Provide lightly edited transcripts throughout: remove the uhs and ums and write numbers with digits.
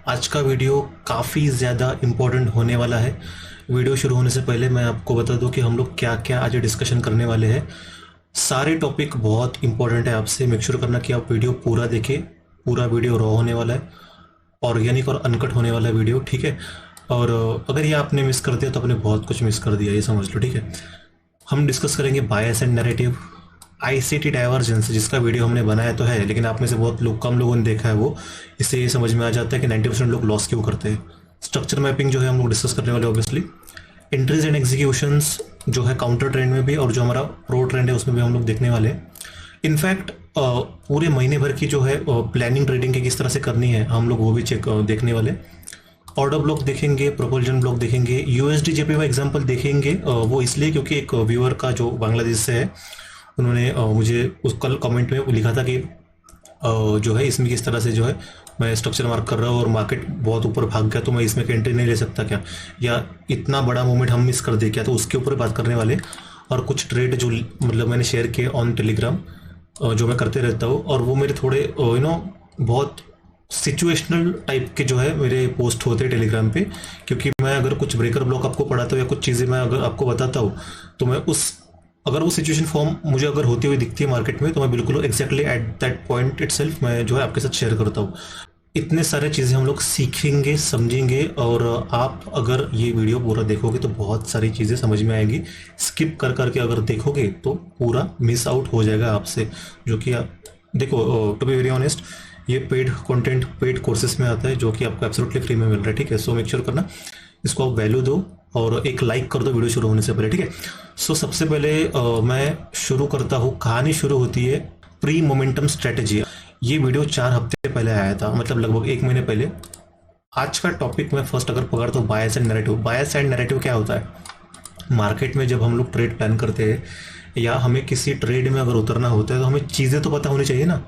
आज का वीडियो काफ़ी ज़्यादा इम्पोर्टेंट होने वाला है। वीडियो शुरू होने से पहले मैं आपको बता दूं कि हम लोग क्या क्या आज डिस्कशन करने वाले हैं। सारे टॉपिक बहुत इंपॉर्टेंट है, आपसे मेक श्योर करना कि आप वीडियो पूरा देखें। पूरा वीडियो रॉ होने वाला है, ऑर्गेनिक और अनकट होने वाला है वीडियो, ठीक है। और अगर ये आपने मिस कर दिया तो आपने बहुत कुछ मिस कर दिया, ये समझ लो, ठीक है। हम डिस्कस करेंगे bias and narrative, ICT divergence, जिसका वीडियो हमने बनाया तो है लेकिन आप में से बहुत लोग, कम लोगों ने देखा है वो। इससे ये समझ में आ जाता है कि 90% लोग लॉस क्यों करते हैं। स्ट्रक्चर मैपिंग जो है हम लोग डिस्कस करने वाले ऑब्वियसली। एंट्रीज एंड एग्जीक्यूशंस जो है काउंटर ट्रेंड में भी, और जो हमारा प्रो ट्रेंड है उसमें भी हम लोग देखने वाले हैं। इनफैक्ट पूरे महीने भर की जो है प्लानिंग ट्रेडिंग की किस तरह से करनी है हम लोग वो भी चेक देखने वाले। ऑर्डर ब्लॉक देखेंगे, प्रोपल्जन ब्लॉक देखेंगे, यूएसडी जेपी का एग्जांपल देखेंगे। वो इसलिए क्योंकि एक व्यूअर का जो बांग्लादेश से है, उन्होंने मुझे उस कल कमेंट में लिखा था कि जो है इसमें किस तरह से जो है मैं स्ट्रक्चर मार्क कर रहा हूँ और मार्केट बहुत ऊपर भाग गया तो मैं इसमें एंट्री नहीं ले सकता क्या, या इतना बड़ा मूवमेंट हम मिस कर दे क्या। तो उसके ऊपर बात करने वाले। और कुछ ट्रेड जो मतलब मैंने शेयर किए ऑन टेलीग्राम, जो मैं करते रहता हूँ, और वो मेरे थोड़े बहुत सिचुएशनल टाइप के जो है मेरे पोस्ट होते हैं टेलीग्राम पे। क्योंकि मैं अगर कुछ ब्रेकर ब्लॉक आपको पढ़ाता हूँ या कुछ चीज़ें मैं अगर आपको बताता हूँ तो मैं अगर वो सिचुएशन फॉर्म मुझे अगर होती हुई दिखती है मार्केट में तो मैं बिल्कुल exactly at that point itself मैं जो है आपके साथ शेयर करता हूँ। इतने सारे चीज़ें हम लोग सीखेंगे, समझेंगे, और आप अगर ये वीडियो पूरा देखोगे तो बहुत सारी चीज़ें समझ में आएंगी। स्किप कर करके अगर देखोगे तो पूरा मिस आउट हो जाएगा आपसे, जो कि आप देखो, टू बी वेरी ऑनेस्ट, ये पेड कंटेंट पेड कोर्सेज में आता है जो कि आपको एब्सोल्युटली फ्री में मिल रहा है, ठीक है। सो मेक श्योर करना इसको आप वैल्यू दो और एक लाइक कर दो वीडियो शुरू होने से पहले, ठीक है। सो सबसे पहले मैं शुरू करता हूँ। कहानी शुरू होती है प्री मोमेंटम स्ट्रेटेजी। ये वीडियो 4 हफ्ते पहले आया था, मतलब लगभग 1 महीने पहले। आज का टॉपिक मैं फर्स्ट अगर पकड़ता हूँ bias and narrative. Bias and narrative क्या होता है? मार्केट में जब हम लोग ट्रेड प्लान करते हैं या हमें किसी ट्रेड में अगर उतरना होता है तो हमें चीज़ें तो पता होनी चाहिए ना।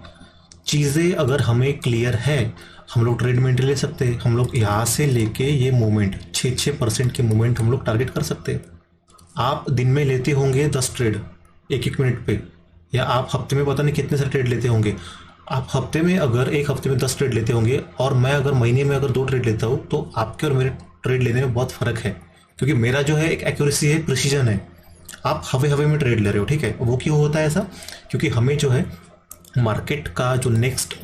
चीज़ें अगर हमें क्लियर है, हम लोग ट्रेड में एंट्री ले सकते हैं। हम लोग यहाँ से लेके ये मूवमेंट 6% के मूवमेंट हम लोग टारगेट कर सकते हैं। आप दिन में लेते होंगे 10 ट्रेड 1-1 मिनट पे, या आप हफ्ते में पता नहीं कितने सारे ट्रेड लेते होंगे। आप हफ्ते में अगर एक हफ्ते में 10 ट्रेड लेते होंगे और मैं अगर महीने में अगर 2 ट्रेड लेता हूँ तो आपके और मेरे ट्रेड लेने में बहुत फ़र्क है। क्योंकि मेरा जो है एक एक्यूरेसी है, प्रिसीजन है। आप हवे हवे में ट्रेड ले रहे हो, ठीक है। वो क्यों होता है ऐसा? क्योंकि हमें जो है मार्केट का जो नेक्स्ट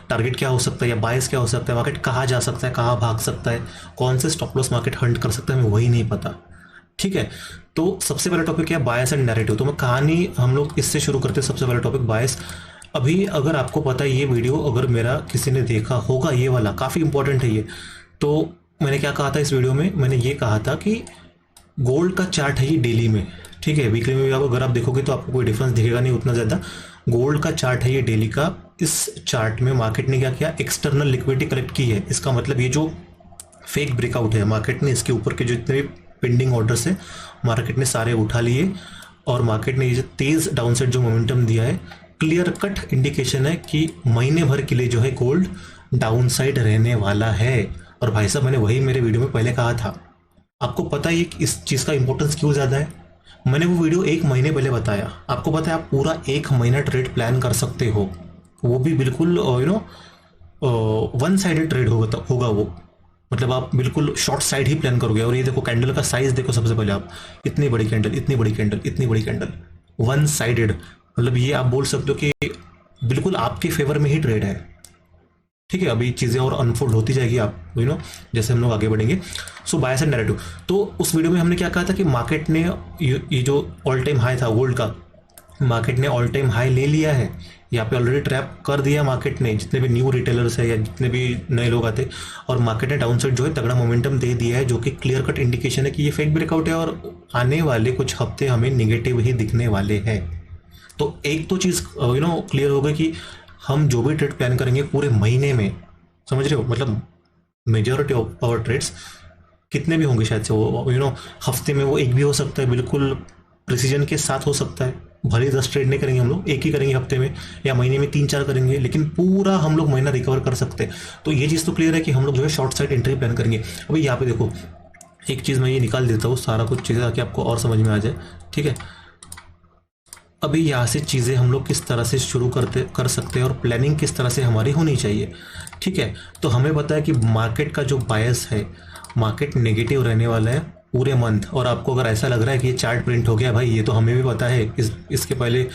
टारगेट क्या हो सकता है या बायस क्या हो सकता है, मार्केट कहाँ जा सकता है, कहाँ भाग सकता है, कौन से स्टॉप लॉस मार्केट हंट कर सकता है, हमें वही नहीं पता, ठीक है। तो सबसे पहला टॉपिक क्या है? Bias and narrative. तो मैं कहानी हम लोग इससे शुरू करते हैं। सबसे पहला टॉपिक बायस। अभी अगर आपको पता है, ये वीडियो अगर मेरा किसी ने देखा होगा, ये वाला काफ़ी इंपॉर्टेंट है ये। तो मैंने क्या कहा था इस वीडियो में? मैंने ये कहा था कि गोल्ड का चार्ट है ये डेली में, ठीक है। वीकली में भी अगर आप देखोगे तो आपको कोई डिफरेंस दिखेगा नहीं उतना ज़्यादा। गोल्ड का चार्ट है ये डेली का। इस चार्ट में मार्केट ने क्या किया? एक्सटर्नल लिक्विडिटी कलेक्ट की है। इसका मतलब ये जो फेक ब्रेकआउट है, मार्केट ने इसके ऊपर के जो जितने पेंडिंग ऑर्डर्स है मार्केट ने सारे उठा लिए, और मार्केट ने ये जो तेज डाउनसाइड जो मोमेंटम दिया है, क्लियर कट इंडिकेशन है कि महीने भर के लिए जो है गोल्ड डाउनसाइड रहने वाला है। और भाई साहब, मैंने वही मेरे वीडियो में पहले कहा था। आपको पता है इस चीज़ का इंपॉर्टेंस क्यों ज़्यादा है? मैंने वो वीडियो 1 महीने पहले बताया। आपको पता है आप पूरा 1 महीना ट्रेड प्लान कर सकते हो, वो भी बिल्कुल वन साइडेड ट्रेड होगा वो। मतलब आप बिल्कुल शॉर्ट साइड ही प्लान करोगे। और ये देखो कैंडल का साइज देखो सबसे पहले आप, इतनी बड़ी कैंडल, इतनी बड़ी कैंडल, इतनी बड़ी कैंडल, वन साइडेड। मतलब ये आप बोल सकते हो कि बिल्कुल आपके फेवर में ही ट्रेड है, ठीक है। अभी चीज़ें और अनफोल्ड होती जाएगी, आप जैसे हम लोग आगे बढ़ेंगे। सो बायस एंड नैरेटिव। तो उस वीडियो में हमने क्या कहा था कि मार्केट ने ये जो ऑल टाइम हाई था गोल्ड का, मार्केट ने ऑल टाइम हाई ले लिया है। यहाँ पे ऑलरेडी ट्रैप कर दिया मार्केट ने, जितने भी न्यू रिटेलर्स है या जितने भी नए लोग आते, और मार्केट ने डाउनसाइड जो है तगड़ा मोमेंटम दे दिया है, जो कि क्लियर कट इंडिकेशन है कि ये फेक ब्रेकआउट है और आने वाले कुछ हफ्ते हमें निगेटिव ही दिखने वाले हैं। तो एक तो चीज़ क्लियर हो गई कि हम जो भी ट्रेड प्लान करेंगे पूरे महीने में, समझ रहे हो, मतलब मेजॉरिटी ऑफ आवर ट्रेड्स कितने भी होंगे शायद से वो हफ्ते में वो एक भी हो सकता है, बिल्कुल प्रिसीजन के साथ हो सकता है। भले 10 ट्रेड नहीं करेंगे हम लोग, एक ही करेंगे हफ्ते में, या महीने में 3-4 करेंगे, लेकिन पूरा हम लोग महीना रिकवर कर सकते हैं। तो ये चीज़ तो क्लियर है कि हम लोग जो है शॉर्ट साइड एंट्री प्लान करेंगे। अभी यहाँ पे देखो, एक चीज़ मैं ये निकाल देता हूँ सारा कुछ चीज़ें ताकि आपको और समझ में आ जाए, ठीक है। अभी यहाँ से चीज़ें हम लोग किस तरह से शुरू कर सकते हैं और प्लानिंग किस तरह से हमारी होनी चाहिए। ठीक है, तो हमें पता है कि मार्केट का जो बायस है, मार्केट नेगेटिव रहने वाला है पूरे मंथ। और आपको अगर ऐसा लग रहा है कि ये चार्ट प्रिंट हो गया, भाई ये तो हमें भी पता है, इसके पहले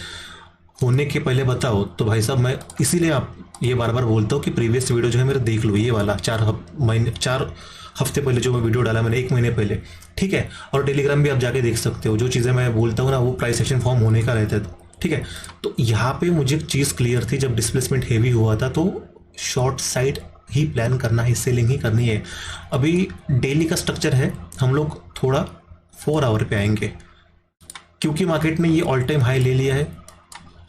होने के पहले बताओ, तो भाई साहब मैं इसीलिए आप ये बार बार बोलता हूँ कि प्रीवियस वीडियो जो है मेरा देख लो, ये वाला 4 हफ्ते पहले जो मैं वीडियो डाला मैंने 1 महीने पहले। ठीक है, और टेलीग्राम भी आप जाके देख सकते हो, जो चीज़ें मैं बोलता हूँ ना वो प्राइस एक्शन फॉर्म होने का रहता है। ठीक है, तो यहाँ पे मुझे एक चीज़ क्लियर थी, जब डिस्प्लेसमेंट हेवी हुआ था तो शॉर्ट साइड ही प्लान करना है, सेलिंग ही करनी है। अभी डेली का स्ट्रक्चर है, हम लोग थोड़ा 4 आवर पे आएंगे, क्योंकि मार्केट ने ये ऑल टाइम हाई ले लिया है।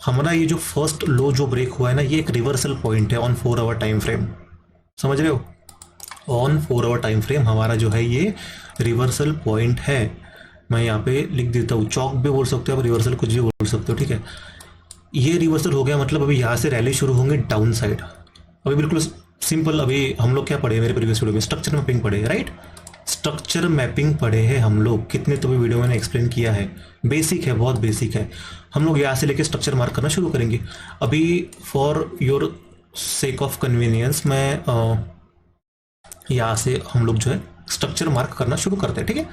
हमारा ये जो फर्स्ट लो जो ब्रेक हुआ है ना, ये एक रिवर्सल पॉइंट है ऑन 4 आवर टाइम फ्रेम, समझ रहे हो? ऑन 4 आवर टाइम फ्रेम हमारा जो है ये रिवर्सल पॉइंट है। मैं यहाँ पे लिख देता हूँ, चौक भी बोल सकते हो आप, रिवर्सल कुछ भी बोल सकते हो। ठीक है, ये रिवर्सल हो गया, मतलब अभी यहाँ से रैली शुरू होंगे डाउन साइड। अभी बिल्कुल सिंपल, अभी हम लोग क्या पढ़े मेरे प्रीवियस वीडियो में, स्ट्रक्चर मैपिंग पढ़े, राइट? स्ट्रक्चर मैपिंग पढ़े हैं हम लोग, कितने तो भी वीडियो मैंने एक्सप्लेन किया है, बेसिक है, बहुत बेसिक है। हम लोग यहाँ से लेके स्ट्रक्चर मार्क करना शुरू करेंगे। अभी for your sake of convenience मैं यहाँ से हम लोग जो है स्ट्रक्चर मार्क करना शुरू करते हैं। ठीक है,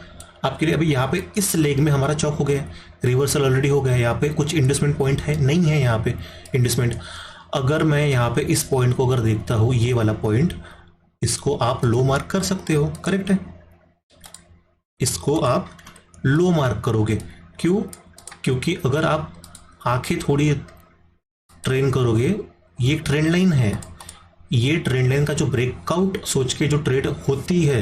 आपके लिए अभी यहाँ पे इस लेग में हमारा चौक हो गया, रिवर्सल ऑलरेडी हो गया, यहाँ पे कुछ इंडस्टमेंट पॉइंट है नहीं है यहाँ पे इंडस्टमेंट। अगर मैं यहाँ पे इस पॉइंट को अगर देखता हूँ, ये वाला पॉइंट, इसको आप लो मार्क कर सकते हो, करेक्ट है? इसको आप लो मार्क करोगे, क्यों? क्योंकि अगर आप आंखें थोड़ी ट्रेन करोगे, ये ट्रेंड लाइन है, ये ट्रेंड लाइन का जो ब्रेकआउट सोच के जो ट्रेड होती है,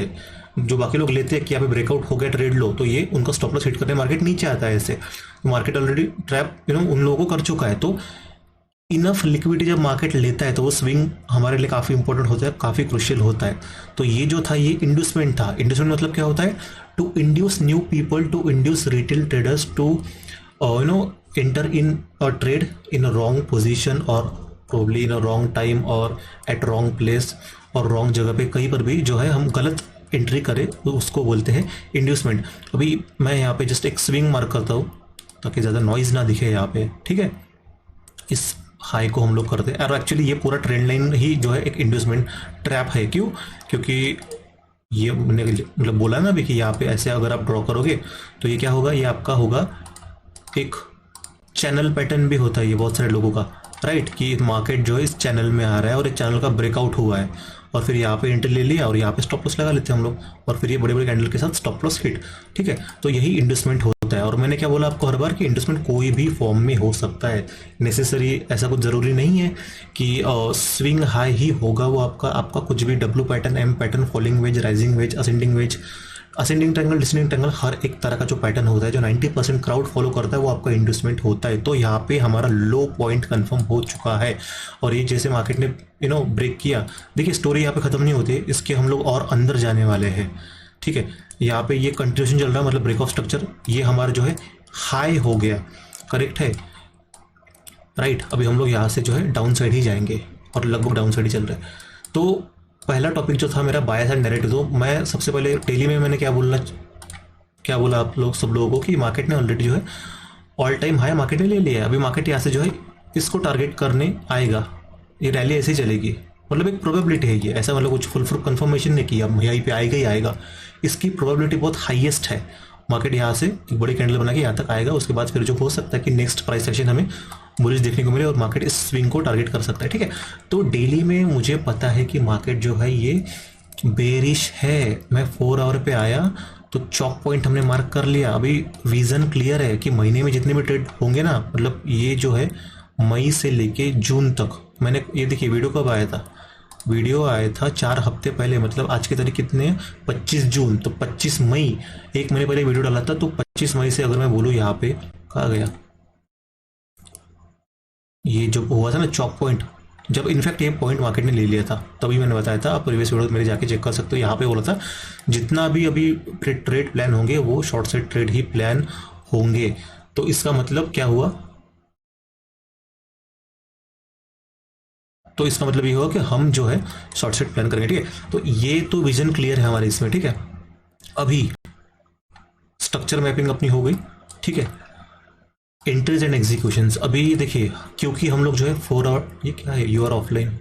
जो बाकी लोग लेते हैं कि यहाँ पे ब्रेकआउट हो गया ट्रेड लो, तो ये उनका स्टॉप लॉस हिट करने मार्केट नीचे आता है। ऐसे मार्केट ऑलरेडी ट्रैप उन लोगों को कर चुका है। तो इनफ लिक्विडिटी जब मार्केट लेता है तो वो स्विंग हमारे लिए काफ़ी इंपॉर्टेंट होता है, काफ़ी क्रुशियल होता है। तो ये जो था ये इंड्यूसमेंट था। इंड्यूसमेंट मतलब क्या होता है? To induce new people, to induce retail traders to enter in a trade in a wrong position और probably in a wrong time और एट रॉन्ग प्लेस और रॉन्ग जगह पे, कहीं पर भी जो है हम गलत एंट्री करें तो उसको बोलते हैं इंड्यूसमेंट। अभी मैं यहाँ पे जस्ट एक स्विंग मार्क करता हूँ ताकि ज़्यादा नॉइज ना दिखे यहाँ पे। ठीक है, इस हाई को हम लोग करते हैं, और एक्चुअली ये पूरा ट्रेंड लाइन ही जो है एक इंड्यूसमेंट ट्रैप है। क्यों? क्योंकि ये मैंने मतलब बोला ना अभी कि यहाँ पे ऐसे अगर आप ड्रॉ करोगे तो ये क्या होगा, ये आपका होगा एक चैनल पैटर्न भी होता है ये बहुत सारे लोगों का, राइट? कि मार्केट जो है इस चैनल में आ रहा है और एक चैनल का ब्रेकआउट हुआ है और फिर यहाँ पे एंट्री ले लिया और यहाँ पे स्टॉप लॉस लगा लेते हैं हम लोग, और फिर ये बड़े बड़े कैंडल के साथ स्टॉप लॉस हिट। ठीक है, तो यही इंडस्टमेंट होता है। और मैंने क्या बोला आपको हर बार कि इंडस्टमेंट कोई भी फॉर्म में हो सकता है, नेसेसरी ऐसा कुछ ज़रूरी नहीं है कि स्विंग हाई ही होगा वो आपका कुछ भी W pattern, M pattern, falling wedge, rising wedge, ascending triangle, descending triangle, हर एक तरह का जो पैटर्न होता है जो 90% क्राउड फॉलो करता है वो आपका इंडस्टमेंट होता है। तो यहाँ पे हमारा लो पॉइंट कंफर्म हो चुका है और ये जैसे मार्केट ने ब्रेक किया, देखिए स्टोरी यहाँ पे खत्म नहीं होती, इसके हम लोग और अंदर जाने वाले हैं। ठीक है, यहाँ पे ये कंटिन्यूशन चल रहा है, मतलब ब्रेक ऑफ स्ट्रक्चर, ये हमारा जो है हाई हो गया, करेक्ट है, राइट? अभी हम लोग यहाँ से जो है डाउन साइड ही जाएंगे और लगभग डाउन साइड ही चल रहा है। तो पहला टॉपिक जो था मेरा बायस एंड नैरेटिव, तो मैं सबसे पहले डेली में मैंने क्या बोला आप लोग सब लोगों को कि मार्केट ने ऑलरेडी जो है ऑल टाइम हाई मार्केट ने ले लिया है। अभी मार्केट यहाँ से जो है इसको टारगेट करने आएगा, ये रैली ऐसे ही चलेगी, मतलब एक प्रोबेबिलिटी है ये, ऐसा मतलब कुछ फुल कंफर्मेशन नहीं किया, यहीं पे आएगा ही आएगा, इसकी प्रोबेबिलिटी बहुत हाईएस्ट है। मार्केट यहाँ से एक बड़ी कैंडल बना के यहाँ तक आएगा, उसके बाद फिर जो हो सकता है कि नेक्स्ट प्राइस एक्शन हमें बुलिश देखने को मिले और मार्केट इस स्विंग को टारगेट कर सकता है। ठीक है, तो डेली में मुझे पता है कि मार्केट जो है ये बेरिश है। मैं 4 आवर पे आया तो चॉक पॉइंट हमने मार्क कर लिया। अभी विजन क्लियर है कि महीने में जितने भी ट्रेड होंगे ना, मतलब ये जो है मई से लेके जून तक, मैंने ये देखिए वीडियो कब आया था, वीडियो आया था 4 हफ्ते पहले, मतलब आज की तारीख कितने, 25 जून, तो 25 मई, 1 महीने पहले वीडियो डाला था। तो 25 मई से अगर मैं बोलूँ यहाँ पे कहाँ गया, ये जो हुआ था ना चॉक पॉइंट, जब इनफैक्ट ये पॉइंट मार्केट ने ले लिया था तभी मैंने बताया था, आप प्रीवियस वीडियो मेरे जाके चेक कर सकते हो। यहाँ पे बोला था जितना भी अभी ट्रेड प्लान होंगे वो शॉर्ट साइड ट्रेड ही प्लान होंगे। तो इसका मतलब क्या हुआ, तो इसका मतलब ये हुआ कि हम जो है शॉर्ट साइड प्लान करेंगे। ठीक है, तो ये तो विजन क्लियर है हमारे इसमें। ठीक है, अभी स्ट्रक्चर मैपिंग अपनी हो गई। ठीक है, एंट्रीज एंड एग्जीक्यूशंस। अभी देखिए क्योंकि हम लोग जो है 4 आवर, ये क्या है, यू आर ऑफलाइन,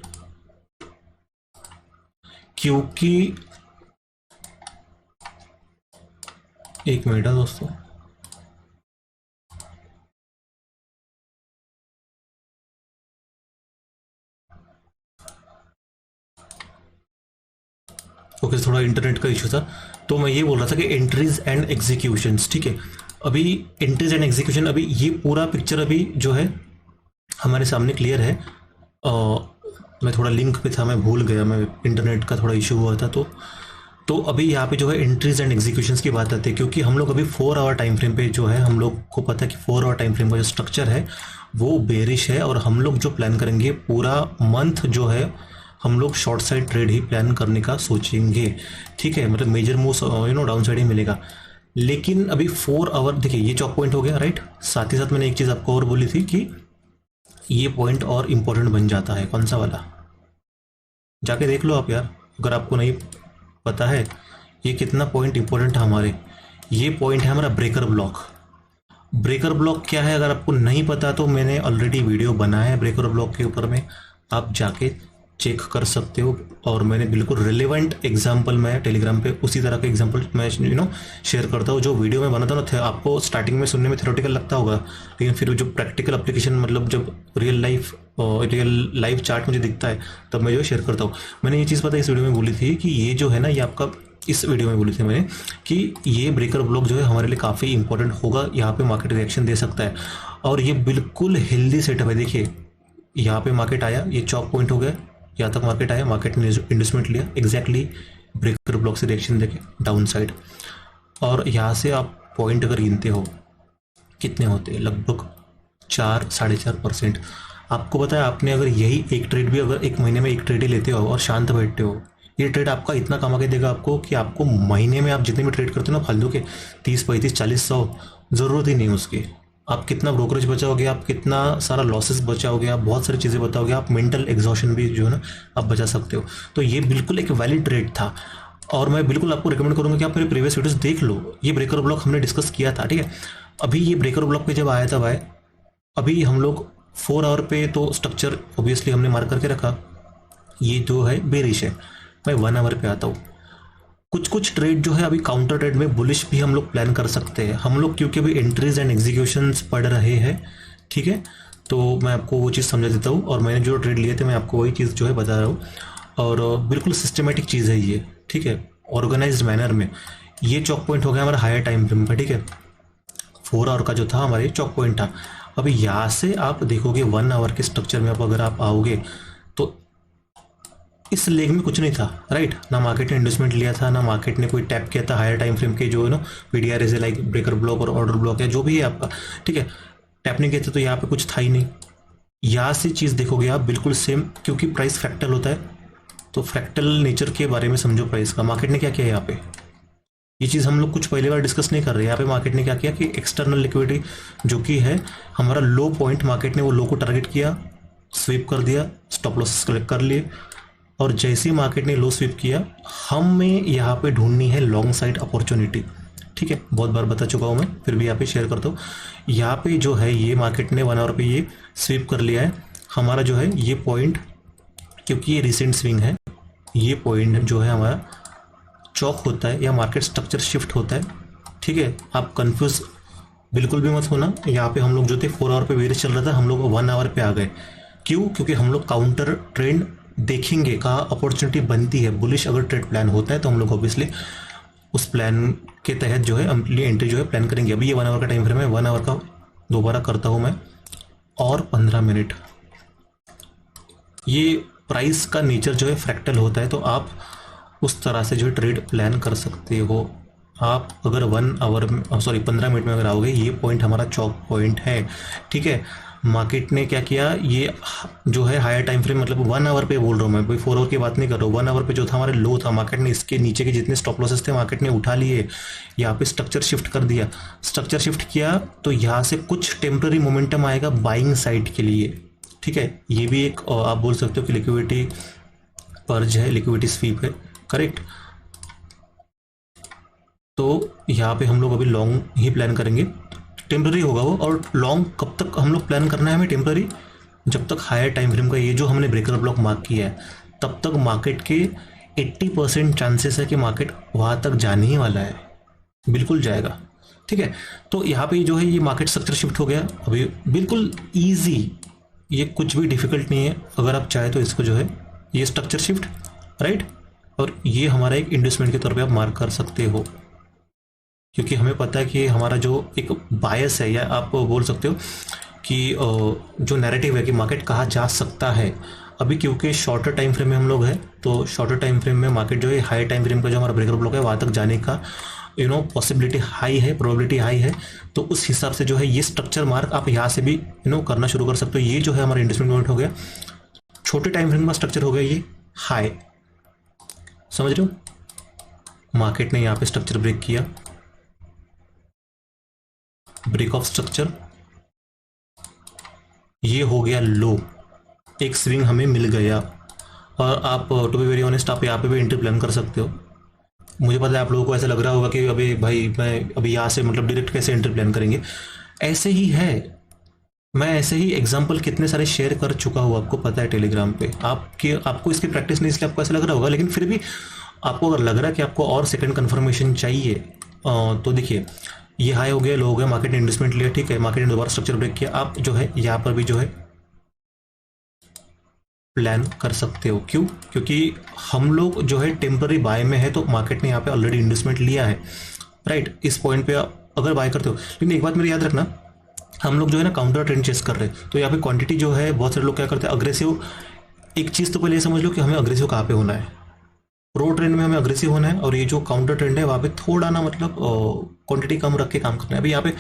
क्योंकि एक मिनट है दोस्तों, ओके थोड़ा इंटरनेट का इशू था। तो मैं ये बोल रहा था कि एंट्रीज एंड एग्जीक्यूशंस, ठीक है। अभी एंट्रीज एंड एग्जीक्यूशन, अभी ये पूरा पिक्चर अभी जो है हमारे सामने क्लियर है। मैं थोड़ा लिंक पे था, मैं भूल गया, मैं इंटरनेट का थोड़ा इशू हुआ था। तो अभी यहाँ पे जो है एंट्रीज एंड एग्जीक्यूशंस की बात आती है, क्योंकि हम लोग अभी 4 आवर टाइम फ्रेम पे जो है, हम लोग को पता है कि 4 आवर टाइम फ्रेम का जो स्ट्रक्चर है वो बेरिश है, और हम लोग जो प्लान करेंगे पूरा मंथ जो है हम लोग शॉर्ट साइड ट्रेड ही प्लान करने का सोचेंगे, ठीक है। मतलब मेजर मूव डाउन साइड ही मिलेगा। लेकिन अभी 4 आवर देखिए, ये चॉक पॉइंट हो गया, राइट। साथ ही साथ मैंने एक चीज़ आपको और बोली थी कि ये पॉइंट और इम्पोर्टेंट बन जाता है, कौन सा वाला, जाके देख लो आप यार, अगर आपको नहीं पता है ये कितना पॉइंट इंपॉर्टेंट है हमारे। ये पॉइंट है हमारा ब्रेकर ब्लॉक। ब्रेकर ब्लॉक क्या है, अगर आपको नहीं पता तो मैंने ऑलरेडी वीडियो बनाया है ब्रेकर ब्लॉक के ऊपर में, आप जाके चेक कर सकते हो। और मैंने बिल्कुल रिलेवेंट एग्जांपल मैं टेलीग्राम पे उसी तरह का एग्जांपल मैं शेयर करता हूँ। जो वीडियो में बनाता हूँ ना, आपको स्टार्टिंग में सुनने में थ्योरेटिकल लगता होगा, लेकिन फिर जो प्रैक्टिकल एप्लीकेशन, मतलब जब रियल लाइफ चार्ट मुझे दिखता है तब मैं जो शेयर करता हूँ। मैंने ये चीज़ पता इस वीडियो में बोली थी कि ये जो है ना, ये आपका, इस वीडियो में बोली थी मैंने कि ये ब्रेकर ब्लॉक जो है हमारे लिए काफ़ी इंपॉर्टेंट होगा, यहाँ पे मार्केट रिएक्शन दे सकता है। और ये बिल्कुल हेल्दी सेटअप है। देखिए यहाँ पे मार्केट आया, ये चॉक पॉइंट हो गया, यहाँ तक मार्केट आया, मार्केट ने इंडस्टमेंट लिया एग्जैक्टली ब्रेकर ब्लॉक से रिएक्शन देके डाउन साइड। और यहाँ से आप पॉइंट अगर गिनते हो कितने होते हैं, लगभग 4-4.5%। आपको पता है, आपने अगर यही एक ट्रेड भी, अगर एक महीने में एक ट्रेड ही लेते हो और शांत बैठते हो, ये ट्रेड आपका इतना कमा के देगा आपको कि आपको महीने में आप जितने भी ट्रेड करते हो ना फालतू के, 30-35-40-100, ज़रूरत ही नहीं उसकी। आप कितना ब्रोकरेज बचाओगे, आप कितना सारा लॉसेस बचाओगे, आप बहुत सारी चीज़ें बताओगे, आप मेंटल एग्जॉशन भी जो है ना आप बचा सकते हो। तो ये बिल्कुल एक वैलिड ट्रेड था, और मैं बिल्कुल आपको रिकमेंड करूंगा कि आप मेरे प्रीवियस वीडियोस देख लो। ये ब्रेकर ब्लॉक हमने डिस्कस किया था, ठीक है। अभी ये ब्रेकर ब्लॉक पे जब आया था भाई, अभी हम लोग 4 आवर पे तो स्ट्रक्चर ऑब्वियसली हमने मार्क करके रखा, ये जो है बेरिश है। मैं 1 आवर पे आता हूँ। कुछ ट्रेड जो है अभी काउंटर ट्रेड में बुलिश भी हम लोग प्लान कर सकते हैं हम लोग, क्योंकि अभी एंट्रीज एंड एग्जीक्यूशंस पढ़ रहे हैं, ठीक है। तो मैं आपको वो चीज़ समझा देता हूँ, और मैंने जो ट्रेड लिए थे मैं आपको वही चीज़ जो है बता रहा हूँ। और बिल्कुल सिस्टमेटिक चीज़ है ये, ठीक है, ऑर्गेनाइज्ड मैनर में। ये चॉक पॉइंट हो गया हमारा हायर टाइम फ्रेम पर, ठीक है। 4 आवर का जो था हमारे चॉक पॉइंट था। अभी यहाँ से आप देखोगे 1 आवर के स्ट्रक्चर में, आप अगर आप आओगे तो इस लेग में कुछ नहीं था, राइट। ना मार्केट ने इंडस्टमेंट लिया था, ना मार्केट ने कोई टैप किया था हायर टाइम फ्रेम के जो है ना पीडीआर है, लाइक ब्रेकर ब्लॉक और ऑर्डर ब्लॉक है, जो भी है आपका, ठीक है। टैप नहीं किया था तो यहाँ पे कुछ था ही नहीं। यहाँ से चीज़ देखोगे आप बिल्कुल सेम, क्योंकि प्राइस फ्रैक्टल होता है, तो फ्रैक्टल नेचर के बारे में समझो प्राइस का। मार्केट ने क्या किया यहाँ पे, ये चीज़ हम लोग कुछ पहले बार डिस्कस नहीं कर रहे। यहाँ पे मार्केट ने क्या किया कि एक्सटर्नल लिक्विडिटी जो कि है हमारा लो पॉइंट, मार्केट ने वो लो को टारगेट किया, स्वीप कर दिया, स्टॉप लॉसेस कलेक्ट कर लिए, और जैसे ही मार्केट ने लो स्वीप किया, हमें यहाँ पे ढूंढनी है लॉन्ग साइड अपॉर्चुनिटी, ठीक है। बहुत बार बता चुका हूँ मैं, फिर भी यहाँ पे शेयर करता हूँ। यहाँ पे जो है ये मार्केट ने 1 आवर पे ये स्वीप कर लिया है हमारा जो है ये पॉइंट, क्योंकि ये रिसेंट स्विंग है, ये पॉइंट जो है हमारा चॉक होता है या मार्केट स्ट्रक्चर शिफ्ट होता है, ठीक है। आप कंफ्यूज बिल्कुल भी मत होना। यहाँ पे हम लोग जो थे 4 आवर पे बेरिश चल रहा था, हम लोग 1 आवर पे आ गए। क्यों? क्योंकि हम लोग काउंटर ट्रेंड देखेंगे, कहाँ अपॉर्चुनिटी बनती है, बुलिश अगर ट्रेड प्लान होता है तो हम लोग ऑब्वियसली उस प्लान के तहत जो है हम एंट्री जो है प्लान करेंगे। अभी ये 1 आवर का टाइम फ्रेम है, 1 आवर का दोबारा करता हूँ मैं, और 15 मिनट। ये प्राइस का नेचर जो है फ्रैक्टल होता है, तो आप उस तरह से जो ट्रेड प्लान कर सकते हो। आप अगर 1 आवर में, सॉरी 15 मिनट में अगर आओगे, ये पॉइंट हमारा चॉक पॉइंट है, ठीक है। मार्केट ने क्या किया, ये जो है हायर टाइम फ्रेम, मतलब 1 आवर पे बोल रहा हूँ मैं, भाई 4 आवर की बात नहीं कर रहा हूँ। 1 आवर पे जो था हमारे लो था, मार्केट ने इसके नीचे के जितने स्टॉप लॉसेस थे मार्केट ने उठा लिए, यहाँ पे स्ट्रक्चर शिफ्ट कर दिया। स्ट्रक्चर शिफ्ट किया तो यहाँ से कुछ टेम्पररी मोमेंटम आएगा बाइंग साइड के लिए, ठीक है। ये भी एक आप बोल सकते हो कि लिक्विडिटी पर्ज है, लिक्विडिटी स्वीप है, करेक्ट। तो यहाँ पे हम लोग अभी लॉन्ग ही प्लान करेंगे, टेम्पररी होगा वो। और लॉन्ग कब तक हम लोग प्लान करना है हमें टेम्पररी, जब तक हायर टाइम फ्रेम का ये जो हमने ब्रेकर ब्लॉक मार्क किया है तब तक मार्केट के 80% चांसेस है कि मार्केट वहाँ तक जाने ही वाला है, बिल्कुल जाएगा। ठीक है, तो यहाँ पे जो है ये मार्केट स्ट्रक्चर शिफ्ट हो गया अभी, बिल्कुल ईजी, ये कुछ भी डिफिकल्ट नहीं है। अगर आप चाहे तो इसको जो है ये स्ट्रक्चर शिफ्ट, राइट, और ये हमारा एक इंडस्टमेंट के तौर पे आप मार्क कर सकते हो, क्योंकि हमें पता है कि हमारा जो एक बायस है, या आप बोल सकते हो कि जो नैरेटिव है कि मार्केट कहाँ जा सकता है अभी, क्योंकि शॉर्टर टाइम फ्रेम में हम लोग हैं, तो शॉर्टर टाइम फ्रेम में मार्केट जो है हाई टाइम फ्रेम का जो हमारा ब्रेकर ब्लॉक है वहाँ तक जाने का पॉसिबिलिटी हाई है, प्रोबेबिलिटी हाई है। तो उस हिसाब से जो है ये स्ट्रक्चर मार्क आप यहाँ से भी करना शुरू कर सकते हो। ये जो है हमारा इन्वेस्टमेंट मोमेंट हो गया, छोटे टाइम फ्रेम का स्ट्रक्चर हो गया ये हाई, समझ रहे हो। मार्केट ने यहाँ पे स्ट्रक्चर ब्रेक किया, ब्रेक ऑफ स्ट्रक्चर, ये हो गया लो, एक स्विंग हमें मिल गया। और आप टू बी वेरी ऑनेस्ट आप यहाँ पे भी एंट्री प्लान कर सकते हो। मुझे पता है आप लोगों को ऐसा लग रहा होगा कि अभी भाई मैं अभी यहाँ से मतलब डायरेक्ट कैसे एंट्री प्लान करेंगे, ऐसे ही है। मैं ऐसे ही एग्जांपल कितने सारे शेयर कर चुका हूँ, आपको पता है टेलीग्राम पे। आपको इसकी प्रैक्टिस नहीं, इसलिए आपको ऐसा लग रहा होगा, लेकिन फिर भी आपको अगर लग रहा है कि आपको और सेकंड कंफर्मेशन चाहिए तो देखिए ये हाई हो गया, लो हो गया, मार्केट ने इन्वेस्टमेंट लिया, ठीक है, मार्केट ने दोबारा स्ट्रक्चर ब्रेक किया, आप जो है यहाँ पर भी जो है प्लान कर सकते हो। क्यों? क्योंकि हम लोग जो है टेम्पररी बाय में है, तो मार्केट ने यहाँ पे ऑलरेडी इन्वेस्टमेंट लिया है, राइट। इस पॉइंट पे आप अगर बाय करते हो, लेकिन एक बात मेरे याद रखना, हम लोग जो है ना काउंटर ट्रेंड चेस कर रहे हैं, तो यहाँ पे क्वांटिटी जो है बहुत सारे लोग क्या करते हैं अग्रेसिव। एक चीज़ तो पहले ये समझ लो कि हमें अग्रेसिव कहाँ पे होना है, प्रो ट्रेंड में हमें अग्रेसिव होना है, और ये जो काउंटर ट्रेंड है वहाँ पे थोड़ा ना मतलब क्वांटिटी कम रख के काम करना है। अभी यहाँ पे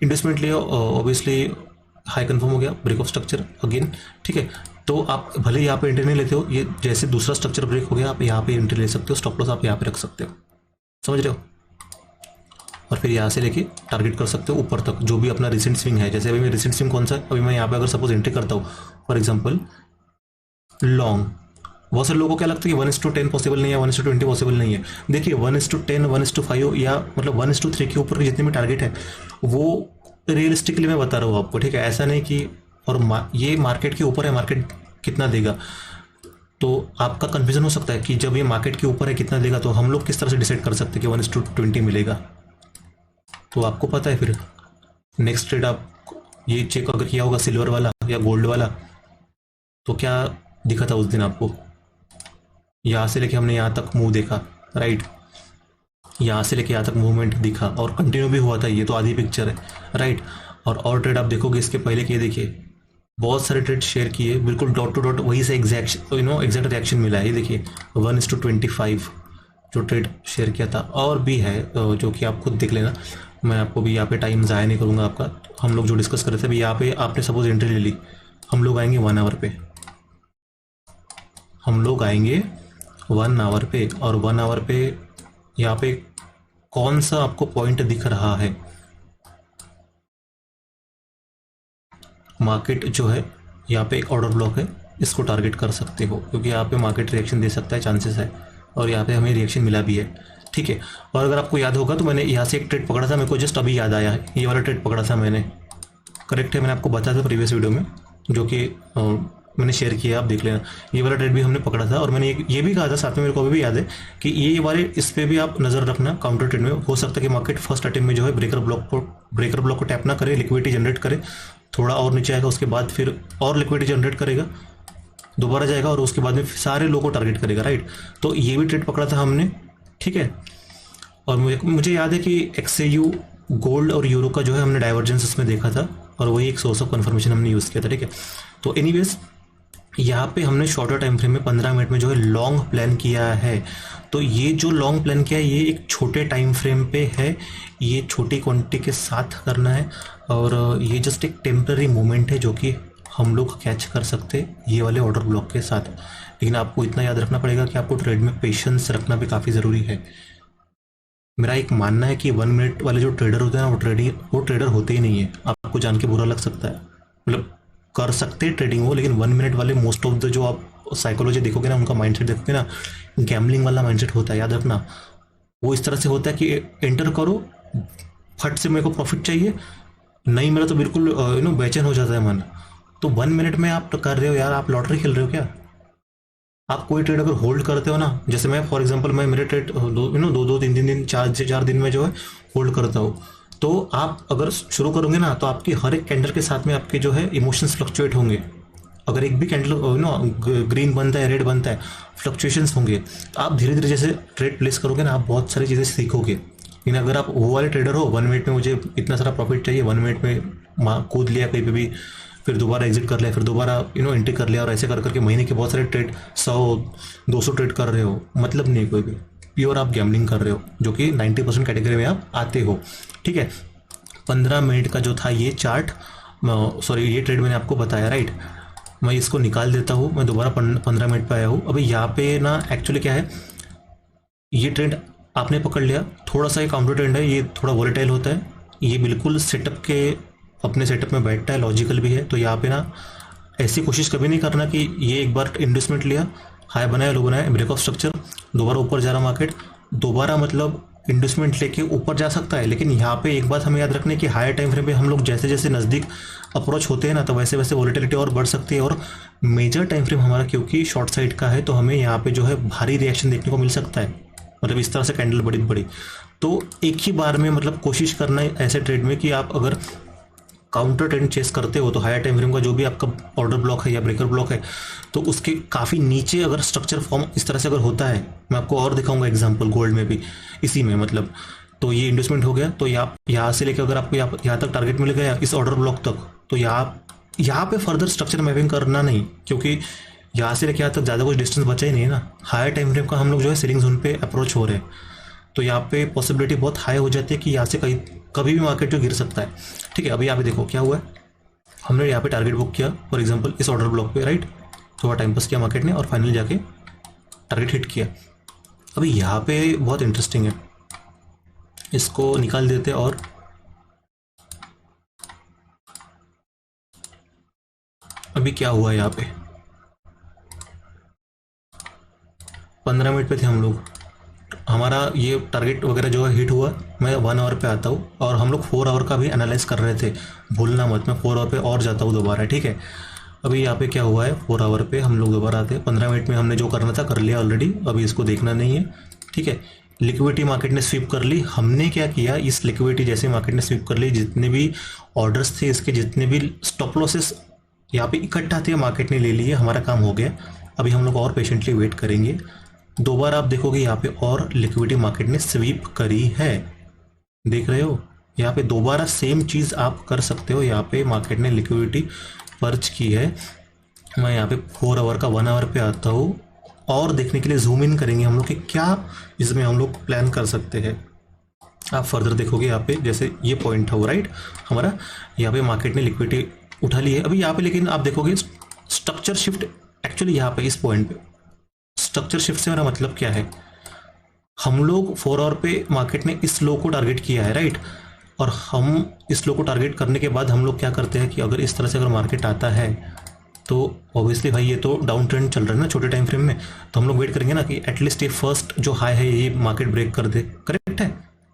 इन्वेस्टमेंट लिया, ऑब्वियसली हाई कंफर्म हो गया, ब्रेक ऑफ स्ट्रक्चर अगेन, ठीक है। तो आप भले यहाँ पे एंट्री नहीं लेते हो, ये जैसे दूसरा स्ट्रक्चर ब्रेक हो गया आप यहाँ पे एंट्री ले सकते हो, स्टॉप लॉस आप यहाँ पे रख सकते हो, समझ रहे हो। और फिर यहाँ से लेके टारगेट कर सकते हो ऊपर तक, जो भी अपना रिसेंट स्विंग है। जैसे अभी मैं रिसेंट स्विंग कौन सा है, अभी मैं यहाँ पे अगर सपोज एंट्री करता हूँ फॉर एग्जाम्पल लॉन्ग, बहुत सारे लोगों को क्या लगता है कि 1:10 पॉसिबल नहीं है, 1:20 पॉसिबल नहीं है। देखिए 1:10, 1:5 या मतलब 1:3 के ऊपर जितने भी टारगेट है वो रियलिस्टिकली मैं बता रहा हूँ आपको, ठीक है। ऐसा नहीं कि और ये मार्केट के ऊपर है, मार्केट कितना देगा, तो आपका कंफ्यूजन हो सकता है कि जब ये मार्केट के ऊपर है कितना देगा, तो हम लोग किस तरह से डिसाइड कर सकते हैं कि 1:20 मिलेगा। तो आपको पता है फिर नेक्स्ट ट्रेड आप ये चेक अगर किया होगा सिल्वर वाला या गोल्ड वाला, तो क्या दिखा था उस दिन आपको, यहाँ से लेके हमने यहाँ तक मूव देखा, राइट, यहाँ से लेके यहाँ तक मूवमेंट दिखा और कंटिन्यू भी हुआ था, ये तो आधी पिक्चर है, राइट। और ट्रेड आप देखोगे इसके पहले के, देखिए बहुत सारे ट्रेड शेयर किए, बिल्कुल डॉट टू डॉट वही से एग्जैक्ट एग्जैक्ट रिएक्शन मिला है। ये देखिए 1:25 जो ट्रेड शेयर किया था, और भी है जो कि आप खुद देख लेना, मैं आपको भी यहाँ पे टाइम ज़ाया नहीं करूँगा आपका। हम लोग जो डिस्कस कर रहे थे अभी, यहाँ पे आपने सपोज एंट्री ले ली, हम लोग आएंगे 1 आवर पे, हम लोग आएंगे 1 आवर पे, और 1 आवर पे यहाँ पे कौन सा आपको पॉइंट दिख रहा है, मार्केट जो है यहाँ पे एक ऑर्डर ब्लॉक है, इसको टारगेट कर सकते हो, क्योंकि यहाँ पे मार्केट रिएक्शन दे सकता है, चांसेस है, और यहाँ पे हमें रिएक्शन मिला भी है, ठीक है। और अगर आपको याद होगा तो मैंने यहाँ से एक ट्रेड पकड़ा था, मेरे को जस्ट अभी याद आया है, ये वाला ट्रेड पकड़ा था मैंने, करेक्ट है, मैंने आपको बताया था प्रीवियस वीडियो में, जो कि मैंने शेयर किया, आप देख लेना। ये वाला ट्रेड भी हमने पकड़ा था, और मैंने ये भी कहा था साथ में, मेरे को अभी भी याद है कि ये वाले इस पर भी आप नज़र रखना। काउंटर ट्रेड में हो सकता है कि मार्केट फर्स्ट अटेम्प्ट में जो है ब्रेकर ब्लॉक को टैप ना करे, लिक्विडिटी जनरेट करे, थोड़ा और नीचे आएगा, उसके बाद फिर और लिक्विडिटी जनरेट करेगा, दोबारा जाएगा, और उसके बाद में सारे लोगों को टारगेट करेगा, राइट। तो ये भी ट्रेड पकड़ा था हमने, ठीक है। और मुझे याद है कि XAU गोल्ड और यूरो का जो है हमने डाइवर्जेंस उसमें देखा था, और वही एक सोर्स ऑफ कन्फर्मेशन हमने यूज़ किया था, ठीक है। तो एनीवेज यहाँ पे हमने शॉर्टर टाइम फ्रेम में 15 मिनट में जो है लॉन्ग प्लान किया है। तो ये जो लॉन्ग प्लान किया है ये एक छोटे टाइम फ्रेम पे है, ये छोटी क्वांटिटी के साथ करना है, और ये जस्ट एक टेम्पररी मोमेंट है जो कि हम लोग कैच कर सकते हैं ये वाले ऑर्डर ब्लॉक के साथ। लेकिन आपको इतना याद रखना पड़ेगा कि आपको ट्रेड में पेशेंस रखना भी काफ़ी ज़रूरी है। मेरा एक मानना है कि 1 मिनट वाले जो ट्रेडर होते हैं ना, वो ट्रेडर होते ही नहीं है। आपको जान के बुरा लग सकता है, मतलब कर सकते हैं ट्रेडिंग वो, लेकिन 1 मिनट वाले मोस्ट ऑफ द जो आप साइकोलॉजी देखोगे ना, उनका माइंडसेट देखोगे ना, गैम्बलिंग वाला माइंडसेट होता है, याद रखना। वो इस तरह से होता है कि एंटर करो, फट से मेरे को प्रॉफिट चाहिए, नहीं मिला तो बिल्कुल बेचैन हो जाता है मन। तो 1 मिनट में आप कर रहे हो यार, आप लॉटरी खेल रहे हो क्या? आप कोई ट्रेड अगर होल्ड करते हो ना, जैसे मैं फॉर एग्जांपल मैं मेरे ट्रेड दो दो तीन तीन दिन 4 दिन में जो है होल्ड करता हूँ, तो आप अगर शुरू करोगे ना तो आपकी हर एक कैंडल के साथ में आपके जो है इमोशंस फ्लक्चुएट होंगे। अगर एक भी कैंडल ग्रीन बनता है, रेड बनता है, फ्लक्चुएशंस होंगे। तो आप धीरे धीरे जैसे ट्रेड प्लेस करोगे ना, आप बहुत सारी चीज़ें सीखोगे। लेकिन अगर आप वो वाले ट्रेडर हो, 1 मिनट में मुझे इतना सारा प्रॉफिट चाहिए, 1 मिनट में कूद लिया कहीं पे भी, फिर दोबारा एग्जिट कर लिया, फिर दोबारा एंट्री कर लिया, और ऐसे कर करके महीने के बहुत सारे ट्रेड 100-200 ट्रेड कर रहे हो, मतलब नहीं कोई भी। प्योर आप गैम्बलिंग कर रहे हो, जो कि 90% कैटेगरी में आप आते हो। ठीक है, 15 मिनट का जो था ये चार्ट, सॉरी ये ट्रेड मैंने आपको बताया, राइट। मैं इसको निकाल देता हूँ, मैं दोबारा 15 मिनट पे आया हूँ। अभी यहाँ पे ना एक्चुअली क्या है, ये ट्रेंड आपने पकड़ लिया, थोड़ा सा ये काउंटर ट्रेंड है, ये थोड़ा वोलेटाइल होता है, ये बिल्कुल सेटअप के अपने सेटअप में बैठता है, लॉजिकल भी है। तो यहाँ पे ना ऐसी कोशिश कभी नहीं करना कि ये एक बार इन्वेस्टमेंट लिया, हाई बनाया, लो बनाया, ब्रेक ऑफ स्ट्रक्चर, दोबारा ऊपर जा रहा मार्केट, दोबारा मतलब इन्वेस्टमेंट लेके ऊपर जा सकता है। लेकिन यहाँ पे एक बात हमें याद रखनी है कि हायर टाइम फ्रेम पे हम लोग जैसे जैसे नज़दीक अप्रोच होते हैं ना, तो वैसे वैसे वोलेटिलिटी और बढ़ सकती है। और मेजर टाइम फ्रेम हमारा क्योंकि शॉर्ट साइड का है, तो हमें यहाँ पे जो है भारी रिएक्शन देखने को मिल सकता है, मतलब इस तरह से कैंडल बड़ी बड़ी। तो एक ही बार में मतलब कोशिश करना है ऐसे ट्रेड में कि आप अगर काउंटर ट्रेंड चेस करते हो, तो हायर टाइम फ्रेम का जो भी आपका ऑर्डर ब्लॉक है या ब्रेकर ब्लॉक है, तो उसके काफ़ी नीचे अगर स्ट्रक्चर फॉर्म इस तरह से अगर होता है, मैं आपको और दिखाऊंगा एग्जांपल गोल्ड में भी इसी में, मतलब तो ये इन्वेस्टमेंट हो गया, तो यहाँ से लेकर अगर आपको यहाँ तक टारगेट मिल गया इस ऑर्डर ब्लॉक तक, तो यहाँ पे फर्दर स्ट्रक्चर मैपिंग करना नहीं, क्योंकि यहाँ से लेकर यहाँ तक ज़्यादा कुछ डिस्टेंस बचा ही नहीं है ना। हायर टाइम फ्रेम का हम लोग जो है सेलिंग जोन पे अप्रोच हो रहे हैं, तो यहाँ पे पॉसिबिलिटी बहुत हाई हो जाती है कि यहाँ से कभी भी मार्केट जो गिर सकता है। ठीक है, अभी यहाँ पे देखो क्या हुआ है, हमने यहाँ पे टारगेट बुक किया फॉर एग्जांपल इस ऑर्डर ब्लॉक पे, राइट। थोड़ा टाइम पास किया मार्केट ने और फाइनली जाके टारगेट हिट किया। अभी यहाँ पे बहुत इंटरेस्टिंग है, इसको निकाल देते और अभी क्या हुआ यहाँ पे, 15 मिनट पे थे हम लोग, हमारा ये टारगेट वगैरह जो है हिट हुआ। मैं 1 आवर पे आता हूँ और हम लोग 4 आवर का भी एनालाइज कर रहे थे, भूलना मत, मैं 4 आवर पे और जाता हूँ दोबारा। ठीक है, अभी यहाँ पे क्या हुआ है, 4 आवर पे हम लोग दोबारा आते हैं। 15 मिनट में हमने जो करना था कर लिया ऑलरेडी, अभी इसको देखना नहीं है। ठीक है, लिक्विडिटी मार्केट ने स्वीप कर ली। हमने क्या किया, इस लिक्विडिटी जैसे मार्केट ने स्वीप कर ली, जितने भी ऑर्डर्स थे इसके, जितने भी स्टॉप लॉसेस यहाँ पे इकट्ठा थे, मार्केट ने ले लिए, हमारा काम हो गया। अभी हम लोग और पेशेंटली वेट करेंगे। दोबारा आप देखोगे यहाँ पे और लिक्विडिटी मार्केट ने स्वीप करी है, देख रहे हो, यहाँ पे दोबारा सेम चीज़ आप कर सकते हो। यहाँ पे मार्केट ने लिक्विडिटी पर्च की है। मैं यहाँ पे 4 आवर का 1 आवर पे आता हूँ और देखने के लिए जूम इन करेंगे हम लोग कि क्या इसमें हम लोग प्लान कर सकते हैं। आप फर्दर देखोगे यहाँ पे जैसे ये पॉइंट था वो, राइट, हमारा यहाँ पे मार्केट ने लिक्विडिटी उठा ली है अभी यहाँ पे। लेकिन आप देखोगे स्ट्रक्चर शिफ्ट एक्चुअली यहाँ पे इस पॉइंट पे, स्ट्रक्चर शिफ्ट से मेरा मतलब क्या है, हम लोग 4 आवर पे मार्केट ने इस लो को टारगेट किया है, राइट। और हम इस लो को टारगेट करने के बाद हम लोग क्या करते हैं कि अगर इस तरह से अगर मार्केट आता है तो ऑब्वियसली भाई ये तो डाउन ट्रेंड चल रहा है ना छोटे टाइम फ्रेम में, तो हम लोग वेट करेंगे ना कि एटलीस्ट ये फर्स्ट जो हाई है ये मार्केट ब्रेक कर दे, करेक्ट है।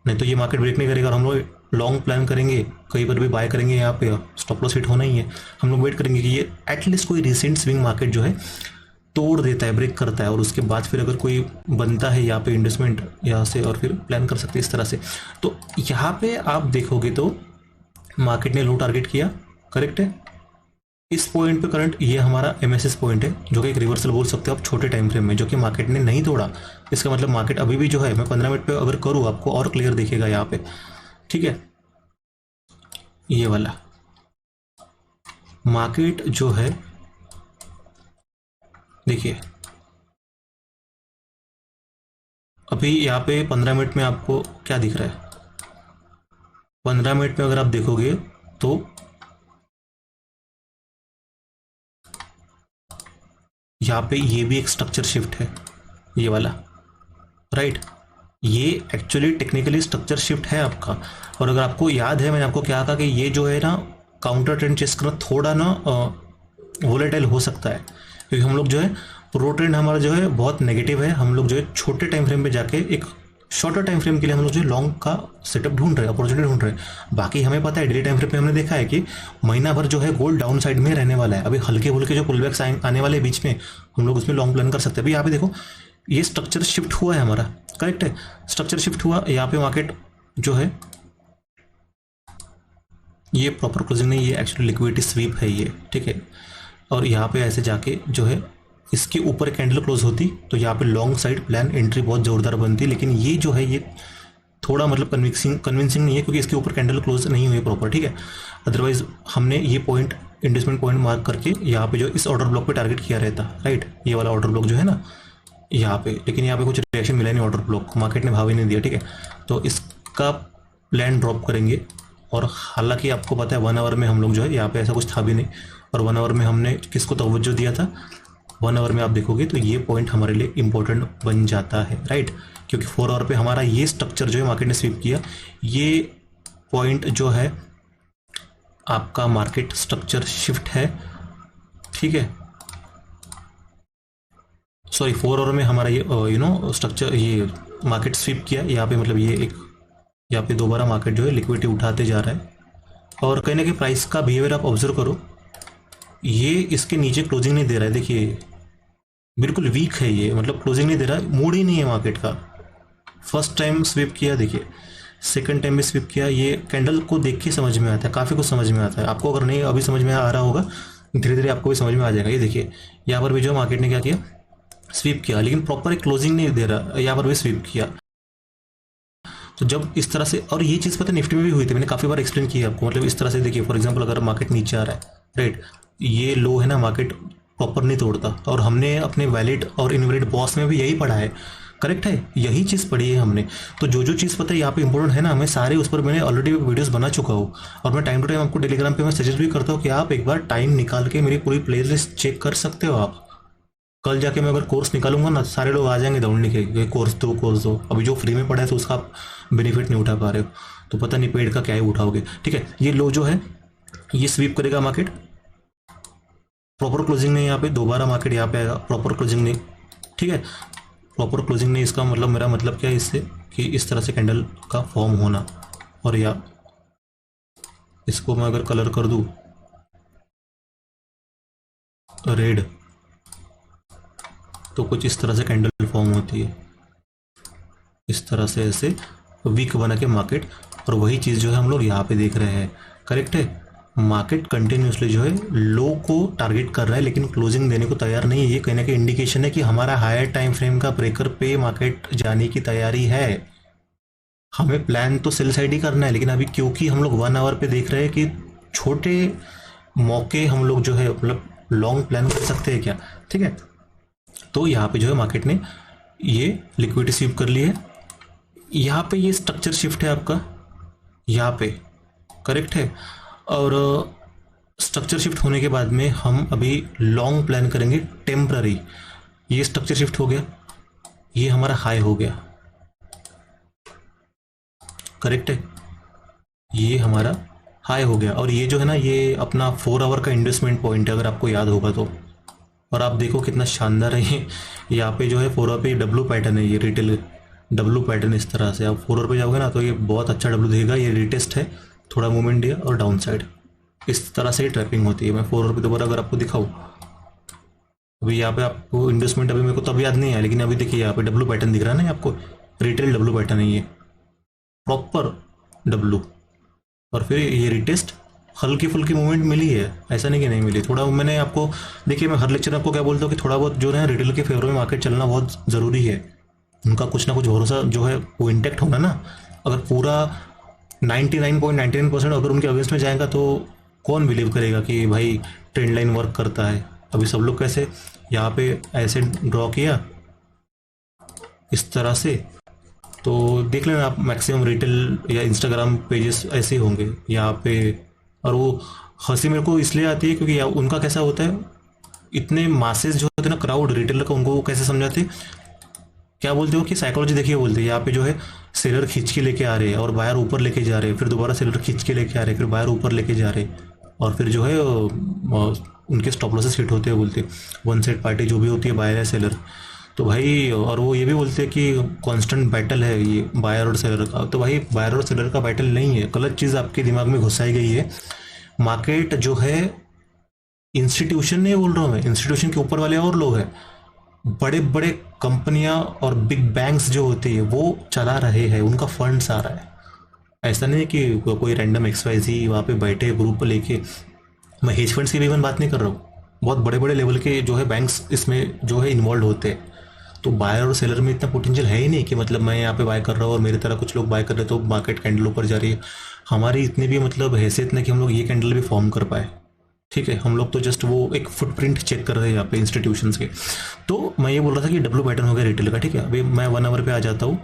नहीं तो ये मार्केट ब्रेक नहीं करेगा और हम लोग लॉन्ग प्लान करेंगे, कहीं पर भी बाय करेंगे, यहाँ पे स्टॉप लॉस हिट होना ही है। हम लोग वेट करेंगे कि ये एटलीस्ट कोई रिसेंट स्विंग मार्केट जो है तोड़ देता है, ब्रेक करता है, और उसके बाद फिर अगर कोई बनता है यहाँ पे इन्वेस्टमेंट यहाँ से, और फिर प्लान कर सकते हैं इस तरह से। तो यहाँ पे आप देखोगे तो मार्केट ने लो टारगेट किया, करेक्ट है। इस पॉइंट पे करंट ये हमारा MSS पॉइंट है, जो कि एक रिवर्सल बोल सकते हो आप छोटे टाइम फ्रेम में, जो कि मार्केट ने नहीं तोड़ा। इसका मतलब मार्केट अभी भी जो है, मैं 15 मिनट पे अगर करूँ आपको और क्लियर दिखेगा यहाँ पे, ठीक है। ये वाला मार्केट जो है देखिए, अभी यहाँ पे 15 मिनट में आपको क्या दिख रहा है, 15 मिनट में अगर आप देखोगे तो यहाँ पे ये भी एक स्ट्रक्चर शिफ्ट है, ये वाला, राइट। ये एक्चुअली टेक्निकली स्ट्रक्चर शिफ्ट है आपका। और अगर आपको याद है मैंने आपको क्या कहा कि ये जो है ना काउंटर ट्रेंड चेस करना थोड़ा ना वोलेटाइल हो सकता है, क्योंकि हम लोग जो है प्रो ट्रेंड हमारा जो है बहुत नेगेटिव है। हम लोग जो है छोटे टाइम फ्रेम पे जाके एक शॉर्टर टाइम फ्रेम के लिए हम लोग जो लॉन्ग का सेटअप ढूंढ रहे हैं, अपॉर्चुनिटी ढूंढ रहे हैं। बाकी हमें पता है डेली टाइम फ्रेम पे हमने देखा है कि महीना भर जो है गोल्ड डाउन साइड में रहने वाला है। अभी हल्के फुल्के जो पुल बैक्स आने वाले बीच में हम लोग उसमें लॉन्ग प्लान कर सकते हैं। अभी यहाँ पे देखो ये स्ट्रक्चर शिफ्ट हुआ है हमारा, करेक्ट है, स्ट्रक्चर शिफ्ट हुआ। यहाँ पे मार्केट जो है ये प्रॉपर क्लोजिंग नहीं, ये एक्चुअली लिक्विडिटी स्वीप है ये, ठीक है। और यहाँ पे ऐसे जाके जो है इसके ऊपर कैंडल क्लोज होती तो यहाँ पे लॉन्ग साइड प्लान एंट्री बहुत जोरदार बनती, लेकिन ये जो है ये थोड़ा मतलब कन्विंसिंग नहीं है क्योंकि इसके ऊपर कैंडल क्लोज नहीं हुई प्रॉपर, ठीक है। अदरवाइज हमने ये पॉइंट इन्वेस्टमेंट पॉइंट मार्क करके यहाँ पे जो इस ऑर्डर ब्लॉक पे टारगेट किया रहता, राइट, ये वाला ऑर्डर ब्लॉक जो है ना यहाँ पे, लेकिन यहाँ पे कुछ रिएक्शन मिला नहीं, ऑर्डर ब्लॉक मार्केट ने भाव ही नहीं दिया, ठीक है। तो इसका प्लान ड्रॉप करेंगे। और हालांकि आपको पता है 1 आवर में हम लोग जो है यहाँ पे ऐसा कुछ था भी नहीं, और 1 आवर में हमने किसको तवज्जो दिया था, 1 आवर में आप देखोगे तो ये पॉइंट हमारे लिए इंपॉर्टेंट बन जाता है, राइट, क्योंकि 4 आवर पे हमारा ये स्ट्रक्चर जो है मार्केट ने स्वीप किया, ये पॉइंट जो है आपका मार्केट स्ट्रक्चर शिफ्ट है, ठीक है। सॉरी 4 आवर में हमारा ये स्ट्रक्चर ये मार्केट स्वीप किया यहाँ पे, मतलब ये एक यहाँ पे दोबारा मार्केट जो है लिक्विडिटी उठाते जा रहा है। और कहीं ना कहीं प्राइस का बिहेवियर आप ऑब्जर्व करो, ये इसके नीचे क्लोजिंग नहीं दे रहा है, देखिए बिल्कुल वीक है ये, मतलब क्लोजिंग नहीं दे रहा है, मूड ही नहीं है मार्केट का। फर्स्ट टाइम स्वीप किया, देखिए सेकंड टाइम भी स्वीप किया, ये कैंडल को देख के समझ में आता है, काफ़ी कुछ समझ में आता है आपको। अगर नहीं अभी समझ में आ रहा होगा, धीरे धीरे आपको भी समझ में आ जाएगा। ये देखिए यहाँ पर भी जो मार्केट ने क्या किया, स्वीप किया, लेकिन प्रॉपर एक क्लोजिंग नहीं दे रहा, यहाँ पर भी स्वीप किया। तो जब इस तरह से, और ये चीज़ पता निफ्टी में भी हुई थी, मैंने काफ़ी बार एक्सप्लेन किया आपको, मतलब इस तरह से देखिए फॉर एग्जांपल अगर मार्केट नीचे आ रहा है, राइट, ये लो है ना, मार्केट प्रॉपर नहीं तोड़ता, और हमने अपने वैलिड और इनवैलिड बॉस में भी यही पढ़ा है, करेक्ट है, यही चीज़ पढ़ी है हमने। तो जो जो चीज़ पता है यहाँ पे इंपॉर्टेंट है ना, हमें सारे उस पर मैंने ऑलरेडी वीडियोस बना चुका हूँ, और मैं टाइम टू टाइम आपको टेलीग्राम पे मैं सजेस्ट भी करता हूँ कि आप एक बार टाइम निकाल के मेरी पूरी प्ले लिस्ट चेक कर सकते हो आप। कल जाके मैं अगर कोर्स निकालूंगा ना, सारे लोग आ जाएंगे दौड़ने के, कोर्स दो। अभी जो फ्री में पढ़ा है तो उसका आप बेनिफिट नहीं उठा पा रहे हो, तो पता नहीं पेड का क्या ही उठाओगे, ठीक है। ये लो जो है ये स्वीप करेगा मार्केट, प्रॉपर क्लोजिंग नहीं, यहाँ पे दोबारा मार्केट यहाँ पे आएगा, प्रॉपर क्लोजिंग नहीं, ठीक है, प्रॉपर क्लोजिंग नहीं। इसका मतलब मेरा मतलब क्या है इससे, कि इस तरह से कैंडल का फॉर्म होना, और या इसको मैं अगर कलर कर दूं रेड, तो कुछ इस तरह से कैंडल फॉर्म होती है, इस तरह से ऐसे वीक बना के मार्केट, और वही चीज़ जो है हम लोग यहाँ पे देख रहे हैं, करेक्ट है। मार्केट कंटिन्यूसली जो है लो को टारगेट कर रहा है, लेकिन क्लोजिंग देने को तैयार नहीं है। ये कहीं ना कहीं इंडिकेशन है कि हमारा हायर टाइम फ्रेम का ब्रेकर पे मार्केट जाने की तैयारी है। हमें प्लान तो सेल साइड ही करना है, लेकिन अभी क्योंकि हम लोग 1 आवर पे देख रहे हैं कि छोटे मौके हम लोग जो है मतलब लॉन्ग प्लान कर सकते हैं क्या, ठीक है। तो यहाँ पे जो है मार्केट ने ये लिक्विडिटी स्वीप कर ली है, यहाँ पे ये स्ट्रक्चर शिफ्ट है आपका यहाँ पे, करेक्ट है। और स्ट्रक्चर शिफ्ट होने के बाद में हम अभी लॉन्ग प्लान करेंगे टेम्पररी। ये स्ट्रक्चर शिफ्ट हो गया, ये हमारा हाई हो गया, करेक्ट है, ये हमारा हाई हो गया। और ये जो है ना ये अपना 4 आवर का इन्वेस्टमेंट पॉइंट है, अगर आपको याद होगा तो। और आप देखो कितना शानदार है ये, यहाँ पे जो है 4 आवर पे डब्लू पैटर्न है, ये रिटेल डब्लू पैटर्न। इस तरह से आप 4 आवर पे जाओगे ना तो ये बहुत अच्छा डब्लू देगा, ये रिटेस्ट है, थोड़ा मूवमेंट दिया और डाउन साइड, इस तरह से ही ट्रैपिंग होती है। मैं 4 आवर पे दोबारा अगर आपको दिखाऊँ, अभी यहाँ पे आपको इन्वेस्टमेंट अभी मेरे को तब याद नहीं है, लेकिन अभी देखिए यहाँ पे डब्लू पैटर्न दिख रहा है ना आपको, रिटेल डब्लू पैटर्न है ये, प्रॉपर डब्लू। और फिर ये रिटेस्ट, हल्की फुल्की मूवमेंट मिली है, ऐसा नहीं कि नहीं मिली। थोड़ा मैंने आपको, देखिए मैं हर लेक्चर में आपको क्या बोलता हूँ कि थोड़ा बहुत जो है रिटेल के फेवर में मार्केट चलना बहुत ज़रूरी है, उनका कुछ ना कुछ भरोसा जो है वो इंटैक्ट होना ना। अगर पूरा 99.99% अगर उनके अगेंस्ट में जाएगा तो कौन बिलीव करेगा कि भाई ट्रेंड लाइन वर्क करता है। अभी सब लोग कैसे यहाँ पे ऐसे ड्रॉ किया इस तरह से, तो देख लेना आप, मैक्सिमम रिटेल या इंस्टाग्राम पेजेस ऐसे होंगे यहाँ पे। और वो हंसी मेरे को इसलिए आती है क्योंकि उनका कैसा होता है, इतने मासेस जो होते हैं ना, क्राउड रिटेलर का, उनको वो कैसे समझाते, क्या बोलते हो कि साइकोलॉजी देखिए बोलते हैं। यहाँ पे जो है सेलर खींच के लेके आ रहे हैं और बायर ऊपर लेके जा रहे हैं, फिर दोबारा सेलर खींच के लेके आ रहे हैं, फिर बायर ऊपर लेके जा रहे हैं, और फिर जो है उनके स्टॉप लॉसेस हिट होते हैं, बोलते वन साइड पार्टी जो भी होती है बायर या सेलर। तो भाई और वो ये भी बोलते हैं कि कांस्टेंट बैटल है ये बायर और सेलर का। तो भाई बायर और सेलर का बैटल नहीं है, गलत चीज़ आपके दिमाग में घुसाई गई है। मार्केट जो है इंस्टीट्यूशन नहीं बोल रहा हूँ मैं, इंस्टीट्यूशन के ऊपर वाले और लोग हैं, बड़े बड़े कंपनियां और बिग बैंक्स जो होती है वो चला रहे हैं, उनका फंड्स आ रहा है। ऐसा नहीं है कि कोई रैंडम एक्सवाइजी वहाँ पे बैठे ग्रुप लेके। मैं हेज फंड्स की भी इवन बात नहीं कर रहा हूँ, बहुत बड़े बड़े लेवल के जो है बैंक्स इसमें जो है इन्वॉल्व होते हैं। तो बायर और सेलर में इतना पोटेंशियल है ही नहीं कि मतलब मैं यहाँ पे बाय कर रहा हूँ और मेरी तरह कुछ लोग बाय कर रहे हैं तो मार्केट कैंडल ऊपर जा रही है। हमारी इतनी भी मतलब हैसियत नहीं कि हम लोग ये कैंडल भी फॉर्म कर पाए। ठीक है, हम लोग तो जस्ट वो एक फुटप्रिंट चेक कर रहे हैं यहाँ पे इंस्टीट्यूशंस के। तो मैं ये बोल रहा था कि डब्ल्यू पैटर्न हो गया रिटेल का। ठीक है, अभी मैं 1 आवर पे आ जाता हूँ।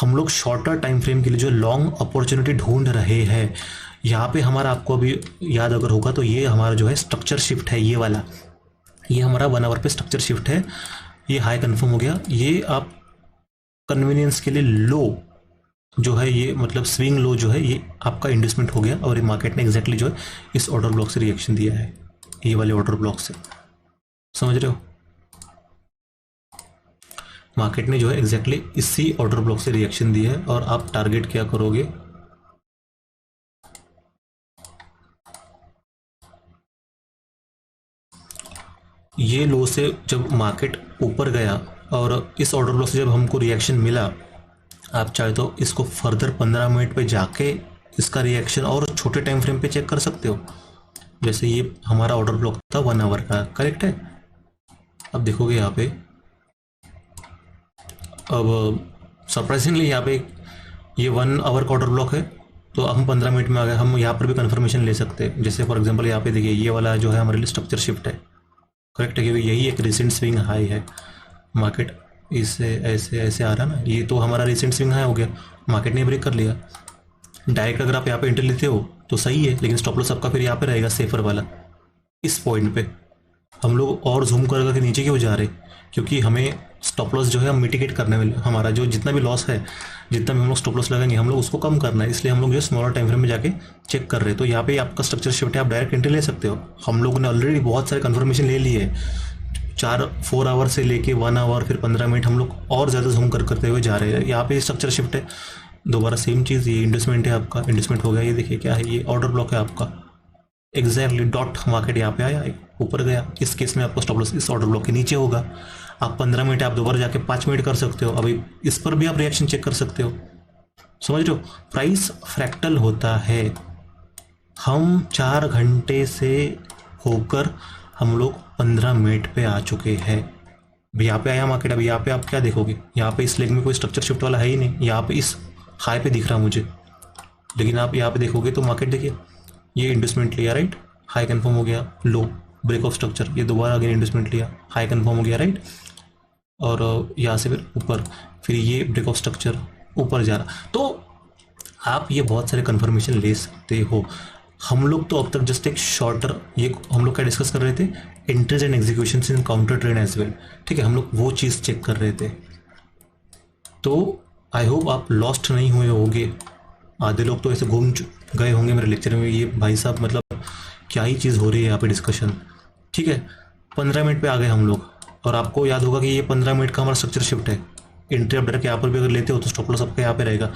हम लोग शॉर्टर टाइम फ्रेम के लिए जो लॉन्ग अपॉर्चुनिटी ढूंढ रहे हैं, यहाँ पे हमारा आपको अभी याद अगर होगा तो ये हमारा जो है स्ट्रक्चर शिफ्ट है, ये वाला, ये हमारा 1 आवर पे स्ट्रक्चर शिफ्ट है। ये हाई कन्फर्म हो गया। ये आप कन्वीनियंस के लिए लो जो है, ये मतलब स्विंग लो जो है, ये आपका इंडस्टमेंट हो गया। और ये मार्केट ने एग्जैक्टली जो है इस ऑर्डर ब्लॉक से रिएक्शन दिया है, ये वाले ऑर्डर ब्लॉक से, समझ रहे हो? मार्केट ने जो है एग्जैक्टली इसी ऑर्डर ब्लॉक से रिएक्शन दिया है। और आप टारगेट क्या करोगे, ये लो से जब मार्केट ऊपर गया और इस ऑर्डर ब्लॉक से जब हमको रिएक्शन मिला, आप चाहे तो इसको फर्दर 15 मिनट पे जाके इसका रिएक्शन और छोटे टाइम फ्रेम पे चेक कर सकते हो। जैसे ये हमारा ऑर्डर ब्लॉक था 1 आवर का, करेक्ट है। अब देखोगे यहाँ पे, अब सरप्राइजिंगली यहाँ पे ये 1 आवर का ऑर्डर ब्लॉक है, तो हम 15 मिनट में आ गए। हम यहाँ पर भी कंफर्मेशन ले सकते हैं। जैसे फॉर एग्जांपल यहाँ पे देखिए, ये वाला जो है हमारे लिए स्ट्रक्चर शिफ्ट है, करेक्ट है, क्योंकि यही एक रिसेंट स्विंग हाई है। मार्केट इससे ऐसे ऐसे आ रहा ना, ये तो हमारा रिसेंट स्विंग हाई हो गया, मार्केट ने ब्रेक कर लिया। डायरेक्ट अगर आप यहाँ पे एंट्री लेते हो तो सही है, लेकिन स्टॉप लॉस आपका फिर यहाँ पे रहेगा सेफर वाला। इस पॉइंट पे हम लोग और जूम कर करके नीचे क्यों जा रहे, क्योंकि हमें स्टॉप लॉस जो है हम मिटिगेट करने में, हमारा जो जितना भी लॉस है, जितना भी हम लोग स्टॉप लॉस लगाएंगे हम लोग उसको कम करना है। इसलिए हम लोग जो स्मॉलर टाइम फ्रेम में जाके चेक कर रहे हैं। तो यहाँ पे आपका स्ट्रक्चर शिफ्ट है, आप डायरेक्ट एंट्री ले सकते हो। हम लोगों ने ऑलरेडी बहुत सारे कंफर्मेशन ले लिए है, 4 आवर से लेके 1 आवर, फिर 15 मिनट हम लोग और ज़्यादा जूम करते हुए जा रहे हैं। यहाँ पे स्ट्रक्चर शिफ्ट है, दोबारा सेम चीज़, ये इंडस्टमेंट है आपका, इंडस्टमेंट हो गया। ये देखिए क्या है, ये ऑर्डर ब्लॉक है आपका, एग्जैक्टली डॉट मार्केट यहाँ पे आया, ऊपर गया। इस केस में आपका स्टॉप लॉस इस ऑर्डर ब्लॉक के नीचे होगा। आप 15 मिनट आप दोबारा जाके 5 मिनट कर सकते हो। अभी इस पर भी आप रिएक्शन चेक कर सकते हो, समझ रहे हो? प्राइस फ्रैक्टल होता है। हम 4 घंटे से होकर हम लोग 15 मिनट पे आ चुके हैं। अभी यहाँ पे आया मार्केट, अभी यहाँ पे आप क्या देखोगे, यहाँ पे इस लेग में कोई स्ट्रक्चर शिफ्ट वाला है ही नहीं। यहाँ पे इस हाई पे दिख रहा मुझे, लेकिन आप यहाँ पे देखोगे तो मार्केट देखिए, ये इंडस्टमेंट लिया, राइट, हाई कन्फर्म हो गया, लो ब्रेक ऑफ स्ट्रक्चर, ये दोबारा अगेन इंडस्टमेंट लिया, हाई कन्फर्म हो गया, राइट, और यहाँ से फिर ऊपर, फिर ये ब्रेक ऑफ स्ट्रक्चर ऊपर जा रहा। तो आप ये बहुत सारे कंफर्मेशन ले सकते हो। हम लोग तो अब तक जस्ट एक शॉर्टर, ये हम लोग क्या डिस्कस कर रहे थे, entries and execution in counter trade as well. ठीक है, हम लोग वो चीज़ चेक कर रहे थे। तो आई होप आप लॉस्ट नहीं हुए होंगे। आधे लोग तो ऐसे घूम गए होंगे मेरे लेक्चर में, ये भाई साहब मतलब क्या ही चीज़ हो रही है यहाँ पे डिस्कशन। ठीक है, 15 मिनट पे आ गए हम लोग, और आपको याद होगा कि ये 15 मिनट का हमारा स्ट्रक्चर शिफ्ट है। एंट्री आप डायरेक्ट यहाँ पर भी अगर लेते हो तो स्टॉप लॉस आपका यहाँ पे रहेगा।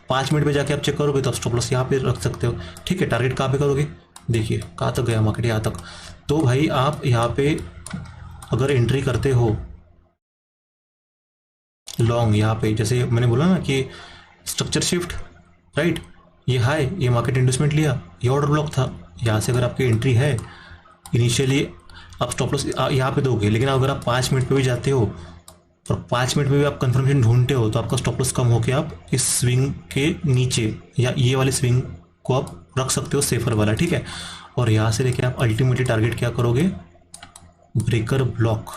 5 मिनट पे जाके आप चेक करोगे तो आप स्टॉप लॉस यहाँ पे रख सकते हो। ठीक है, टारगेट कहाँ पे करोगे, देखिए कहाँ तक गया मार्केट, यहाँ तक। तो भाई आप यहाँ पे अगर एंट्री करते हो लॉन्ग, यहाँ पे जैसे मैंने बोला ना कि स्ट्रक्चर शिफ्ट, राइट, ये हाई, ये मार्केट इंडस्टमेंट लिया, ये ऑर्डर ब्लॉक था, यहाँ से अगर आपकी एंट्री है इनिशियली आप स्टॉप लॉस यहाँ पे दोगे। लेकिन अगर आप 5 मिनट पे भी जाते हो और 5 मिनट में भी आप कंफर्मेशन ढूंढते हो तो आपका स्टॉप लॉस कम होकर आप इस स्विंग के नीचे या ये वाले स्विंग को आप रख सकते हो, सेफर वाला। ठीक है, और यहाँ से लेके आप अल्टीमेटली टारगेट क्या करोगे, ब्रेकर ब्लॉक,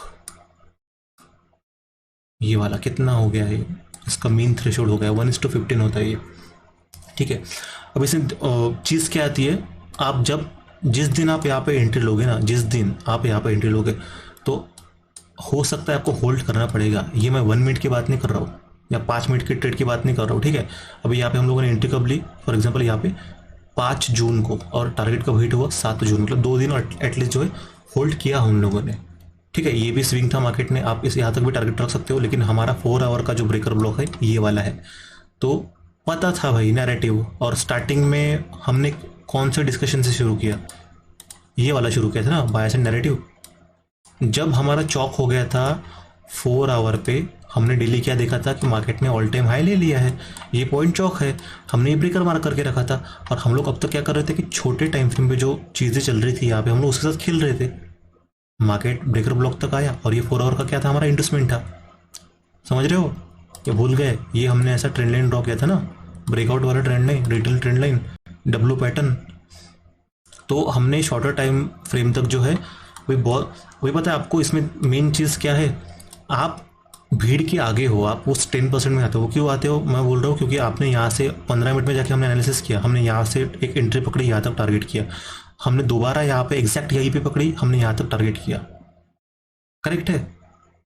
ये वाला कितना हो गया है, इसका मीन थ्रेशोल्ड हो गया 1:15 होता है ये। ठीक है, अब इसमें चीज़ क्या आती है, आप जब जिस दिन आप यहाँ पे एंट्री लोगे ना, जिस दिन आप यहाँ पे एंट्री लोगे तो हो सकता है आपको होल्ड करना पड़ेगा। ये मैं 1 मिनट की बात नहीं कर रहा हूँ या 5 मिनट की ट्रेड की बात नहीं कर रहा हूँ। ठीक है, अभी यहाँ पे हम लोगों ने एंट्री कब ली, फॉर एग्जांपल यहाँ पे 5 जून को, और टारगेट कब हिट हुआ 7 जून, मतलब 2 दिन एटलीस्ट जो है होल्ड किया हम लोगों ने। ठीक है, ये भी स्विंग था मार्केट ने, आप इस यहाँ तक भी टारगेट रख सकते हो, लेकिन हमारा 4 आवर का जो ब्रेकर ब्लॉक है ये वाला है। तो पता था भाई नैरेटिव, और स्टार्टिंग में हमने कौन से डिस्कशन से शुरू किया, ये वाला शुरू किया था ना, बायस एंड नैरेटिव। जब हमारा चौक हो गया था 4 आवर पे, हमने डेली क्या देखा था कि मार्केट ने ऑल टाइम हाई ले लिया है, ये पॉइंट चौक है, हमने ये ब्रेकर मार्क करके रखा था। और हम लोग अब तक क्या कर रहे थे कि छोटे टाइम फ्रेम पे जो चीज़ें चल रही थी यहाँ पे हम लोग उसके साथ खेल रहे थे। मार्केट ब्रेकर ब्लॉक तक आया और ये 4 आवर का क्या था, हमारा इन्वेस्टमेंट था। समझ रहे हो, ये भूल गए, ये हमने ऐसा ट्रेंड लाइन ड्रॉ किया था ना, ब्रेकआउट वाला trend line, retail trend line, W pattern. तो हमने शॉर्टर टाइम फ्रेम तक जो है वही पता है आपको। इसमें मेन चीज़ क्या है, आप भीड़ के आगे हो, आप उस 10% में आते हो। क्यों आते हो मैं बोल रहा हूँ, क्योंकि आपने यहाँ से 15 मिनट में जाके हमने एनालिसिस किया, हमने यहाँ से एक एंट्री पकड़ी, यहाँ तक टारगेट किया, हमने दोबारा यहाँ पे एग्जैक्ट यहीं पे पकड़ी, हमने यहाँ तक टारगेट किया। करेक्ट है।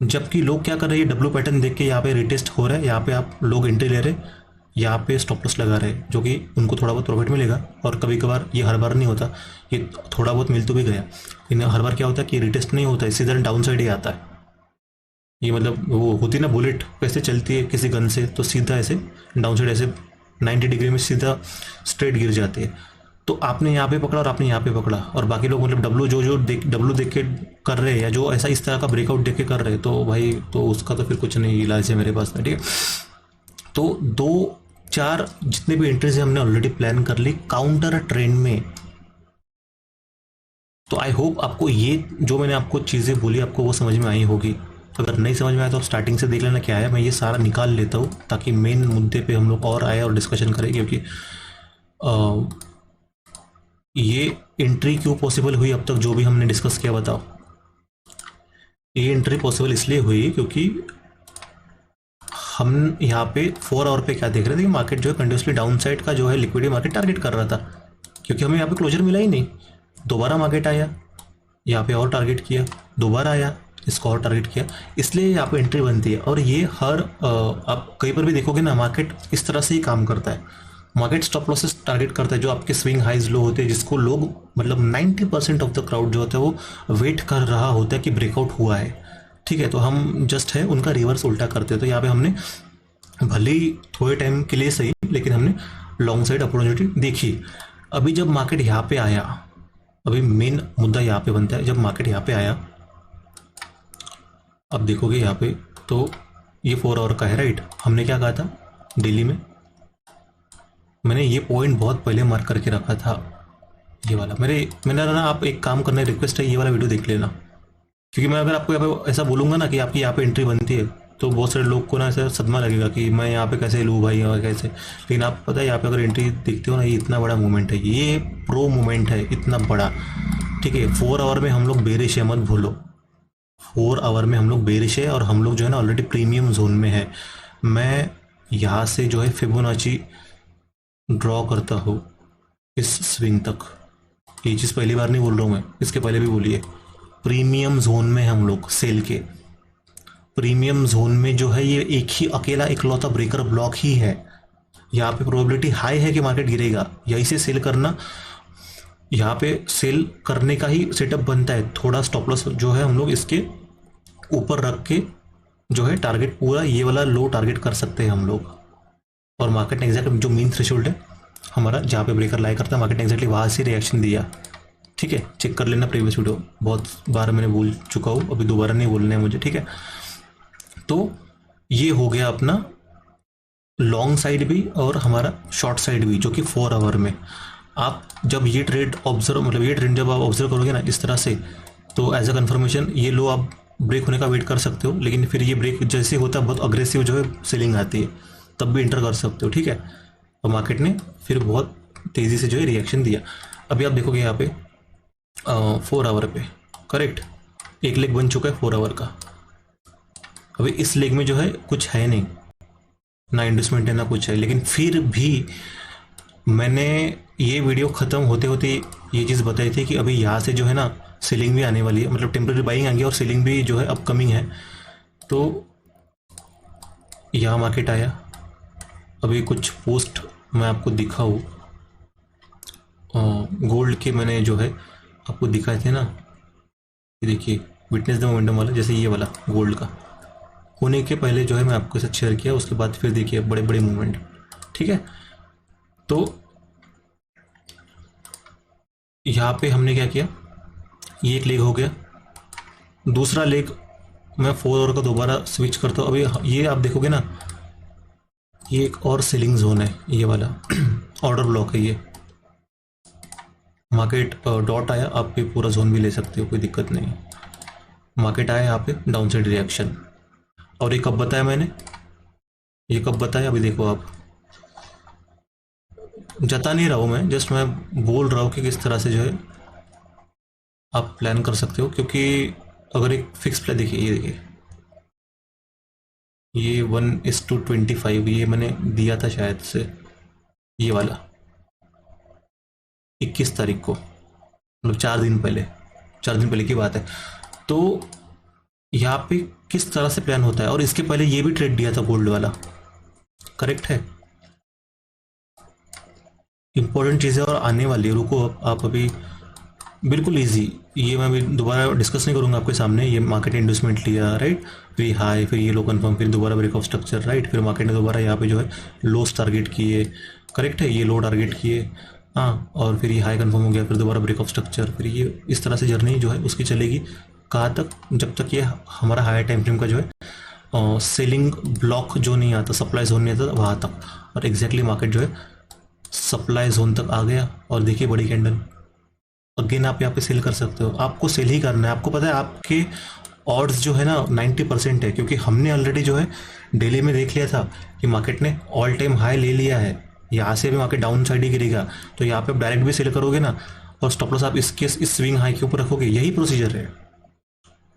जबकि लोग क्या कर रहे हैं, डब्लू पैटर्न देख के यहाँ पे रिटेस्ट हो रहा है, यहाँ पे आप लोग एंट्री ले रहे, यहाँ पे स्टॉप लॉस लगा रहे, जो कि उनको थोड़ा बहुत प्रॉफिट मिलेगा। और कभी कभार ये हर बार नहीं होता, ये थोड़ा बहुत मिल तो भी गया, लेकिन हर बार क्या होता है कि रिटेस्ट नहीं होता है, सीधा डाउन साइड ही आता है। ये मतलब वो होती ना बुलेट कैसे चलती है किसी गन से, तो सीधा ऐसे डाउन साइड ऐसे 90 डिग्री में सीधा स्ट्रेट गिर जाती है। तो आपने यहाँ पे पकड़ा और आपने यहाँ पे पकड़ा, और बाकी लोग मतलब डब्लू देख के कर रहे हैं, या जो ऐसा इस तरह का ब्रेकआउट देख के कर रहे हैं, तो भाई तो उसका तो फिर कुछ नहीं इलाज है मेरे पास में। ठीक है, तो 2-4 जितने भी एंट्रीज है हमने ऑलरेडी प्लान कर ली काउंटर ट्रेंड में। तो आई होप आपको ये जो मैंने आपको चीज़ें बोली आपको वो समझ में आई होगी। अगर नहीं समझ में आया तो आप स्टार्टिंग से देख लेना क्या है, मैं ये सारा निकाल लेता हूँ ताकि मेन मुद्दे पे हम लोग और आए और डिस्कशन करें। क्योंकि ये एंट्री क्यों पॉसिबल हुई अब तक जो भी हमने डिस्कस किया, बताओ। ये एंट्री पॉसिबल इसलिए हुई क्योंकि हम यहाँ पे 4 आवर पे क्या देख रहे थे कि मार्केट जो है कंटिन्यूसली डाउन साइड का जो है लिक्विडिटी मार्केट टारगेट कर रहा था, क्योंकि हमें यहाँ पे क्लोजर मिला ही नहीं। दोबारा मार्केट आया, यहाँ पे और टारगेट किया, दोबारा आया, इसको और टारगेट किया, इसलिए यहाँ पे एंट्री बनती है। और ये हर आप कहीं पर भी देखोगे ना, मार्केट इस तरह से ही काम करता है। मार्केट स्टॉप लॉसेस टारगेट करता है, जो आपके स्विंग हाइज लो होते हैं, जिसको लोग मतलब 90% ऑफ द क्राउड जो होता है वो वेट कर रहा होता है कि ब्रेकआउट हुआ है। ठीक है, तो हम जस्ट है उनका रिवर्स उल्टा करते हैं। तो यहाँ पे हमने भले ही थोड़े टाइम के लिए सही, लेकिन हमने लॉन्ग साइड अपॉर्चुनिटी देखी। अभी जब मार्केट यहाँ पे आया, अभी मेन मुद्दा यहाँ पे बनता है, जब मार्केट यहाँ पे आया, अब देखोगे यहाँ पे तो ये 4 आवर का है, राइट। हमने क्या कहा था दिल्ली में, मैंने ये पॉइंट बहुत पहले मार्क करके रखा था, ये वाला। मैंने ना, आप एक काम करना, रिक्वेस्ट है, ये वाला वीडियो देख लेना। क्योंकि मैं अगर आपको यहाँ पे ऐसा बोलूँगा ना कि आपकी यहाँ पे एंट्री बनती है, तो बहुत सारे लोग को ना ऐसा सदमा लगेगा कि मैं यहाँ पे कैसे लूँ भाई, और कैसे। लेकिन आप पता है यहाँ पे अगर एंट्री देखते हो ना, ये इतना बड़ा मूवमेंट है, ये प्रो मूवमेंट है, इतना बड़ा। ठीक है, 4 आवर में हम लोग बेरिश है, मत भूलो। 4 आवर में हम लोग बेरिश है, और हम लोग जो है ना ऑलरेडी प्रीमियम जोन में है। मैं यहाँ से जो है फिबोनाची ड्रॉ करता हूँ इस स्विंग तक। ये चीज़ पहली बार नहीं बोल रहा हूँ मैं, इसके पहले भी बोली है। प्रीमियम जोन में हम लोग सेल के प्रीमियम जोन में जो है ये एक ही अकेला इकलौता ब्रेकर ब्लॉक ही है। यहाँ पे प्रोबेबिलिटी हाई है कि मार्केट गिरेगा, यहीं से सेल करना, यहाँ पे सेल करने का ही सेटअप बनता है। थोड़ा स्टॉप लॉस जो है हम लोग इसके ऊपर रख के जो है टारगेट पूरा ये वाला लो टारगेट कर सकते हैं हम लोग। और मार्केट ने एग्जैक्ट जो मीन थ्रेशोल्ड है हमारा, जहाँ पे ब्रेकर लाई करता है, मार्केट ने एग्जैक्टली वहाँ से रिएक्शन दिया। ठीक है, चेक कर लेना प्रीवियस वीडियो, बहुत बार मैंने बोल चुका हूँ, अभी दोबारा नहीं बोलना है मुझे। ठीक है, तो ये हो गया अपना लॉन्ग साइड भी और हमारा शॉर्ट साइड भी, जो कि 4 आवर में। आप जब ये ट्रेड ऑब्जर्व, मतलब ये ट्रेंड जब आप ऑब्जर्व करोगे ना इस तरह से, तो एज अ कन्फर्मेशन ये लो आप ब्रेक होने का वेट कर सकते हो। लेकिन फिर ये ब्रेक जैसे होता है बहुत अग्रेसिव जो है सेलिंग आती है, तब भी इंटर कर सकते हो। ठीक है, और मार्केट ने फिर बहुत तेज़ी से जो है रिएक्शन दिया। अभी आप देखोगे यहाँ पे 4 आवर पे, करेक्ट, एक लेग बन चुका है 4 आवर का। अभी इस लेग में जो है कुछ है नहीं, ना इन्वेस्टमेंट है ना कुछ है, लेकिन फिर भी मैंने ये वीडियो ख़त्म होते होते ये चीज़ बताई थी कि अभी यहाँ से जो है ना सेलिंग भी आने वाली है, मतलब टेम्पररी बाइंग आएंगे और सेलिंग भी जो है अपकमिंग है। तो यहाँ मार्केट आया, अभी कुछ पोस्ट मैं आपको दिखाऊँ, गोल्ड के मैंने जो है आपको दिखाए थे ना, ये देखिए विटनेस द मोमेंटम वाला, जैसे ये वाला गोल्ड का होने के पहले जो है मैं आपके साथ शेयर किया, उसके बाद फिर देखिए बड़े बड़े मूवमेंट। ठीक है, तो यहाँ पे हमने क्या किया, ये एक लेग हो गया, दूसरा लेग मैं 4 आवर का दोबारा स्विच करता हूँ। अभी ये आप देखोगे ना, ये एक और सेलिंग जोन है, ये वाला ऑर्डर ब्लॉक है, ये मार्केट डॉट आया, आप ये पूरा जोन भी ले सकते हो, कोई दिक्कत नहीं। मार्केट आया यहाँ पे डाउन साइड रिएक्शन, और ये कब बताया मैंने, ये कब बताया, अभी देखो आप, जता नहीं रहा हूँ मैं, जस्ट मैं बोल रहा हूँ कि किस तरह से जो है आप प्लान कर सकते हो। क्योंकि अगर एक फिक्स प्लान, देखिए ये देखिए, ये 1:25 ये मैंने दिया था शायद से, ये वाला 21 तारीख को, मतलब 4 दिन पहले की बात है। तो यहाँ पे किस तरह से प्लान होता है, और इसके पहले ये भी ट्रेड दिया था गोल्ड वाला, करेक्ट है। इंपॉर्टेंट चीज़ें और आने वाली है, रुको आप अभी, बिल्कुल इजी, ये मैं अभी दोबारा डिस्कस नहीं करूंगा आपके सामने। ये मार्केट ने इंडस्टमेंट लिया, राइट, फिर हाई, फिर ये लो कन्फर्म, फिर दोबारा ब्रेक ऑफ स्ट्रक्चर, राइट, फिर मार्केट ने दोबारा यहाँ पे जो है लोस टारगेट किए, करेक्ट है, ये लो टारगेट किए, हाँ, और फिर ये हाई कन्फर्म हो गया, फिर दोबारा ब्रेक ऑफ स्ट्रक्चर, फिर ये इस तरह से जर्नी जो है उसकी चलेगी। कहाँ तक, जब तक ये हमारा हायर टाइम फ्रेम का जो है सेलिंग ब्लॉक जो नहीं आता, सप्लाई जोन नहीं आता वहाँ तक, और एग्जैक्टली मार्केट जो है सप्लाई जोन तक आ गया। और देखिए बड़ी कैंडल, अगेन आप यहाँ पे सेल कर सकते हो, आपको सेल ही करना है। आपको पता है आपके ऑड्स जो है ना 90% है, क्योंकि हमने ऑलरेडी जो है डेली में देख लिया था कि मार्केट ने ऑल टाइम हाई ले लिया है, यहाँ से भी मार्केट डाउन साइड ही गिरेगा, तो यहाँ पे आप डायरेक्ट भी सेल करोगे ना, और स्टॉप लॉस आप इस स्विंग हाई के ऊपर रखोगे, यही प्रोसीजर है।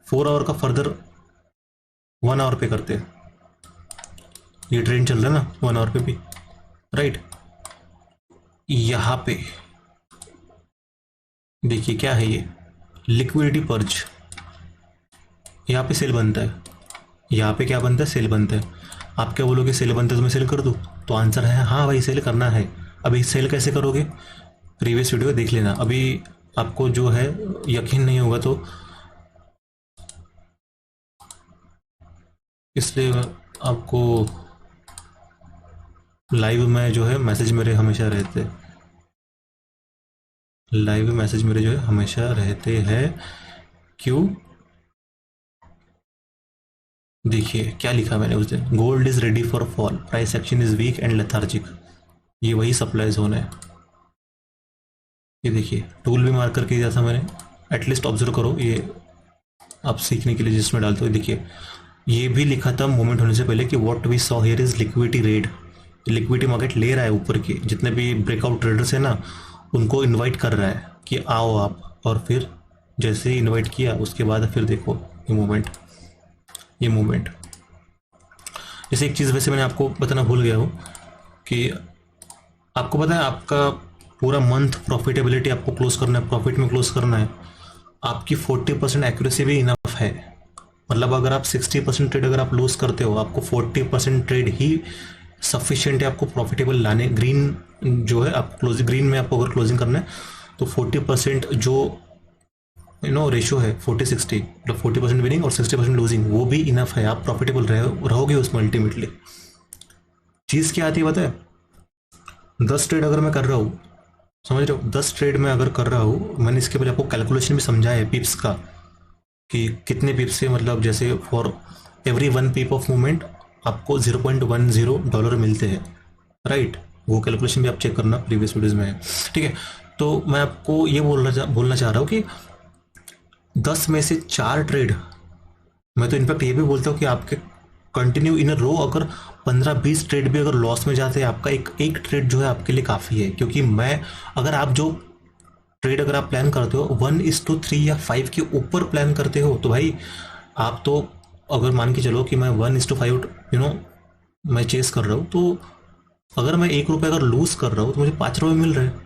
4 आवर का फर्दर 1 आवर पे करते हैं, ये ट्रेंड चल रहा है ना 1 आवर पे भी, राइट। यहाँ पे देखिए क्या है, ये लिक्विडिटी पर्ज, यहाँ पे सेल बनता है, यहाँ पे क्या बनता है, सेल बनता है। आप क्या बोलोगे, सेल बनता है तो मैं सेल कर दूँ, तो आंसर है हाँ भाई सेल करना है। अभी सेल कैसे करोगे, प्रीवियस वीडियो देख लेना, अभी आपको जो है यकीन नहीं होगा तो इसलिए आपको लाइव में जो है मैसेज मेरे हमेशा रहते, लाइव मैसेज मेरे जो है हमेशा रहते हैं। क्यों, देखिए क्या लिखा मैंने उस दिन, gold is ready for fall, price action is weak and lethargic, ये वही सप्लाई जोन है। ये देखिए टूल भी मार्क करके दिया था मैंने, एटलीस्ट ऑब्जर्व करो, ये आप सीखने के लिए जिसमें डालते हो। देखिए ये भी लिखा था मूवमेंट होने से पहले कि what we saw here is liquidity raid, liquidity market ले रहा है ऊपर के, जितने भी ब्रेकआउट ट्रेडर्स है ना उनको इनवाइट कर रहा है कि आओ आप, और फिर जैसे ही इनवाइट किया उसके बाद फिर देखो ये मूवमेंट, ये मूवमेंट। जैसे एक चीज़ वैसे मैंने आपको बताना भूल गया हूँ कि आपको पता है आपका पूरा मंथ प्रॉफिटेबिलिटी आपको क्लोज करना है, प्रॉफिट में क्लोज करना है, आपकी 40% एक्यूरेसी भी इनफ है। मतलब अगर आप 60% ट्रेड अगर आप लूज करते हो, आपको 40% ट्रेड ही सफिशिएंट है आपको प्रॉफिटेबल लाने। ग्रीन जो है आप क्लोजिंग, ग्रीन में आपको अगर क्लोजिंग करना है तो 40% जो रेशियो है 40-60, मतलब 40% विनिंग और 60% लूजिंग, वो भी इनफ है, आप प्रॉफिटेबल रहोगे उसमें अल्टीमेटली। चीज़ क्या आती है पता है, 10 ट्रेड अगर मैं कर रहा हूँ, समझ रहे हो, 10 ट्रेड में अगर कर रहा हूँ, मैंने इसके पहले आपको कैलकुलेशन भी समझाया है पिप्स का कि कितने पिप्स से, मतलब जैसे for every 1 pip of movement आपको $0.10 मिलते हैं, राइट। वो कैलकुलेशन भी आप चेक करना, प्रीवियस वीडियोज में है, ठीक है। तो मैं आपको ये बोलना चाह रहा हूँ कि 10 में से 4 ट्रेड, मैं तो इनफैक्ट ये भी बोलता हूँ कि आपके कंटिन्यू इन अ रो अगर 15-20 ट्रेड भी अगर लॉस में जाते हैं, आपका एक ट्रेड जो है आपके लिए काफ़ी है। क्योंकि अगर आप जो ट्रेड अगर आप प्लान करते हो 1:3 या 5 के ऊपर प्लान करते हो, तो भाई आप तो अगर मान के चलो कि मैं 1:5 मैं चेस कर रहा हूँ, तो अगर मैं ₹1 अगर लूज कर रहा हूँ तो मुझे ₹5 मिल रहे हैं।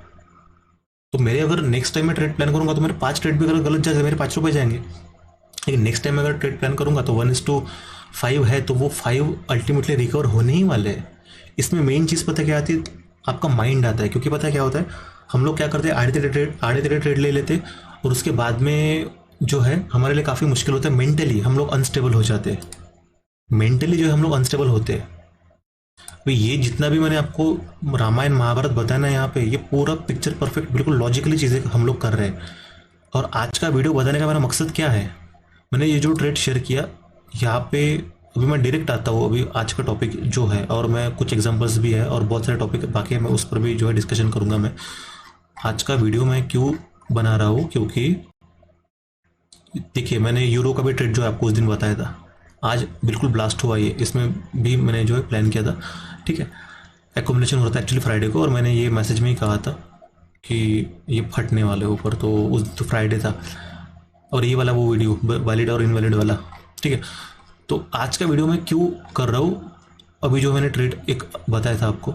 तो मेरे अगर नेक्स्ट टाइम मैं ट्रेड प्लान करूंगा तो मेरे 5 ट्रेड भी अगर गलत जाए मेरे ₹5 जाएंगे। लेकिन नेक्स्ट टाइम अगर ट्रेड प्लान करूंगा तो 1:5 है, तो वो 5 अल्टीमेटली रिकवर होने ही वाले हैं। इसमें मेन चीज़ पता क्या आती है, आपका माइंड आता है। क्योंकि पता क्या होता है, हम लोग क्या करते हैं, आधे तेरे ट्रेड ले लेते और उसके बाद में जो है हमारे लिए काफ़ी मुश्किल होता है। मेंटली हम लोग अनस्टेबल हो जाते हैं, मेंटली जो है हम लोग अनस्टेबल होते हैं। तो ये जितना भी मैंने आपको रामायण महाभारत बताया ना, यहाँ पे ये पूरा पिक्चर परफेक्ट बिल्कुल लॉजिकली चीज़ें हम लोग कर रहे हैं। और आज का वीडियो बताने का मेरा मकसद क्या है, मैंने ये जो ट्रेड शेयर किया यहाँ पे, अभी मैं डायरेक्ट आता हूँ अभी आज का टॉपिक जो है, और मैं कुछ एग्जांपल्स भी है और बहुत सारे टॉपिक बाकी है, मैं उस पर भी जो है डिस्कशन करूँगा। मैं आज का वीडियो मैं क्यों बना रहा हूँ, क्योंकि देखिए मैंने यूरो का भी ट्रेड जो है आपको उस दिन बताया था, आज बिल्कुल ब्लास्ट हुआ ये, इसमें भी मैंने जो है प्लान किया था, ठीक है। एकोमोडेशन हो रहा था एक्चुअली फ्राइडे को, और मैंने ये मैसेज में ही कहा था कि ये फटने वाले ऊपर, तो उस तो फ्राइडे था। और ये वाला वो वीडियो वैलिड और इनवैलिड वाला, ठीक है। तो आज का वीडियो मैं क्यों कर रहा हूँ, अभी जो मैंने ट्रेड एक बताया था आपको,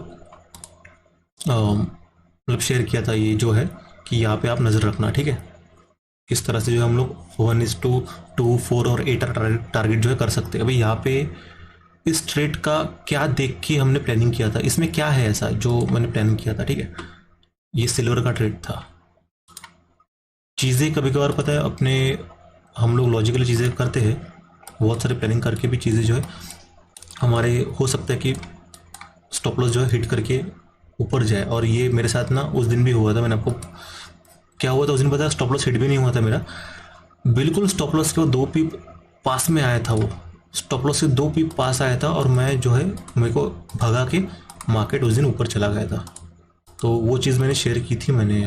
मतलब शेयर किया था, ये जो है कि यहाँ पे आप नज़र रखना, ठीक है। किस तरह से जो हम लोग 1:2, 4 और 8 टारगेट जो है कर सकते हैं। अभी यहाँ पे इस ट्रेड का क्या देख के हमने प्लानिंग किया था, इसमें क्या है ऐसा जो मैंने प्लानिंग किया था, ठीक है। ये सिल्वर का ट्रेड था। चीज़ें कभी कभार पता है अपने, हम लोग लॉजिकली चीज़ें करते हैं, बहुत सारे प्लानिंग करके भी चीज़ें जो है हमारे हो सकता है कि स्टॉप लॉस जो है हिट करके ऊपर जाए। और ये मेरे साथ ना उस दिन भी हुआ था। मैंने आपको क्या हुआ था उस दिन पता है, स्टॉप लॉस हिट भी नहीं हुआ था मेरा, बिल्कुल स्टॉप लॉस के वो 2 पीप पास में आया था, वो स्टॉप लॉस से 2 पीप पास आया था, और मैं जो है मेरे को भगा के मार्केट उस दिन ऊपर चला गया था। तो वो चीज़ मैंने शेयर की थी मैंने,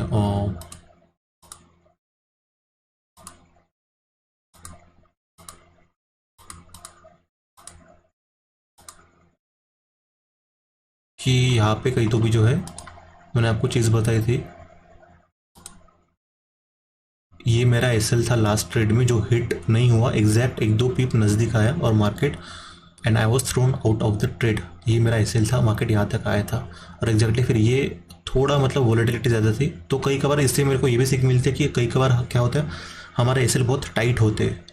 कि यहाँ पे कहीं तो भी जो है मैंने आपको चीज़ बताई थी, ये मेरा एसएल था लास्ट ट्रेड में जो हिट नहीं हुआ, एग्जैक्ट 1-2 पीप नज़दीक आया और market, and I was thrown out of the trade. ये मेरा एसएल था, मार्केट यहाँ तक आया था, और एग्जैक्टली फिर ये थोड़ा मतलब वोलेटिलिटी ज़्यादा थी। तो कई कबार इससे मेरे को ये भी सीख मिलती है कि कई कबार क्या होता है, हमारे एसएल बहुत टाइट होते हैं,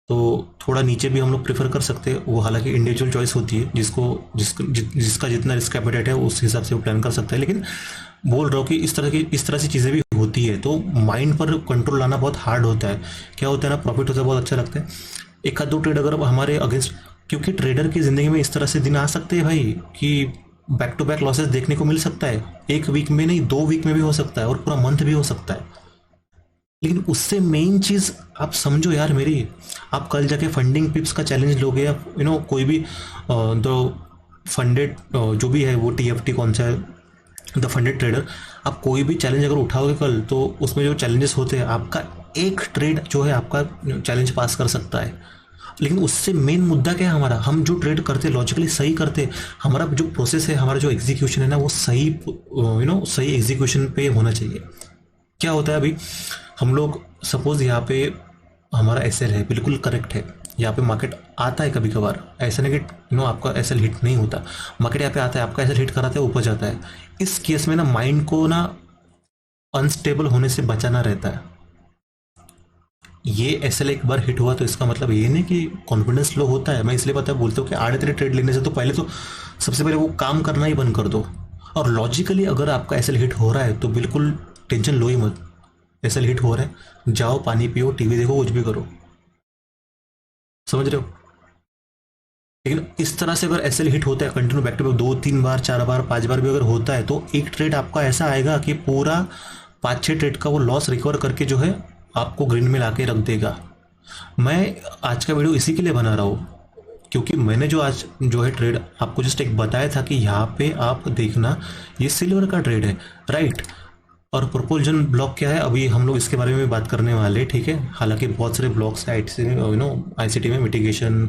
तो थोड़ा नीचे भी हम लोग प्रेफर कर सकते हैं। वो हालांकि इंडिविजुअल चॉइस होती है, जिसका जितना रिस्क एपेटाइट है उस हिसाब से वो प्लान कर सकता है। लेकिन बोल रहा हूँ कि इस तरह से चीज़ें भी होती है, तो माइंड पर कंट्रोल लाना बहुत हार्ड होता है। क्या होता है ना, प्रॉफिट होता है, बहुत अच्छा लगता है, एक आध दो ट्रेड अगर हमारे अगेंस्ट, क्योंकि ट्रेडर की ज़िंदगी में इस तरह से दिन आ सकते हैं भाई कि बैक टू बैक लॉसेस देखने को मिल सकता है, एक वीक में नहीं 2 वीक में भी हो सकता है, और पूरा मंथ भी हो सकता है। लेकिन उससे मेन चीज़ आप समझो यार मेरी, आप कल जाके फंडिंग पिप्स का चैलेंज लोगे, या कोई भी दो फंडेड जो भी है वो टीएफटी कौन सा है, द फंडेड ट्रेडर, आप कोई भी चैलेंज अगर उठाओगे कल, तो उसमें जो चैलेंजेस होते हैं, आपका एक ट्रेड जो है आपका चैलेंज पास कर सकता है। लेकिन उससे मेन मुद्दा क्या है हमारा, हम जो ट्रेड करते लॉजिकली सही करते, हमारा जो प्रोसेस है, हमारा जो एग्जीक्यूशन है ना, वो सही सही एग्जीक्यूशन पे होना चाहिए। क्या होता है अभी हम लोग सपोज यहाँ पे हमारा एसएल है, बिल्कुल करेक्ट है, यहाँ पे मार्केट आता है कभी कभार, ऐसा नहीं कि आपका एसएल हिट नहीं होता, मार्केट यहाँ पे आता है, आपका एसएल हिट कराता है, ऊपर जाता है। इस केस में ना माइंड को ना अनस्टेबल होने से बचाना रहता है। ये एसएल एक बार हिट हुआ तो इसका मतलब ये नहीं कि कॉन्फिडेंस लो होता है। मैं इसलिए पता बोलता हूँ कि आड़े तेरे ट्रेड लेने से तो पहले तो सबसे पहले वो काम करना ही बंद कर दो, और लॉजिकली अगर आपका एसएल हिट हो रहा है तो बिल्कुल टेंशन लो ही मत। एसएल हिट हो रहा है, जाओ पानी पियो, टीवी देखो, कुछ भी करो, समझ रहे हो। लेकिन इस तरह से अगर एसएल हिट होता है कंटिन्यू बैक टू बैक 2-3 बार 4 बार 5 बार भी अगर होता है, तो एक ट्रेड आपका ऐसा आएगा कि पूरा 5-6 ट्रेड का वो लॉस रिकवर करके जो है आपको ग्रीन में लाके रख देगा। मैं आज का वीडियो इसी के लिए बना रहा हूँ, क्योंकि मैंने जो आज जो है ट्रेड आपको जस्ट एक बताया था कि यहाँ पे आप देखना, ये सिल्वर का ट्रेड है, राइट। और प्रोपल्जन ब्लॉक क्या है, अभी हम लोग इसके बारे में भी बात करने वाले, ठीक है। हालांकि बहुत सारे ब्लॉक्स है आईसीटी में, mitigation,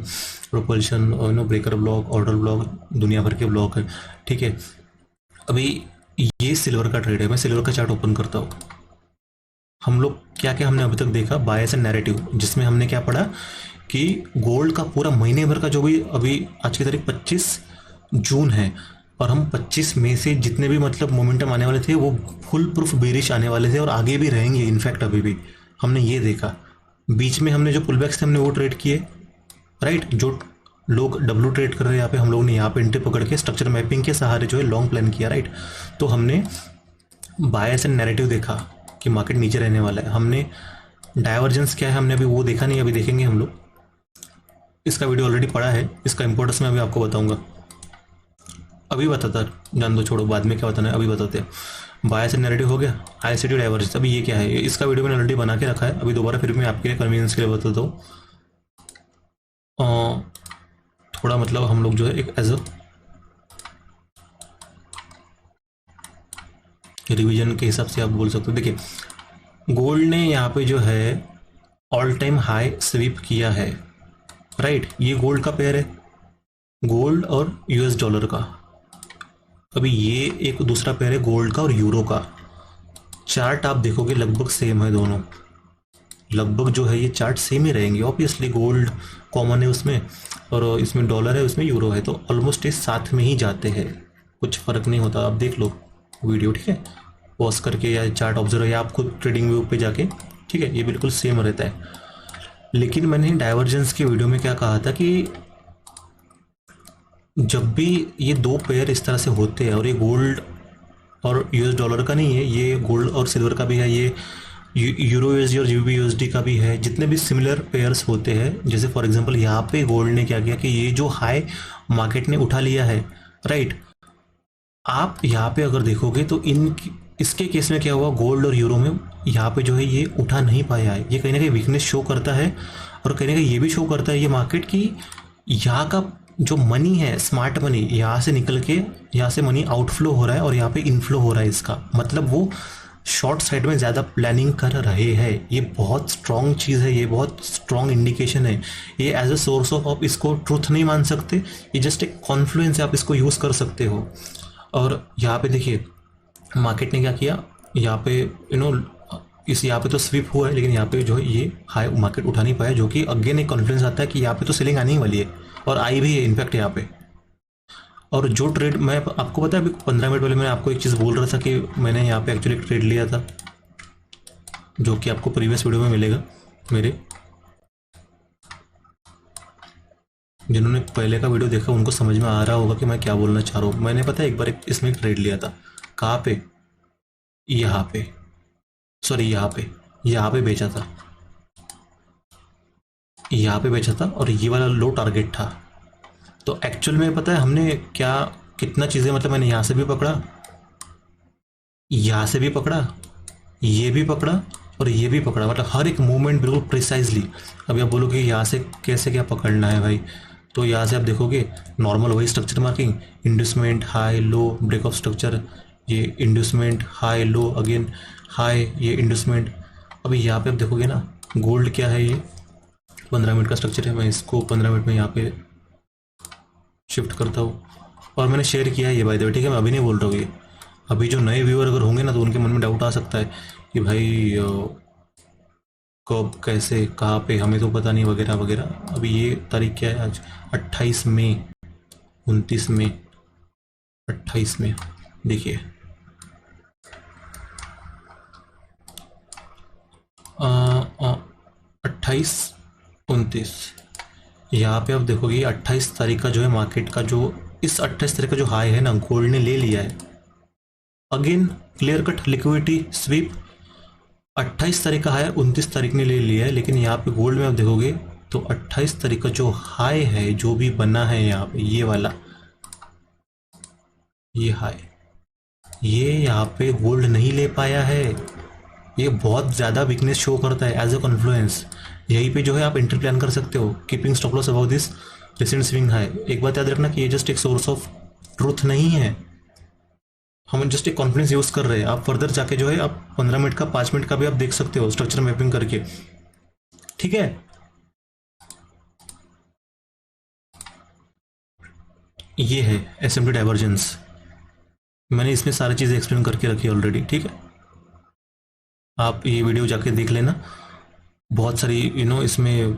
propulsion, breaker block, order block, दुनिया भर के ब्लॉक है, ठीक है। अभी ये सिल्वर का ट्रेड है, मैं सिल्वर का चार्ट ओपन करता हूँ। हम लोग क्या क्या हमने अभी तक देखा, बायस एंड नैरेटिव, जिसमें हमने क्या पढ़ा कि गोल्ड का पूरा महीने भर का जो भी, अभी आज की तारीख 25 जून है, और हम 25 मई से जितने भी मतलब मोमेंटम आने वाले थे वो फुल प्रूफ बेरिश आने वाले थे, और आगे भी रहेंगे। इनफैक्ट अभी भी हमने ये देखा, बीच में हमने जो पुलबैक्स थे हमने वो ट्रेड किए, राइट। जो लोग डब्ल्यू ट्रेड कर रहे हैं यहाँ पे, हम लोग ने यहाँ पे एंट्री पकड़ के स्ट्रक्चर मैपिंग के सहारे जो है लॉन्ग प्लान किया, राइट। तो हमने बायस एंड नैरेटिव देखा कि मार्केट नीचे रहने वाला है, हमने डाइवर्जेंस क्या है हमने अभी वो देखा नहीं, अभी देखेंगे हम लोग। इसका वीडियो ऑलरेडी पड़ा है, इसका इंपॉर्टेंस मैं अभी आपको बताऊंगा। अभी बताता, जान दो, छोड़ो, बाद में क्या बताना है, अभी बताते हैं। बायस एंड नैरेटिव हो गया, आईसीटी डाइवर्जेंस। अभी ये क्या है, इसका वीडियो मैंने ऑलरेडी बना के रखा है, अभी दोबारा फिर मैं आपके लिए कन्वीनियंस के लिए बताता हूँ। थोड़ा मतलब हम लोग जो है एक एज अ रिवीजन के हिसाब से आप बोल सकते हो। देखिए, गोल्ड ने यहाँ पे जो है ऑल टाइम हाई स्वीप किया है, राइट। ये गोल्ड का पेयर है, गोल्ड और यूएस डॉलर का। अभी ये एक दूसरा पेयर है गोल्ड का और यूरो का। चार्ट आप देखोगे लगभग सेम है दोनों, लगभग जो है ये चार्ट सेम ही रहेंगे। ऑब्वियसली गोल्ड कॉमन है उसमें, और इसमें डॉलर है, उसमें यूरो है, तो ऑलमोस्ट ये साथ में ही जाते हैं, कुछ फ़र्क नहीं होता। आप देख लो वीडियो, ठीक है, पॉज करके या चार्ट ऑब्जर्व या आप खुद ट्रेडिंग व्यू पे जाके, ठीक है, ये बिल्कुल सेम रहता है। लेकिन मैंने डाइवर्जेंस के वीडियो में क्या कहा था कि जब भी ये दो पेयर इस तरह से होते हैं, और ये गोल्ड और यूएस डॉलर का नहीं है, ये गोल्ड और सिल्वर का भी है, ये यूरो यूएसडी और जीबी यूएसडी का भी है, जितने भी सिमिलर पेयर्स होते हैं। जैसे फॉर एग्जांपल यहाँ पे गोल्ड ने क्या किया कि ये जो हाई मार्केट ने उठा लिया है, राइट। आप यहाँ पे अगर देखोगे तो इसके केस में क्या हुआ, गोल्ड और यूरो में यहाँ पे जो है ये उठा नहीं पाया है। ये कहीं ना कहीं वीकनेस शो करता है, और कहीं ना कहीं ये भी शो करता है ये मार्केट की यहाँ का जो मनी है, स्मार्ट मनी, यहाँ से निकल के यहाँ से मनी आउटफ्लो हो रहा है और यहाँ पे इनफ्लो हो रहा है। इसका मतलब वो शॉर्ट साइड में ज़्यादा प्लानिंग कर रहे हैं। ये बहुत स्ट्रॉन्ग चीज़ है, ये बहुत स्ट्रॉन्ग इंडिकेशन है। ये एज अ सोर्स ऑफ, आप इसको ट्रूथ नहीं मान सकते, ये जस्ट एक कॉन्फ्लुएंस है, आप इसको यूज़ कर सकते हो। और यहाँ पे देखिए मार्केट ने क्या किया, यहाँ पे इस यहाँ पे तो स्विप हुआ है, लेकिन यहाँ पे जो है ये हाई मार्केट उठा नहीं पाया, जो कि अगेन एक कॉन्फिडेंस आता है कि यहाँ पे तो सेलिंग आने ही वाली है, और आई भी है इनफैक्ट यहाँ पे। और जो ट्रेड मैं आपको पता है, अभी 15 मिनट पहले मैं आपको एक चीज़ बोल रहा था कि मैंने यहाँ पे एक्चुअली ट्रेड लिया था, जो कि आपको प्रीवियस वीडियो में मिलेगा। मेरे जिन्होंने पहले का वीडियो देखा उनको समझ में आ रहा होगा कि मैं क्या बोलना चाह रहा हूँ। मैंने पता है एक बार इसमें ट्रेड लिया था, कहाँ पे, यहाँ पे, सॉरी यहाँ पे बेचा था, यहाँ पे बेचा था, और ये वाला लो टारगेट था। तो एक्चुअल में पता है हमने क्या कितना चीज़ें, मतलब मैंने यहाँ से भी पकड़ा, यहाँ से भी पकड़ा, ये भी पकड़ा, और ये भी पकड़ा, मतलब हर एक मूवमेंट बिल्कुल प्रिसाइजली। अभी आप बोलोगे यहाँ से कैसे क्या पकड़ना है भाई, तो यहाँ से आप देखोगे नॉर्मल वही structure marking, inducement high low break of structure, ये inducement high low again high, ये इंड्यूसमेंट। अभी यहाँ पे आप देखोगे ना, गोल्ड क्या है, ये 15 मिनट का स्ट्रक्चर है। मैं इसको 15 मिनट में यहाँ पे शिफ्ट करता हूँ, और मैंने शेयर किया है ये बाय द वे, ठीक है। मैं अभी नहीं बोल रहा हूँ ये, अभी जो नए व्यूअर अगर होंगे ना तो उनके मन में डाउट आ सकता है कि भाई कब कैसे कहाँ पे, हमें तो पता नहीं वगैरह वगैरह। अभी ये तारीख क्या है आज, 28 मई, 29 मई, 28 में देखिए 28, 29, यहाँ पे आप देखोगे 28 तारीख का जो है मार्केट का जो, इस 28 तारीख का जो हाई है ना, गोल्ड ने ले लिया है। Again clear cut liquidity SVEEP, 28 तारीख का हाई 29 तारीख ने ले लिया है। लेकिन यहाँ पे गोल्ड में आप देखोगे तो 28 तारीख का जो हाई है, जो भी बना है यहाँ पे, ये वाला, ये हाई, ये यहाँ पे गोल्ड नहीं ले पाया है। ये बहुत ज़्यादा वीकनेस शो करता है एज अ कॉन्फ्लुएंस। यहीं पे जो है आप एंट्री प्लान कर सकते हो, keeping stop loss about this recent swing high. एक बात याद रखना कि ये जस्ट एक सोर्स ऑफ ट्रूथ नहीं है, हम जस्ट एक कॉन्फिडेंस यूज कर रहे हैं। आप फर्दर जाके जो है आप 15 मिनट का 5 मिनट का भी आप देख सकते हो स्ट्रक्चर मैपिंग करके, ठीक है। ये है एसएमटी डाइवर्जेंस, मैंने इसमें सारी चीज़ें एक्सप्लेन करके रखी ऑलरेडी, ठीक है। आप ये वीडियो जाके देख लेना, बहुत सारी इसमें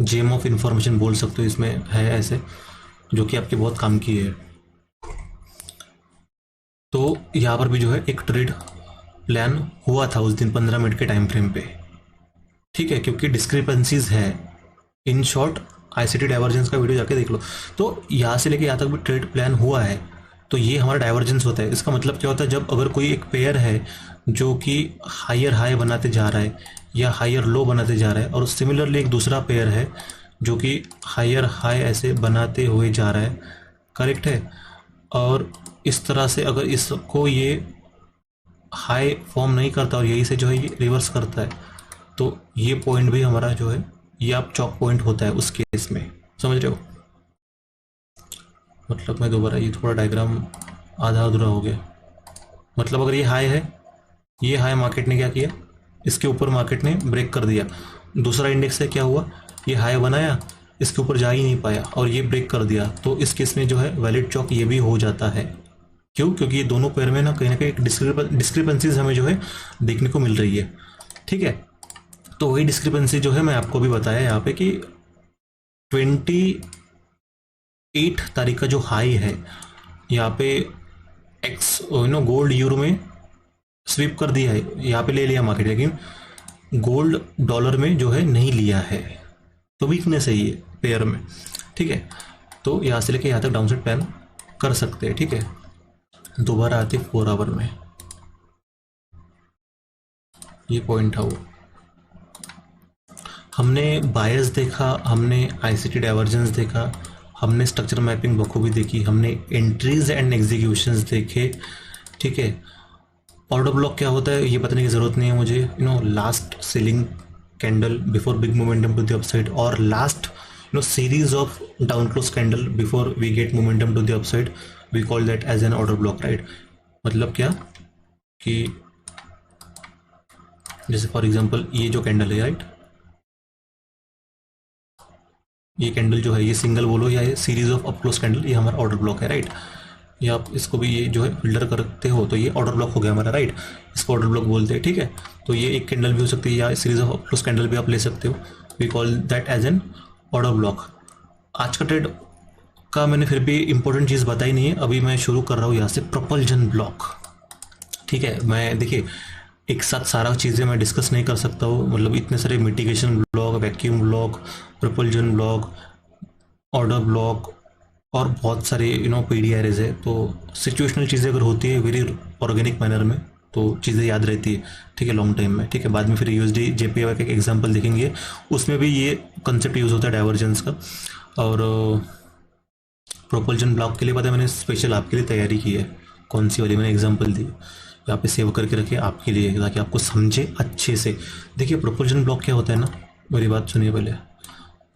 जेम ऑफ इंफॉर्मेशन बोल सकते हो इसमें है ऐसे, जो कि आपके बहुत काम की है। तो यहाँ पर भी जो है एक ट्रेड प्लान हुआ था उस दिन 15 मिनट के टाइम फ्रेम पे, ठीक है, क्योंकि डिस्क्रिपेंसीज है। इन शॉर्ट आईसीटी डाइवर्जेंस का वीडियो जाके देख लो। तो यहाँ से लेके यहाँ तक भी ट्रेड प्लान हुआ है, तो ये हमारा डाइवर्जेंस होता है। इसका मतलब क्या होता है, जब अगर कोई एक पेयर है जो कि हायर हाई बनाते जा रहा है, या हायर लो बनाते जा रहा है, और सिमिलरली एक दूसरा पेयर है जो कि हायर हाई ऐसे बनाते हुए जा रहा है, करेक्ट है। और इस तरह से अगर इसको ये हाई फॉर्म नहीं करता और यही से जो है ये रिवर्स करता है, तो ये पॉइंट भी हमारा जो है ये आप चॉक पॉइंट होता है उस केस में, समझ रहे हो। मतलब मैं दोबारा, ये थोड़ा डायग्राम आधा अधूरा हो गया। मतलब अगर ये हाई है, ये हाई मार्केट ने क्या किया, इसके ऊपर मार्केट ने ब्रेक कर दिया। दूसरा इंडेक्स है, क्या हुआ, ये हाई बनाया, इसके ऊपर जा ही नहीं पाया और ये ब्रेक कर दिया, तो इस केस में जो है वैलिड चॉक ये भी हो जाता है। क्यों? क्योंकि ये दोनों पेयर में ना कहीं एक डिस्क्रिपेंसीज हमें जो है देखने को मिल रही है, ठीक है। तो वही डिस्क्रिपेंसी जो है मैं आपको भी बताया यहाँ पे कि 28 तारीख का जो हाई है यहाँ पे एक्स गोल्ड यूरो में स्वीप कर दिया है, यहाँ पे ले लिया मार्केट, लेकिन गोल्ड डॉलर में जो है नहीं लिया है, तो वीकनेस है ये पेयर में, ठीक है। तो यहाँ से लेके यहाँ तक डाउनसाइड प्लान कर सकते हैं, ठीक है। दोबारा आते 4 आवर में, ये पॉइंट था वो, हमने बायस देखा, हमने आईसीटी डाइवर्जेंस देखा, हमने स्ट्रक्चर मैपिंग बखूबी देखी, हमने एंट्रीज एंड एग्जीक्यूशंस देखे, ठीक है। ऑर्डर ब्लॉक क्या होता है ये बताने की ज़रूरत नहीं है मुझे, last selling candle before big momentum to the upside, और last series of down close candle before we get momentum to the upside, we call that as an order block, right. मतलब क्या कि जैसे फॉर एग्जांपल ये जो candle है, right, ये candle जो है ये सिंगल बोलो या ये series of up close candle, ये हमारा ऑर्डर ब्लॉक है, राइट। या आप इसको भी ये जो है फिल्टर करते हो तो ये ऑर्डर ब्लॉक हो गया हमारा, राइट। इसको ऑर्डर ब्लॉक बोलते हैं, ठीक है। तो ये एक कैंडल भी हो सकती है या series of up close candle भी आप ले सकते हो, we call that as an order block. आज का ट्रेड का मैंने फिर भी इंपॉर्टेंट चीज़ बताई नहीं है, अभी मैं शुरू कर रहा हूँ यहाँ से प्रोपल्जन ब्लॉक, ठीक है। मैं देखिए एक साथ सारा चीज़ें मैं डिस्कस नहीं कर सकता हूँ, मतलब इतने सारे mitigation block, vacuum block, propulsion block, order block और बहुत सारे पीडीआरएस है। तो सिचुएशनल चीज़ें अगर होती है वेरी ऑर्गेनिक मैनर में तो चीज़ें याद रहती है, ठीक है, लॉन्ग टाइम में, ठीक है। बाद में फिर यूएसडी जेपीवाई का एक एग्जांपल देखेंगे, उसमें भी ये कंसेप्ट यूज़ होता है डाइवर्जेंस का। और प्रोपल्जन ब्लॉक के लिए पता है मैंने स्पेशल आपके लिए तैयारी की है, कौन सी वाली मैंने एग्जाम्पल दी, यहाँ पे सेव करके रखिए आपके लिए ताकि आपको समझे अच्छे से। देखिए प्रोपल्जन ब्लॉक क्या होता है ना, मेरी बात सुनिए पहले।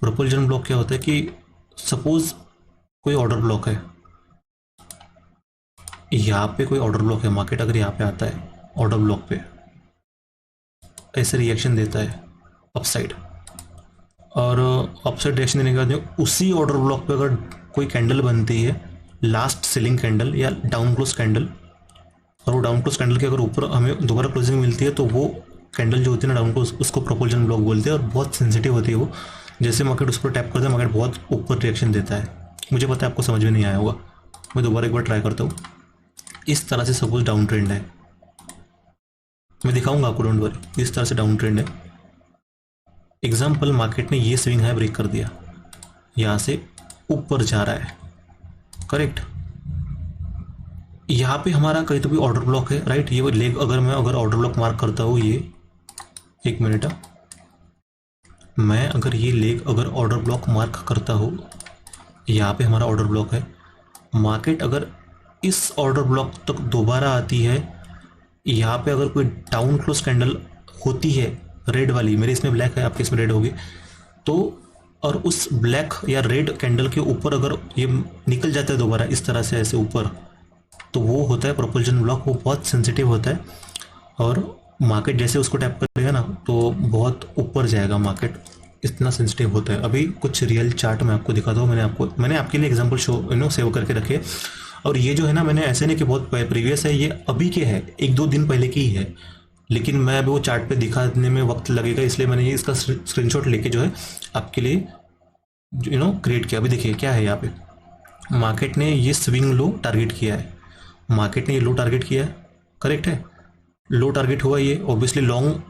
प्रोपल्जन ब्लॉक क्या होता है कि सपोज कोई ऑर्डर ब्लॉक है, यहाँ पे कोई ऑर्डर ब्लॉक है, मार्केट अगर यहाँ पे आता है ऑर्डर ब्लॉक पे ऐसे रिएक्शन देता है अपसाइड, और अपसाइड रिएक्शन देने के बाद उसी ऑर्डर ब्लॉक पे अगर कोई कैंडल बनती है लास्ट सेलिंग कैंडल या डाउन क्लोज कैंडल, और वो डाउन क्लोज कैंडल के अगर ऊपर हमें दोबारा क्लोजिंग मिलती है तो वो कैंडल जो होती है ना डाउन क्लोज, उसको प्रोपल्जन ब्लॉक बोलते हैं, और बहुत सेंसिटिव होती है वो। जैसे मार्केट उस पर टैप करता है मार्केट बहुत ऊपर रिएक्शन देता है। मुझे पता है आपको समझ में नहीं आया होगा, मैं दोबारा एक बार ट्राई करता हूँ। इस तरह से सपोज डाउन ट्रेंड है, मैं दिखाऊंगा आपको, डोंट वरी। इस तरह से डाउन ट्रेंड है, एग्जाम्पल मार्केट ने ये स्विंग है ब्रेक कर दिया, यहाँ से ऊपर जा रहा है, करेक्ट। यहाँ पे हमारा कहीं तो भी ऑर्डर ब्लॉक है, राइट। ये लेग अगर ऑर्डर ब्लॉक मार्क करता हूँ, ये एक मिनट, मैं अगर ये लेग अगर ऑर्डर ब्लॉक मार्क करता हूँ, यहाँ पे हमारा ऑर्डर ब्लॉक है, मार्केट अगर इस ऑर्डर ब्लॉक तक दोबारा आती है, यहाँ पे अगर कोई डाउन क्लोज कैंडल होती है रेड वाली, मेरे इसमें ब्लैक है, आपके इसमें रेड होगी, तो और उस ब्लैक या रेड कैंडल के ऊपर अगर ये निकल जाता है दोबारा इस तरह से ऐसे ऊपर, तो वो होता है प्रोपल्जन ब्लॉक। वो बहुत सेंसिटिव होता है और मार्केट जैसे उसको टैप करेगा ना तो बहुत ऊपर जाएगा मार्केट, इतना सेंसिटिव होता है। अभी कुछ रियल चार्ट मैं आपको दिखाता हूँ, मैंने आपके लिए एग्जांपल सेव करके रखे। और ये जो है ना, मैंने ऐसे नहीं कि बहुत प्रीवियस है, ये अभी के है, 1-2 दिन पहले की ही है, लेकिन मैं अभी वो चार्ट पे दिखाने में वक्त लगेगा, इसलिए मैंने ये इसका स्क्रीनशॉट लेके जो है आपके लिए क्रिएट किया। अभी देखिए क्या है, यहाँ पे मार्केट ने ये स्विंग लो टारगेट किया है, मार्केट ने ये लो टारगेट किया है, करेक्ट है, लो टारगेट हुआ ये, ऑब्वियसली लॉन्ग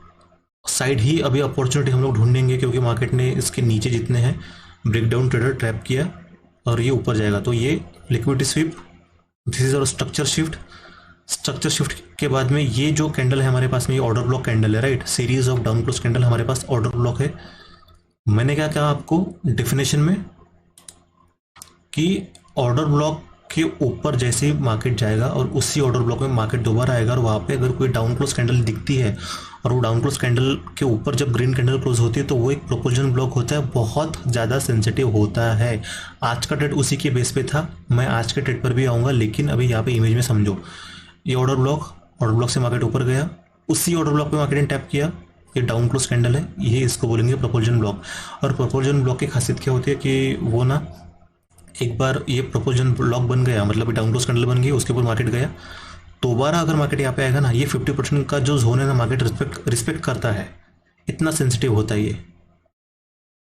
साइड ही अभी अपॉर्चुनिटी हम लोग ढूंढेंगे, क्योंकि मार्केट ने इसके नीचे जितने हैं ब्रेकडाउन ट्रेडर ट्रैप किया और ये ऊपर जाएगा, तो ये लिक्विडिटी स्वीप, दिस इज और स्ट्रक्चर शिफ्ट, स्ट्रक्चर शिफ्ट के बाद में ये जो कैंडल है हमारे पास में, ये ऑर्डर ब्लॉक कैंडल है, right. Series of down close candle हमारे पास ऑर्डर ब्लॉक है। मैंने क्या कहा आपको डेफिनेशन में कि ऑर्डर ब्लॉक के ऊपर जैसे ही मार्केट जाएगा और उसी ऑर्डर ब्लॉक में मार्केट दोबारा आएगा और वहाँ पे अगर कोई डाउन क्लोज कैंडल दिखती है और वो डाउन क्लोज कैंडल के ऊपर जब ग्रीन कैंडल क्लोज होती है तो वो एक प्रोपोजन ब्लॉक होता है, बहुत ज़्यादा सेंसिटिव होता है। आज का ट्रेड उसी के बेस पे था, मैं आज के ट्रेड पर भी आऊँगा, लेकिन अभी यहाँ पे इमेज में समझो। ये ऑर्डर ब्लॉक से मार्केट ऊपर गया, उसी ऑर्डर ब्लॉक पे मार्केट ने टैप किया, ये डाउन क्लोज कैंडल है, ये इसको बोलेंगे प्रोपोजन ब्लॉक। और प्रोपोजन ब्लॉक की खासियत क्या होती है कि वो ना एक बार ये प्रोपोजन ब्लॉक बन गया, मतलब डाउन क्लोज कैंडल बन गई, उसके ऊपर मार्केट गया, दोबारा अगर मार्केट यहाँ पे आएगा ना, ये 50% का जो जोन है ना मार्केट रिस्पेक्ट करता है, इतना सेंसिटिव होता है ये।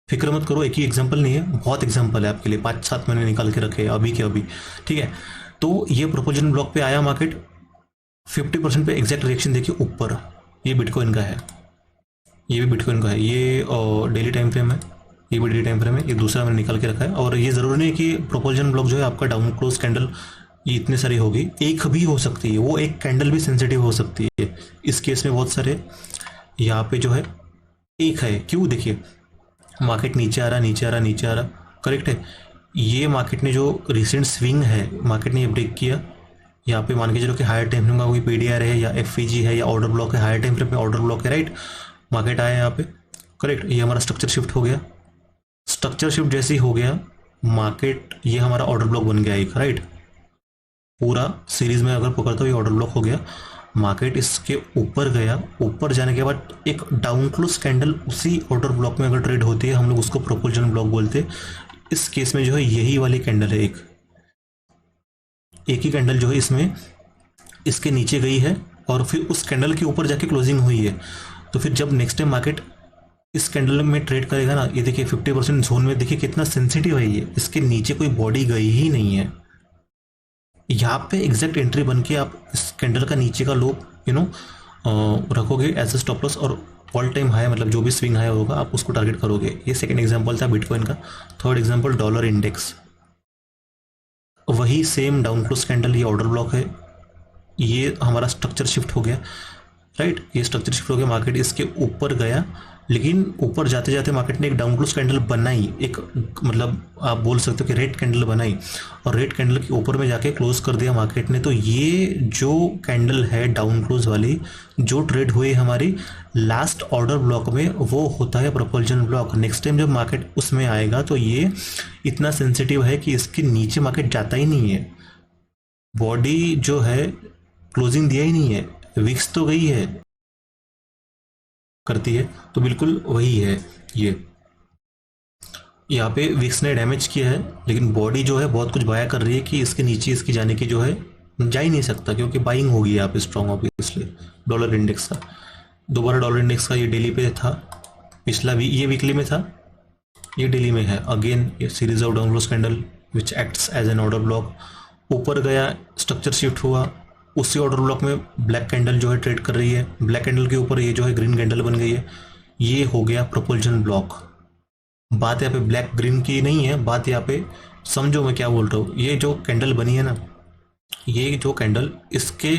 फिक्र मत करो, एक ही एग्जांपल नहीं है, बहुत एग्जांपल है आपके लिए, 5-7 मैंने निकाल के रखे अभी के अभी, ठीक है। तो ये प्रोपोजन ब्लॉक पे आया मार्केट, 50% पे एग्जैक्ट रिएक्शन देखिए ऊपर, ये बिटकॉइन का है, ये भी बिटकॉइन का है, ये डेली टाइम फ्रेम है, ये भी डेली टाइम फ्रेम है, ये दूसरा मैंने निकाल के रखा है। और ये ज़रूरी नहीं है कि प्रोपोजन ब्लॉक जो है आपका डाउन क्लोज कैंडल ये इतने सारी होगी, एक भी हो सकती है, वो एक कैंडल भी सेंसिटिव हो सकती है। इस केस में बहुत सारे यहाँ पे जो है एक है, क्यों, देखिए मार्केट नीचे आ रहा, नीचे आ रहा, नीचे आ रहा, करेक्ट है। ये मार्केट ने जो रिसेंट स्विंग है, मार्केट ने ये ब्रेक किया, यहाँ पे मान के चलो कि हायर टाइम फ्रेम का कोई पीडीआर है या एफईजी है या ऑर्डर ब्लॉक है, हायर टाइम फ्रेम पे ऑर्डर ब्लॉक है, राइट। मार्केट आया यहाँ पे, करेक्ट, ये हमारा स्ट्रक्चर शिफ्ट हो गया। स्ट्रक्चर शिफ्ट जैसे ही हो गया मार्केट, ये हमारा ऑर्डर ब्लॉक बन गया एक, राइट। पूरा सीरीज में अगर पकड़ता हूँ ये ऑर्डर ब्लॉक हो गया, मार्केट इसके ऊपर गया, ऊपर जाने के बाद एक डाउन क्लोज कैंडल उसी ऑर्डर ब्लॉक में अगर ट्रेड होती है, हम लोग उसको प्रोपोजन ब्लॉक बोलते हैं। इस केस में जो है यही वाली कैंडल है, एक ही कैंडल जो है इसमें इसके नीचे गई है और फिर उस कैंडल के ऊपर जाके क्लोजिंग हुई है। तो फिर जब नेक्स्ट टाइम मार्केट इस कैंडल में ट्रेड करेगा ना, ये देखिए 50% जोन में, देखिए कितना सेंसिटिव है ये, इसके नीचे कोई बॉडी गई ही नहीं है। यहाँ पे एग्जैक्ट एंट्री बन के आप इस कैंडल का नीचे का लो रखोगे एज ए स्टॉप लॉस, और ऑल टाइम हाई मतलब जो भी स्विंग हाई होगा आप उसको टारगेट करोगे। ये सेकंड एग्जांपल था बिटकॉइन का। थर्ड एग्जांपल डॉलर इंडेक्स, वही सेम डाउन क्लोज कैंडल, ये ऑर्डर ब्लॉक है, ये हमारा स्ट्रक्चर शिफ्ट हो गया, राइट। ये स्ट्रक्चर शिफ्ट हो गया, मार्केट इसके ऊपर गया, लेकिन ऊपर जाते जाते मार्केट ने एक डाउन क्लोज कैंडल बनाई, एक मतलब आप बोल सकते हो कि रेड कैंडल बनाई, और रेड कैंडल के ऊपर में जाके क्लोज कर दिया मार्केट ने। तो ये जो कैंडल है डाउन क्लोज वाली, जो ट्रेड हुई हमारी लास्ट ऑर्डर ब्लॉक में, वो होता है प्रोपोजन ब्लॉक। नेक्स्ट टाइम जब मार्केट उसमें आएगा तो ये इतना सेंसिटिव है कि इसके नीचे मार्केट जाता ही नहीं है, बॉडी जो है क्लोजिंग दिया ही नहीं है, विक्स तो गई है करती है, तो बिल्कुल वही है ये। यहाँ पे विक्स ने डैमेज किया है, लेकिन बॉडी जो है बहुत कुछ बाया कर रही है कि इसके नीचे इसकी जाने की जो है जा ही नहीं सकता, क्योंकि बाइंग होगी यहाँ पे स्ट्रॉन्ग ऑब्वियसली। डॉलर इंडेक्स का दोबारा, डॉलर इंडेक्स का ये डेली पे था, पिछला भी ये वीकली में था, ये डेली में है अगेन। ये series of down close candle which acts as an order block, ऊपर गया, स्ट्रक्चर शिफ्ट हुआ, उसी ऑर्डर ब्लॉक में ब्लैक कैंडल जो है ट्रेड कर रही है, ब्लैक कैंडल के ऊपर ये जो है ग्रीन कैंडल बन गई है, ये हो गया प्रोपोजन ब्लॉक। बात यहाँ पे ब्लैक ग्रीन की नहीं है, बात यहाँ पे समझो मैं क्या बोल रहा हूँ। ये जो कैंडल बनी है ना, ये जो कैंडल, इसके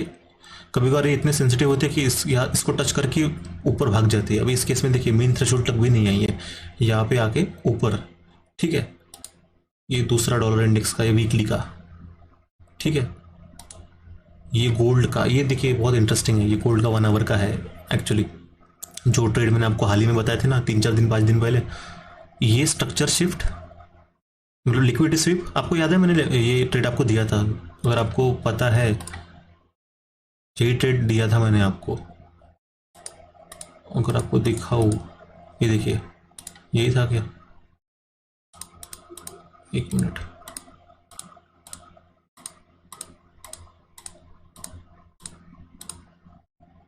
कभी कभार ये इतने सेंसिटिव होते हैं कि इसको टच करके ऊपर भाग जाती है। अभी इस केस में देखिए मेन थ्रेशोल्ड तक भी नहीं आई है, यहाँ पे आके ऊपर, ठीक है। ये दूसरा डॉलर इंडेक्स का, ये वीकली का, ठीक है। ये गोल्ड का, ये देखिए बहुत इंटरेस्टिंग है, ये गोल्ड का 1 आवर का है एक्चुअली, जो ट्रेड मैंने आपको हाल ही में बताए थे ना 3-4 दिन 5 दिन पहले। ये स्ट्रक्चर शिफ्ट मतलब लिक्विडिटी स्वीप, आपको याद है मैंने ये ट्रेड आपको दिया था, अगर आपको पता है, यही ट्रेड दिया था मैंने आपको, अगर आपको दिखाऊं, ये देखिए यही था क्या, एक मिनट,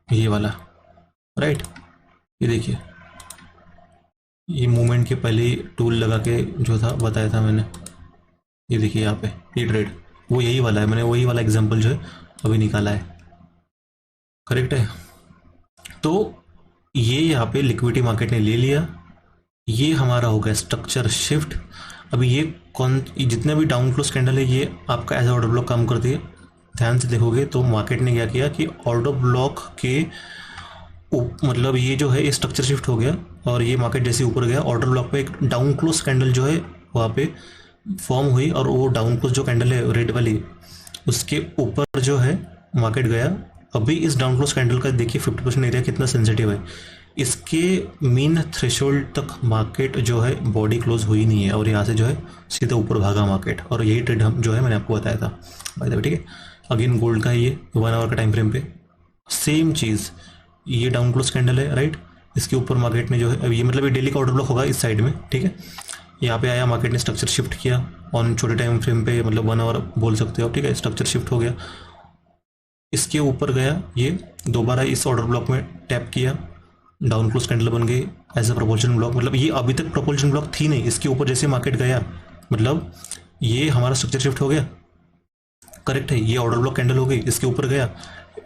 ये वाला, राइट। ये देखिए ये मूवमेंट के पहले ही टूल लगा के जो था बताया था मैंने, ये देखिए यहाँ पे ये ट्रेड वो यही वाला है, मैंने वही वाला एग्जांपल जो है अभी निकाला है, करेक्ट है। तो ये यहाँ पे लिक्विडिटी मार्केट ने ले लिया, ये हमारा हो गया स्ट्रक्चर शिफ्ट। अभी ये जितने भी डाउन क्लोज कैंडल है ये आपका एज ऑर्डर ब्लॉक काम करती है, ध्यान से देखोगे तो मार्केट ने क्या किया कि ऑर्डर ब्लॉक के मतलब ये जो है ये स्ट्रक्चर शिफ्ट हो गया और ये मार्केट जैसे ऊपर गया, ऑर्डर ब्लॉक पे एक डाउन क्लोज कैंडल जो है वहाँ पे फॉर्म हुई और वो डाउन क्लोज जो कैंडल है रेड वाली उसके ऊपर जो है मार्केट गया। अभी इस डाउन क्लोज कैंडल का देखिए 50% एरिया कितना सेंसिटिव है, इसके मीन थ्रेशोल्ड तक मार्केट जो है बॉडी क्लोज हुई नहीं है और यहाँ से जो है सीधा ऊपर भागा मार्केट, और यही ट्रेड हम जो है मैंने आपको बताया था बाय द वे, ठीक है। अगेन गोल्ड का ये 1 आवर का टाइम फ्रेम पे सेम चीज़, ये डाउन क्लोज कैंडल है राइट, इसके ऊपर मार्केट ने जो है ये मतलब ये डेली का ऑर्डर ब्लॉक होगा इस साइड में, ठीक है। यहाँ पे आया मार्केट ने स्ट्रक्चर शिफ्ट किया ऑन छोटे टाइम फ्रेम पे, मतलब 1 आवर बोल सकते हो, ठीक है। स्ट्रक्चर शिफ्ट हो गया, इसके ऊपर गया, ये दोबारा इस ऑर्डर ब्लॉक में टैप किया, डाउन क्लोज कैंडल बन गई एज अ प्रोपोर्शन ब्लॉक। मतलब ये अभी तक प्रोपोर्शन ब्लॉक थी नहीं, इसके ऊपर जैसे मार्केट गया मतलब ये हमारा स्ट्रक्चर शिफ्ट हो गया, करेक्ट है। ये ऑर्डर ब्लॉक कैंडल हो गई, इसके ऊपर गया,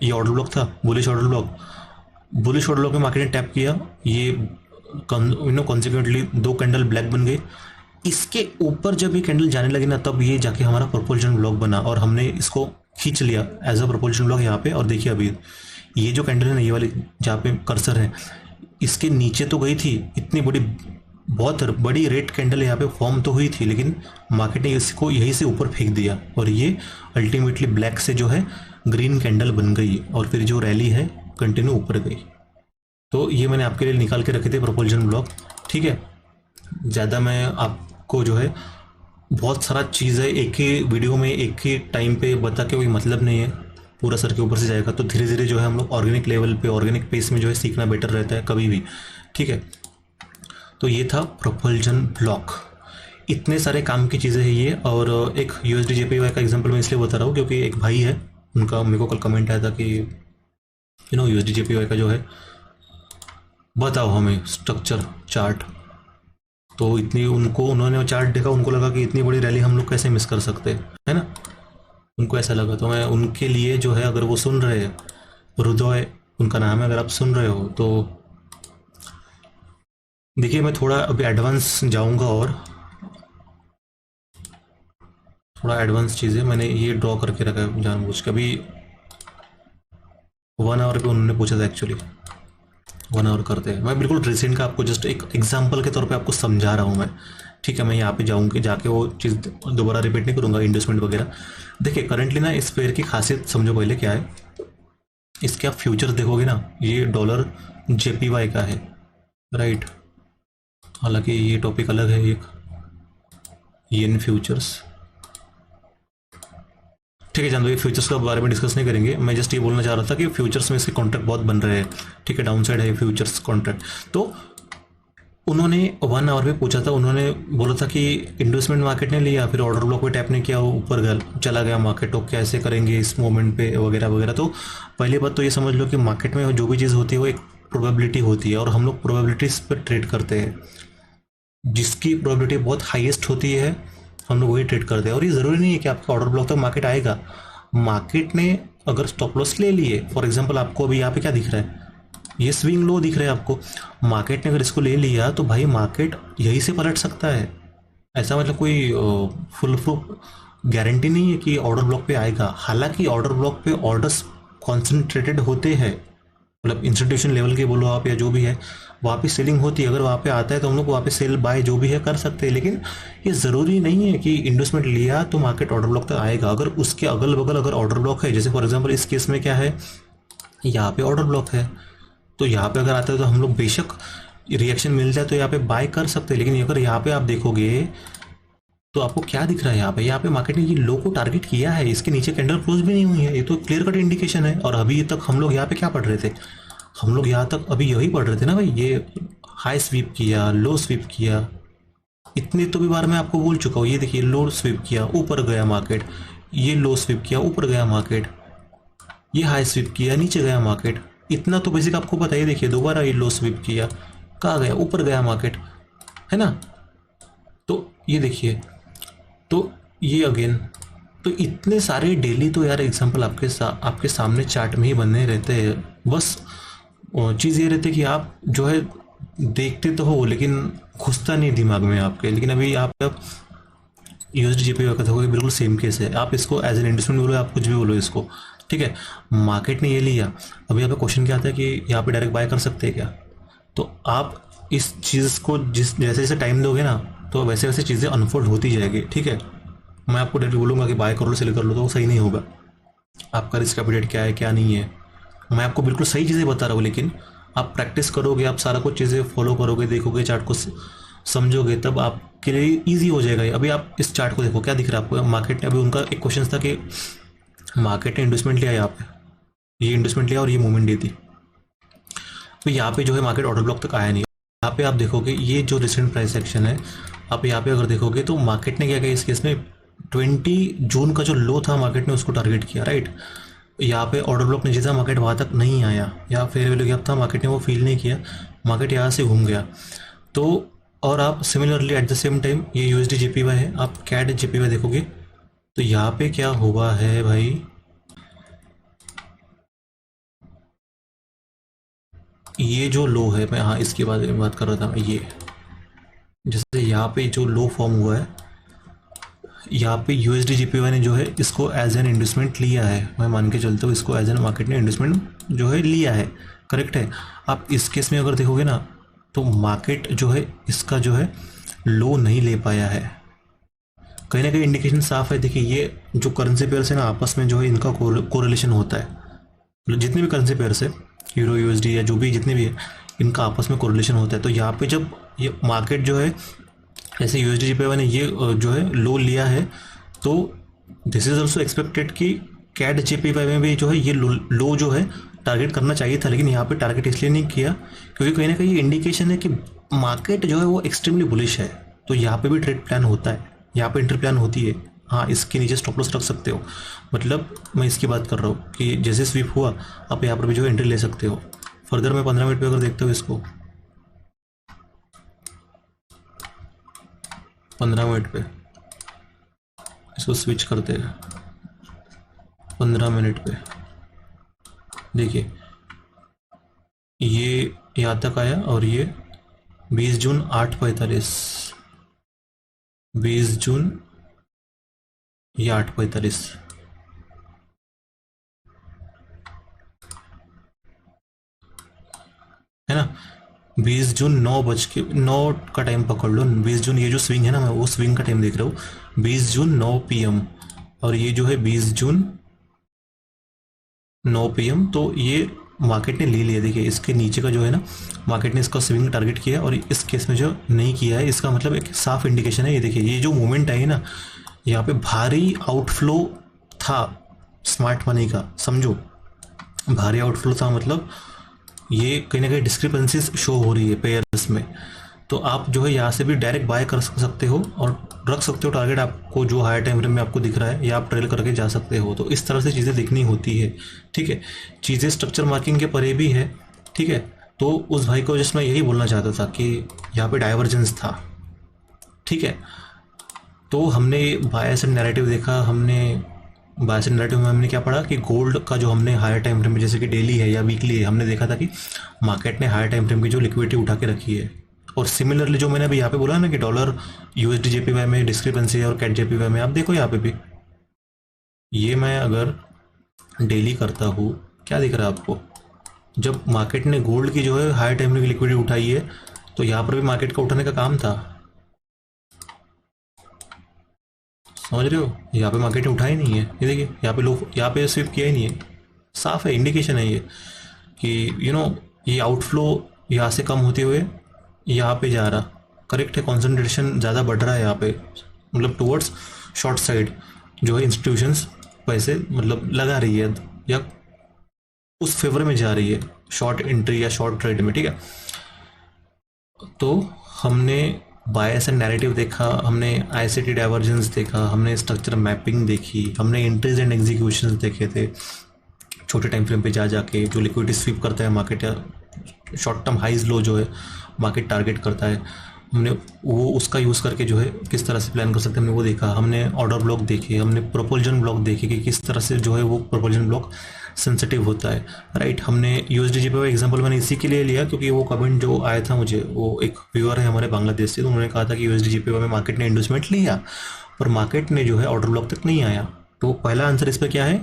ये ऑर्डर ब्लॉक था bullish order block, bullish order block में मार्केट ने टैप किया, ये कॉन्सिक्वेंटली 2 कैंडल ब्लैक बन गए। इसके ऊपर जब ये कैंडल जाने लगी ना तब ये जाके हमारा प्रोपोर्शन ब्लॉक बना और हमने इसको खींच लिया एज अ प्रोपोर्शन ब्लॉक यहाँ पे। और देखिए अभी ये जो कैंडल है ना ये वाली जहाँ पे कर्सर है इसके नीचे तो गई थी, इतनी बड़ी बहुत बड़ी रेड कैंडल यहाँ पे फॉर्म तो हुई थी, लेकिन मार्केट ने इसको यहीं से ऊपर फेंक दिया और ये अल्टीमेटली ब्लैक से जो है ग्रीन कैंडल बन गई और फिर जो रैली है कंटिन्यू ऊपर गई। तो ये मैंने आपके लिए निकाल के रखे थे प्रोपोर्शन ब्लॉक, ठीक है। ज़्यादा मैं आपको जो है बहुत सारा चीज़ है एक ही वीडियो में एक ही टाइम पे बता के कोई मतलब नहीं है, पूरा सर के ऊपर से जाएगा। तो धीरे धीरे जो है हम लोग ऑर्गेनिक लेवल पे ऑर्गेनिक पेस में जो है सीखना बेटर रहता है कभी भी, ठीक है। तो ये था प्रोपल्जन ब्लॉक, इतने सारे काम की चीज़ें हैं ये। और एक USD JPY का एग्जांपल मैं इसलिए बता रहा हूँ क्योंकि एक भाई है उनका मेरे को कल कमेंट आया था कि USD JPY का जो है बताओ हमें स्ट्रक्चर चार्ट। तो इतनी उन्होंने चार्ट देखा, उनको लगा कि इतनी बड़ी रैली हम लोग कैसे मिस कर सकते हैं, है ना, उनको ऐसा लगा। तो मैं उनके लिए जो है अगर वो सुन रहे हैं, हृदय उनका नाम है, अगर आप सुन रहे हो तो देखिए मैं थोड़ा अभी एडवांस जाऊंगा और थोड़ा एडवांस चीज़ें मैंने ये ड्रॉ करके रखा है जानबूझ के। अभी 1 आवर पे उन्होंने पूछा था, एक्चुअली 1 आवर करते हैं। मैं बिल्कुल रिसेंट का आपको जस्ट एक एग्जांपल के तौर पे आपको समझा रहा हूँ मैं, ठीक है। मैं यहाँ पे जाऊँगी, जाके वो चीज़ दोबारा रिपीट नहीं करूँगा, इन्वेस्टमेंट वगैरह। देखिए करंटली ना इस पेयर की खासियत समझो पहले क्या है। इसके आप फ्यूचर्स देखोगे ना, ये डॉलर JPY का है राइट, हालांकि ये टॉपिक अलग है, एक येन फ्यूचर्स, ठीक है। जान दो, ये फ्यूचर्स के बारे में डिस्कस नहीं करेंगे। मैं जस्ट ये बोलना चाह रहा था कि फ्यूचर्स में इसके कॉन्ट्रैक्ट बहुत बन रहे हैं, ठीक है। डाउन साइड है फ्यूचर्स कॉन्ट्रैक्ट। तो उन्होंने 1 आवर पे पूछा था, उन्होंने बोला था कि इन्वेस्टमेंट मार्केट ने लिया, फिर ऑर्डर ब्लॉक पे टैप नहीं किया, वो ऊपर चला गया मार्केट, तो कैसे करेंगे इस मोमेंट पे वगैरह वगैरह। तो पहली बात तो ये समझ लो कि मार्केट में जो भी चीज़ होती है वो एक प्रोबेबिलिटी होती है और हम लोग प्रोबेबिलिटीज पर ट्रेड करते हैं। जिसकी प्रोबेबिलिटी बहुत हाईएस्ट होती है हम लोग वही ट्रेड करते हैं। और ये ज़रूरी नहीं है कि आपका ऑर्डर ब्लॉक तक मार्केट आएगा। मार्केट ने अगर स्टॉप लॉस ले लिए, फॉर एग्जांपल आपको अभी यहाँ पे क्या दिख रहा है, ये स्विंग लो दिख रहा है आपको, मार्केट ने अगर इसको ले लिया तो भाई मार्केट यहीं से पलट सकता है। ऐसा मतलब कोई फुल प्रूफ गारंटी नहीं है कि ऑर्डर ब्लॉक पे आएगा। हालांकि ऑर्डर ब्लॉक पे ऑर्डर्स कॉन्सेंट्रेटेड होते हैं, मतलब इंस्टीट्यूशन लेवल के बोलो आप या जो भी है, वहाँ पे सेलिंग होती है। अगर वहाँ पे आता है तो हम लोग वहाँ पे सेल बाय जो भी है कर सकते हैं। लेकिन ये ज़रूरी नहीं है कि इन्वेस्टमेंट लिया तो मार्केट ऑर्डर ब्लॉक तक आएगा। अगर उसके अगल बगल अगर ऑर्डर ब्लॉक है, जैसे फॉर एग्जांपल इस केस में क्या है, यहाँ पे ऑर्डर ब्लॉक है, तो यहाँ पे अगर आता है तो हम लोग बेशक रिएक्शन मिल जाए तो यहाँ पे बाय कर सकते हैं। लेकिन अगर यहाँ पे आप देखोगे तो आपको क्या दिख रहा है, यहाँ पे मार्केट ने ये लो को टारगेट किया है, इसके नीचे कैंडल क्लोज भी नहीं हुई है, ये तो क्लियर कट इंडिकेशन है। और अभी तक हम लोग यहाँ पे क्या पढ़ रहे थे, हम लोग यहाँ तक अभी यही पढ़ रहे थे ना भाई, ये हाई स्वीप किया, लो स्वीप किया, इतनी तो भी बार मैं आपको बोल चुका हूँ। ये देखिए लो स्वीप किया, ऊपर गया मार्केट, ये लो स्वीप किया, ऊपर गया मार्केट, ये हाई स्वीप किया, नीचे गया मार्केट, इतना तो बेसिक आपको पता ही। देखिए दोबारा ये लो स्वीप किया, कहाँ गया, ऊपर गया मार्केट, है ना। तो ये देखिए, तो ये अगेन, तो इतने सारे डेली तो यार एग्जांपल आपके सामने चार्ट में ही बने रहते हैं। बस चीज़ ये रहती है कि आप जो है देखते तो हो लेकिन घुसता नहीं दिमाग में आपके। लेकिन अभी आप यूएसडी जीपीवाई का देखोगे बिल्कुल सेम केस है। आप इसको एज एन इन्वेस्टमेंट बोलो, आप कुछ भी बोलो इसको, ठीक है। मार्केट ने ये लिया, अभी यहाँ पे क्वेश्चन क्या आता है कि यहाँ पे डायरेक्ट बाय कर सकते हैं क्या? तो आप इस चीज़ को जिस जैसे जैसे टाइम दोगे ना, तो वैसे वैसे चीज़ें अनफोल्ड होती जाएगी, ठीक है। मैं आपको डायरेक्ट बोलूँगा कि बाय कर लो सेल कर लो, तो वो सही नहीं होगा। आपका रिस्क एपिटाइट क्या है क्या नहीं है, मैं आपको बिल्कुल सही चीज़ें बता रहा हूँ, लेकिन आप प्रैक्टिस करोगे, आप सारा कुछ चीज़ें फॉलो करोगे, देखोगे चार्ट को समझोगे, तब आपके लिए ईजी हो जाएगा। अभी आप इस चार्ट को देखो, क्या दिख रहा है आपको? मार्केट ने अभी, उनका एक क्वेश्चन था कि मार्केट ने इन्वेस्टमेंट लिया यहाँ पे, ये इन्वेस्टमेंट लिया और ये मूवमेंट दी थी, तो यहाँ पे जो है मार्केट ऑर्डर ब्लॉक तक आया नहीं। यहाँ पे आप देखोगे ये जो रिसेंट प्राइस एक्शन है, आप यहाँ पे अगर देखोगे तो मार्केट ने क्या किया इस केस में, 20 जून का जो लो था मार्केट ने उसको टारगेट किया, राइट। यहाँ पे ऑर्डर ब्लॉक नीचे था, मार्केट वहाँ तक नहीं आया, या फेयर वैल्यू गैप था, मार्केट ने वो फील नहीं किया, मार्केट यहाँ से घूम गया। तो और आप similarly at the same time ये यूएसडी जीपीवाई है, आप कैड जीपीवाई देखोगे तो यहाँ पे क्या हुआ है भाई, ये जो लो है, मैं हाँ इसके बाद बात कर रहा था, ये जैसे यहाँ पे जो लो फॉर्म हुआ है, यहाँ पे यूएसडी जीपीवाई ने जो है इसको एज एन इन्वेस्टमेंट लिया है, मैं मान के चलता हूँ इसको एज एन मार्केट ने इन्वेस्टमेंट जो है लिया है, करेक्ट है। आप इस केस में अगर देखोगे ना, तो मार्केट जो है इसका जो है लो नहीं ले पाया है, कहीं ना कहीं इंडिकेशन साफ है। देखिए ये जो करेंसी पेयर्स है ना, आपस में जो है इनका कोरिलेशन होता है, मतलब जितने भी करेंसी पेयर्स है, यूरो यूएसडी या जो भी जितने भी है, इनका आपस में कोरिलेशन होता है। तो यहाँ पे जब ये मार्केट जो है, जैसे यूएसडी जीपीवाई ने ये जो है लो लिया है, तो दिस इज ऑल्सो एक्सपेक्टेड कि कैड जीपीवाई में भी जो है ये लो जो है टारगेट करना चाहिए था, लेकिन यहाँ पे टारगेट इसलिए नहीं किया क्योंकि कहीं ना कहीं ये इंडिकेशन है कि मार्केट जो है वो एक्सट्रीमली बुलिश है। तो यहाँ पे भी ट्रेड प्लान होता है, यहाँ पे इंटर प्लान होती है। हाँ, इसके नीचे स्टॉप लॉस रख सकते हो, मतलब मैं इसकी बात कर रहा हूँ कि जैसे स्वीप हुआ आप यहाँ पर भी जो है एंट्री ले सकते हो। फर्दर मैं 15 मिनट पे अगर देखते हो इसको, 15 मिनट पे इसको स्विच करते हैं, 15 मिनट पे देखिए ये यहाँ तक आया, और ये 20 जून 8:45, 20 जून ये 8:45 है ना। 20 जून 9 का टाइम पकड़ लो, 20 जून ये जो स्विंग है ना, मैं वो स्विंग का टाइम देख रहा हूँ, 20 जून 9 PM, और ये जो है 20 जून 9 PM, तो ये मार्केट ने ले लिया। देखिए इसके नीचे का जो है ना, मार्केट ने इसका स्विंग टारगेट किया, और इस केस में जो नहीं किया है, इसका मतलब एक साफ इंडिकेशन है। ये देखिए ये जो मूवमेंट आई ना, यहाँ पे भारी आउटफ्लो था स्मार्ट मनी का, समझो भारी आउटफ्लो था, मतलब ये कहीं ना कहीं डिस्क्रिपेंसीज शो हो रही है पेयर्स में। तो आप जो है यहाँ से भी डायरेक्ट बाय कर सकते हो और रख सकते हो टारगेट आपको जो हायर टाइम फ्रेम में आपको दिख रहा है, या आप ट्रेल करके जा सकते हो। तो इस तरह से चीज़ें दिखनी होती है, ठीक है। चीज़ें स्ट्रक्चर मार्किंग के परे भी है, ठीक है। तो उस भाई को जस्ट मैं यही बोलना चाहता था कि यहाँ पे डाइवर्जेंस था, ठीक है। तो हमने बायस एंड नैरेटिव देखा, हमने बायस एंड नैरेटिव में हमने क्या पढ़ा कि गोल्ड का जो हमने हायर टाइम फ्रेम में, जैसे कि डेली है या वीकली है, हमने देखा था कि मार्केट ने हायर टाइम फ्रेम की जो लिक्विडिटी उठा के रखी है। और सिमिलरली जो मैंने अभी यहाँ पे बोला ना कि डॉलर यूएसडी जेपीवाई में डिस्क्रिपेंसी है और कैट जेपीवाई में, आप देखो यहाँ पे भी, ये मैं अगर डेली करता हूँ, क्या दिख रहा है आपको? जब मार्केट ने गोल्ड की जो है हायर टाइम फ्रेम की लिक्विडिटी उठाई है, तो यहाँ पर भी मार्केट का उठाने का काम था, समझ रहे हो। यहाँ पे मार्केट ने उठाई नहीं है, ये देखिए यहाँ पे लोग यहाँ पे स्विप किया ही नहीं है, साफ है इंडिकेशन है ये कि ये आउटफ्लो यहाँ से कम होते हुए यहाँ पे जा रहा, करेक्ट है। कॉन्सेंट्रेशन ज़्यादा बढ़ रहा है यहाँ पे, मतलब टुवर्ड्स शॉर्ट साइड जो है इंस्टीट्यूशंस पैसे मतलब लगा रही है, या उस फेवर में जा रही है शॉर्ट एंट्री या शॉर्ट ट्रेड में, ठीक है। तो हमने बायस एंड नैरेटिव देखा, हमने आईसीटी डाइवर्जेंस देखा, हमने स्ट्रक्चर मैपिंग देखी, हमने एंट्रीज एंड एग्जीक्यूशंस देखे थे छोटे टाइम फ्रेम पे जा जाके, जो लिक्विडिटी स्वीप करता है मार्केट, या शॉर्ट टर्म हाइज लो जो है मार्केट टारगेट करता है, हमने वो उसका यूज़ करके जो है किस तरह से प्लान कर सकते हैं, हमने वो देखा। हमने ऑर्डर ब्लॉक देखे, हमने प्रोपल्जन ब्लॉक देखे कि किस तरह से जो है वो प्रोपल्जन ब्लॉक सेंसिटिव होता है, राइट। हमने यूएसडी जीपीवाई एग्जांपल मैंने इसी के लिए लिया क्योंकि वो कमेंट जो आया था मुझे, वो एक व्यूअर है हमारे बांग्लादेश से, तो उन्होंने कहा था कि यूएसडी जीपीवाई में मार्केट ने इन्वेस्टमेंट लिया, पर मार्केट ने जो है ऑर्डर ब्लॉक तक नहीं आया। तो पहला आंसर इस पर क्या है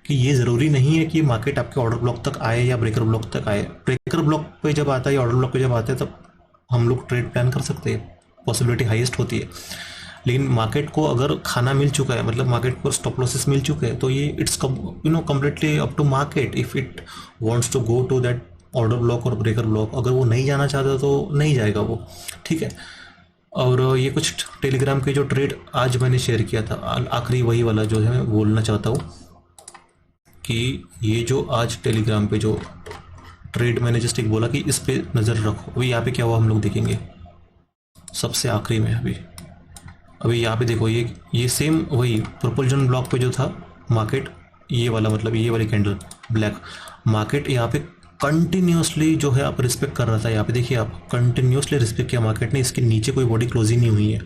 कि ये ज़रूरी नहीं है कि मार्केट आपके ऑर्डर ब्लॉक तक आए या ब्रेकर ब्लॉक तक आए। ब्रेकर ब्लॉक पे जब आता है या ऑर्डर ब्लॉक पे जब आता है तब हम लोग ट्रेड प्लान कर सकते हैं, पॉसिबिलिटी हाईएस्ट होती है। लेकिन मार्केट को अगर खाना मिल चुका है, मतलब मार्केट को स्टॉप लॉसेस मिल चुके हैं, तो ये it's completely up to market if it wants to go to that order block और ब्रेकर ब्लॉक। अगर वो नहीं जाना चाहता तो नहीं जाएगा वो, ठीक है। और ये कुछ टेलीग्राम के जो ट्रेड आज मैंने शेयर किया था, आखिरी वही वाला जो है मैं बोलना चाहता हूँ कि ये जो आज टेलीग्राम पे जो ट्रेड मैंने जस्ट एक बोला कि इस पे नज़र रखो। अभी यहाँ पे क्या हुआ हम लोग देखेंगे सबसे आखिरी में। अभी यहाँ पे देखो, ये सेम वही प्रोपल्जन ब्लॉक पे जो था मार्केट, ये वाला मतलब ये वाली कैंडल ब्लैक, मार्केट यहाँ पे कंटिन्यूसली जो है आप रिस्पेक्ट कर रहा था। यहाँ पे देखिए आप कंटिन्यूसली रिस्पेक्ट किया मार्केट ने, इसके नीचे कोई बॉडी क्लोज ही नहीं हुई है,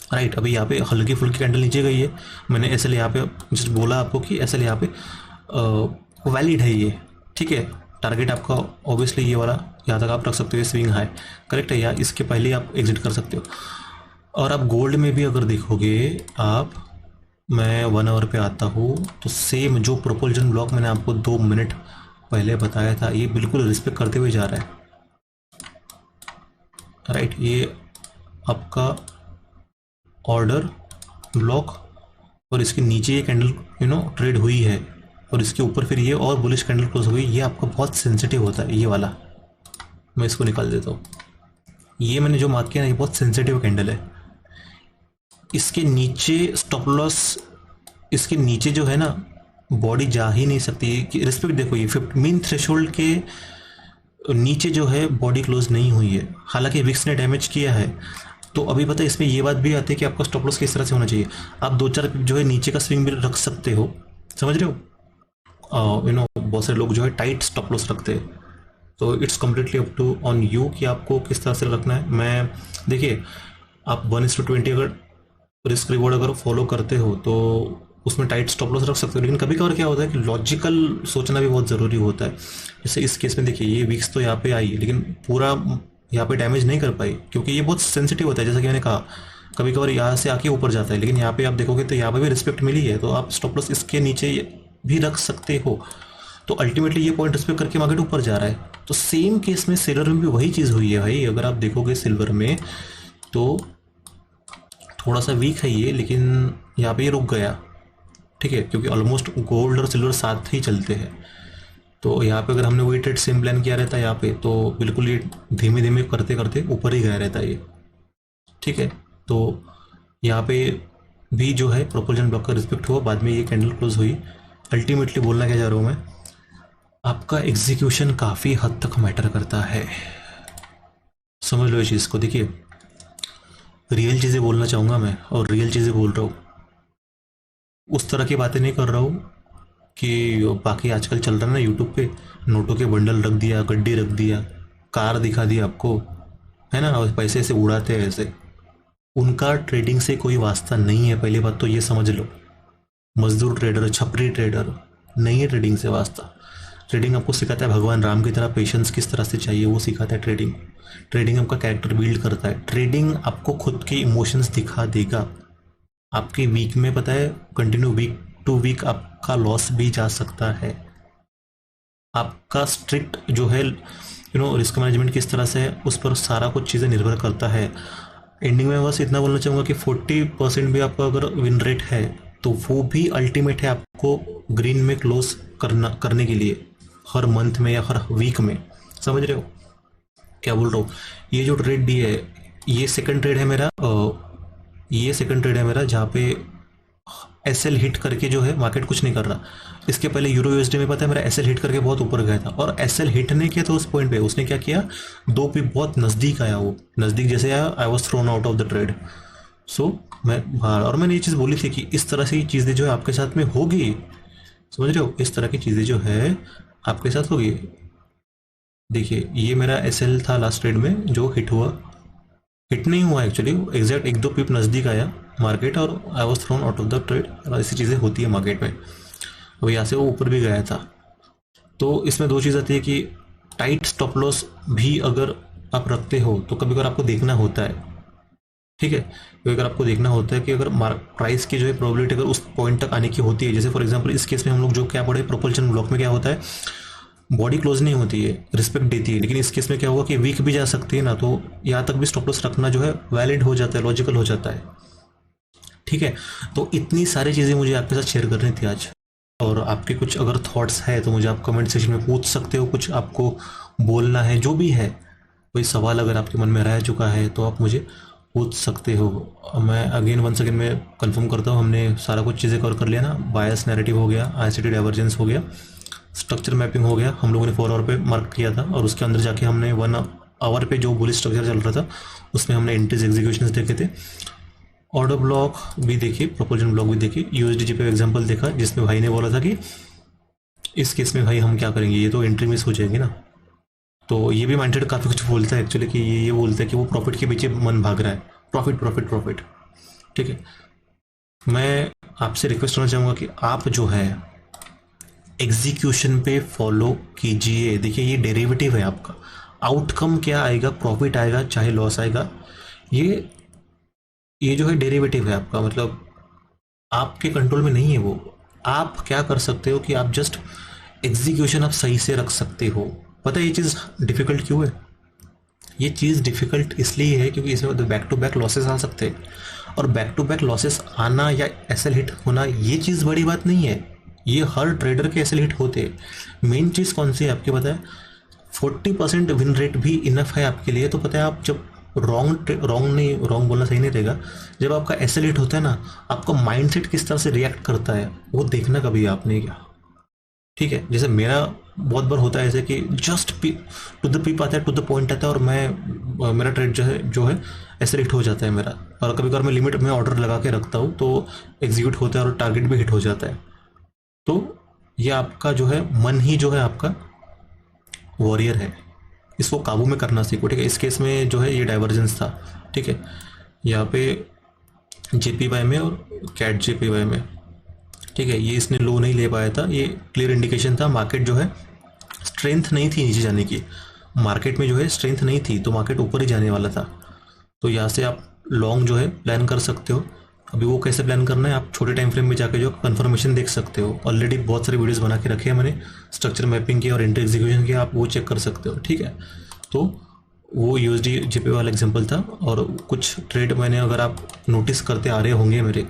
राइट। अभी यहाँ पे हल्की फुल्की कैंडल नीचे गई है, मैंने एसएल यहाँ पे जस्ट बोला आपको कि एसएल यहाँ पे वैलिड है ये, ठीक है। टारगेट आपका ऑब्वियसली ये वाला यहाँ तक आप रख सकते हो, स्विंग हाई करेक्ट है, या इसके पहले आप एग्जिट कर सकते हो। और आप गोल्ड में भी अगर देखोगे आप, मैं 1 आवर पे आता हूँ तो सेम जो प्रोपल्जन ब्लॉक मैंने आपको 2 मिनट पहले बताया था, ये बिल्कुल रिस्पेक्ट करते हुए जा रहा है, राइट। ये आपका ऑर्डर ब्लॉक और इसके नीचे ये कैंडल ट्रेड हुई है, और इसके ऊपर फिर ये और बुलिश कैंडल क्लोज हुई। ये आपका बहुत सेंसिटिव होता है, ये वाला मैं इसको निकाल देता हूँ। ये मैंने जो मार्क किया ना, ये बहुत सेंसिटिव कैंडल है। इसके नीचे स्टॉप लॉस, इसके नीचे जो है ना बॉडी जा ही नहीं सकती कि रिस्पेक्ट। देखो ये 50 मीन थ्रेशोल्ड के नीचे जो है बॉडी क्लोज नहीं हुई है, हालांकि विक्स ने डैमेज किया है। तो अभी पता है इसमें ये बात भी आती है कि आपका स्टॉप लॉस किस तरह से होना चाहिए। आप 2-4 जो है नीचे का स्विंग भी रख सकते हो, समझ रहे हो। बहुत सारे लोग जो है टाइट स्टॉप लॉस रखते हैं, तो it's completely up to on you कि आपको किस तरह से रखना है। मैं देखिए आप 1:20 अगर रिस्क रिवॉर्ड अगर फॉलो करते हो तो उसमें टाइट स्टॉप लॉस रख सकते हो, लेकिन कभी कभार क्या होता है कि लॉजिकल सोचना भी बहुत ज़रूरी होता है। जैसे इस केस में देखिए ये वीक्स तो यहाँ पे आई लेकिन पूरा यहाँ पे डैमेज नहीं कर पाई, क्योंकि ये बहुत सेंसिटिव होता है। जैसा कि मैंने कहा कभी कभार यहाँ से आके ऊपर जाता है, लेकिन यहाँ पे आप देखोगे तो यहाँ पे भी रिस्पेक्ट मिली है, तो आप स्टॉप लॉस इसके नीचे भी रख सकते हो। तो अल्टीमेटली ये पॉइंट रिस्पेक्ट करके मार्केट ऊपर जा रहा है। तो सेम केस में सिल्वर में भी वही चीज़ हुई है भाई। अगर आप देखोगे सिल्वर में तो थोड़ा सा वीक है ये, लेकिन यहाँ पे ये रुक गया, ठीक है, क्योंकि ऑलमोस्ट गोल्ड और सिल्वर साथ ही चलते हैं। तो यहाँ पे अगर हमने वही ट्रेड सेम प्लान किया रहता है यहाँ पे, तो बिल्कुल ये धीमे धीमे करते करते ऊपर ही गया रहता है ये, ठीक है। तो यहाँ पे भी जो है प्रोपल्जन ब्लॉक का रिस्पेक्ट हुआ, बाद में ये कैंडल क्लोज हुई। अल्टीमेटली बोलना क्या जा रहा हूँ मैं, आपका एग्जीक्यूशन काफ़ी हद तक मैटर करता है, समझ लो इस चीज़ को। देखिए रियल चीज़ें बोलना चाहूँगा मैं, और रियल चीज़ें बोल रहा हूँ, उस तरह की बातें नहीं कर रहा हूँ कि बाकी आजकल चल रहा है ना यूट्यूब पे, नोटों के बंडल रख दिया, गड्डी रख दिया, कार दिखा दी आपको, है ना, और पैसे से उड़ाते हैं ऐसे। उनका ट्रेडिंग से कोई वास्ता नहीं है, पहली बात तो ये समझ लो। मजदूर ट्रेडर, छपरी ट्रेडर नहीं है ट्रेडिंग से वास्ता। ट्रेडिंग आपको सिखाता है भगवान राम की तरह पेशेंस किस तरह से चाहिए, वो सिखाता है ट्रेडिंग। ट्रेडिंग आपका कैरेक्टर बिल्ड करता है। ट्रेडिंग आपको खुद के इमोशंस दिखा देगा। आपके वीक में पता है कंटिन्यू वीक टू वीक आपका लॉस भी जा सकता है। आपका स्ट्रिक्ट जो है रिस्क मैनेजमेंट किस तरह से है, उस पर सारा कुछ चीज़ें निर्भर करता है। एंडिंग में बस इतना बोलना चाहूँगा कि 40% भी आपका अगर विन रेट है तो वो भी अल्टीमेट है आपको ग्रीन में क्लोज करने के लिए, हर मंथ में या हर वीक में। समझ रहे हो क्या बोल रहा हूँ। ये जो ट्रेड डी है, ये सेकंड ट्रेड है मेरा, ये सेकंड ट्रेड है मेरा जहाँ पे एसएल हिट करके जो है मार्केट कुछ नहीं कर रहा। इसके पहले यूरो यूएसडी में पता है मेरा एसएल हिट करके बहुत ऊपर गया था, और एसएल हिट नहीं किया तो उस पॉइंट पे उसने क्या किया, 2 पिप बहुत नज़दीक आया, वो नज़दीक जैसे आया I was thrown out of the trade. So मैं बाहर, और मैंने ये चीज़ बोली थी कि इस तरह से चीज़ें जो है आपके साथ में होगी, समझ रहे हो, इस तरह की चीज़ें जो है आपके साथ होगी। देखिए ये मेरा एसएल था लास्ट ट्रेड में जो हिट हुआ, हिट नहीं हुआ एक्चुअली, एग्जैक्ट 1-2 पिप नज़दीक आया मार्केट और आई was thrown out of the trade. और ऐसी चीज़ें होती है मार्केट में, वो यहाँ से वो ऊपर भी गया था। तो इसमें 2 चीज़ आती है कि टाइट स्टॉप लॉस भी अगर आप रखते हो तो कभी कभार आपको देखना होता है ठीक है। तो अगर आपको देखना होता है कि अगर प्राइस की जो है प्रोबेबिलिटी अगर उस पॉइंट तक आने की होती है, जैसे फॉर एग्जांपल इस केस में हम लोग जो क्या पढ़े, प्रोपल्शन ब्लॉक में क्या होता है, बॉडी क्लोज नहीं होती है, रिस्पेक्ट देती है, लेकिन इस केस में क्या होगा कि वीक भी जा सकती है ना, तो यहाँ तक भी स्टॉप लॉस रखना जो है वैलिड हो जाता है, लॉजिकल हो जाता है। ठीक है, तो इतनी सारी चीज़ें मुझे आपके साथ शेयर करनी थी आज। और आपके कुछ अगर थॉट्स है तो मुझे आप कमेंट सेक्शन में पूछ सकते हो, कुछ आपको बोलना है जो भी है, कोई सवाल अगर आपके मन में रह चुका है तो आप मुझे पूछ सकते हो। मैं अगेन वन सेकेंड में कंफर्म करता हूँ, हमने सारा कुछ चीज़ें कवर कर लिया ना, बायस नैरेटिव हो गया, आईसीटी डाइवर्जेंस हो गया, स्ट्रक्चर मैपिंग हो गया, हम लोगों ने 4 आवर पे मार्क किया था, और उसके अंदर जाके हमने 1 आवर पे जो बुलिश स्ट्रक्चर चल रहा था उसमें हमने एंट्रीज एग्जीक्यूशंस देखे थे, ऑर्डर ब्लॉक भी देखी, प्रोपोजन ब्लॉक भी देखी, यूएसडीजी पे एग्जांपल देखा जिसमें भाई ने बोला था कि इस केस में भाई हम क्या करेंगे, ये तो एंट्री मिस हो जाएगी ना। तो ये भी माइंडेड काफ़ी कुछ बोलता है एक्चुअली, कि ये बोलता है कि वो प्रॉफिट के पीछे मन भाग रहा है, प्रॉफिट प्रॉफिट प्रॉफिट। ठीक है, मैं आपसे रिक्वेस्ट करना चाहूँगा कि आप जो है एग्जीक्यूशन पे फॉलो कीजिए। देखिए ये डेरिवेटिव है आपका, आउटकम क्या आएगा, प्रॉफिट आएगा चाहे लॉस आएगा, ये जो है डेरिवेटिव है आपका, मतलब आपके कंट्रोल में नहीं है वो। आप क्या कर सकते हो कि आप जस्ट एग्जीक्यूशन आप सही से रख सकते हो। पता है ये चीज़ डिफिकल्ट क्यों है? ये चीज़ डिफिकल्ट इसलिए है क्योंकि इसमें बैक टू बैक लॉसेस आ सकते हैं, और बैक टू बैक लॉसेस आना या एसएल हिट होना ये चीज़ बड़ी बात नहीं है, ये हर ट्रेडर के एसएल हिट होते हैं। मेन चीज़ कौन सी है आपकी पता है? 40% विन रेट भी इनफ है आपके लिए। तो पता है आप जब रॉन्ग बोलना सही नहीं रहेगा, जब आपका एसएल हिट होता है ना, आपका माइंडसेट किस तरह से रिएक्ट करता है वो देखना कभी आपने क्या। ठीक है, जैसे मेरा बहुत बार होता है ऐसे कि जस्ट टू द पीप आता है, टू द पॉइंट आता है, और मेरा ट्रेड जो है ऐसे हिट हो जाता है मेरा। और कभी कभार मैं लिमिट में ऑर्डर लगा के रखता हूँ तो एग्जीक्यूट होता है और टारगेट भी हिट हो जाता है। तो ये आपका जो है मन ही जो है आपका वॉरियर है, इसको काबू में करना सीखो। ठीक है, इस केस में जो है ये डाइवर्जेंस था। ठीक है, यहाँ पे जेपीवाई में और कैट जेपीवाई में, ठीक है, ये इसने लो नहीं ले पाया था, ये क्लियर इंडिकेशन था मार्केट जो है स्ट्रेंथ नहीं थी नीचे जाने की, मार्केट में जो है स्ट्रेंथ नहीं थी, तो मार्केट ऊपर ही जाने वाला था। तो यहाँ से आप लॉन्ग जो है प्लान कर सकते हो। अभी वो कैसे प्लान करना है, आप छोटे टाइम फ्रेम में जाके जो कंफर्मेशन देख सकते हो। ऑलरेडी बहुत सारे वीडियोस बना के रखे हैं मैंने स्ट्रक्चर मैपिंग के और एंट्री एग्जीक्यूशन के, आप वो चेक कर सकते हो। ठीक है, तो वो यूएसडी जेपी वाला एग्जांपल था। और कुछ ट्रेड मैंने, अगर आप नोटिस करते आ रहे होंगे मेरे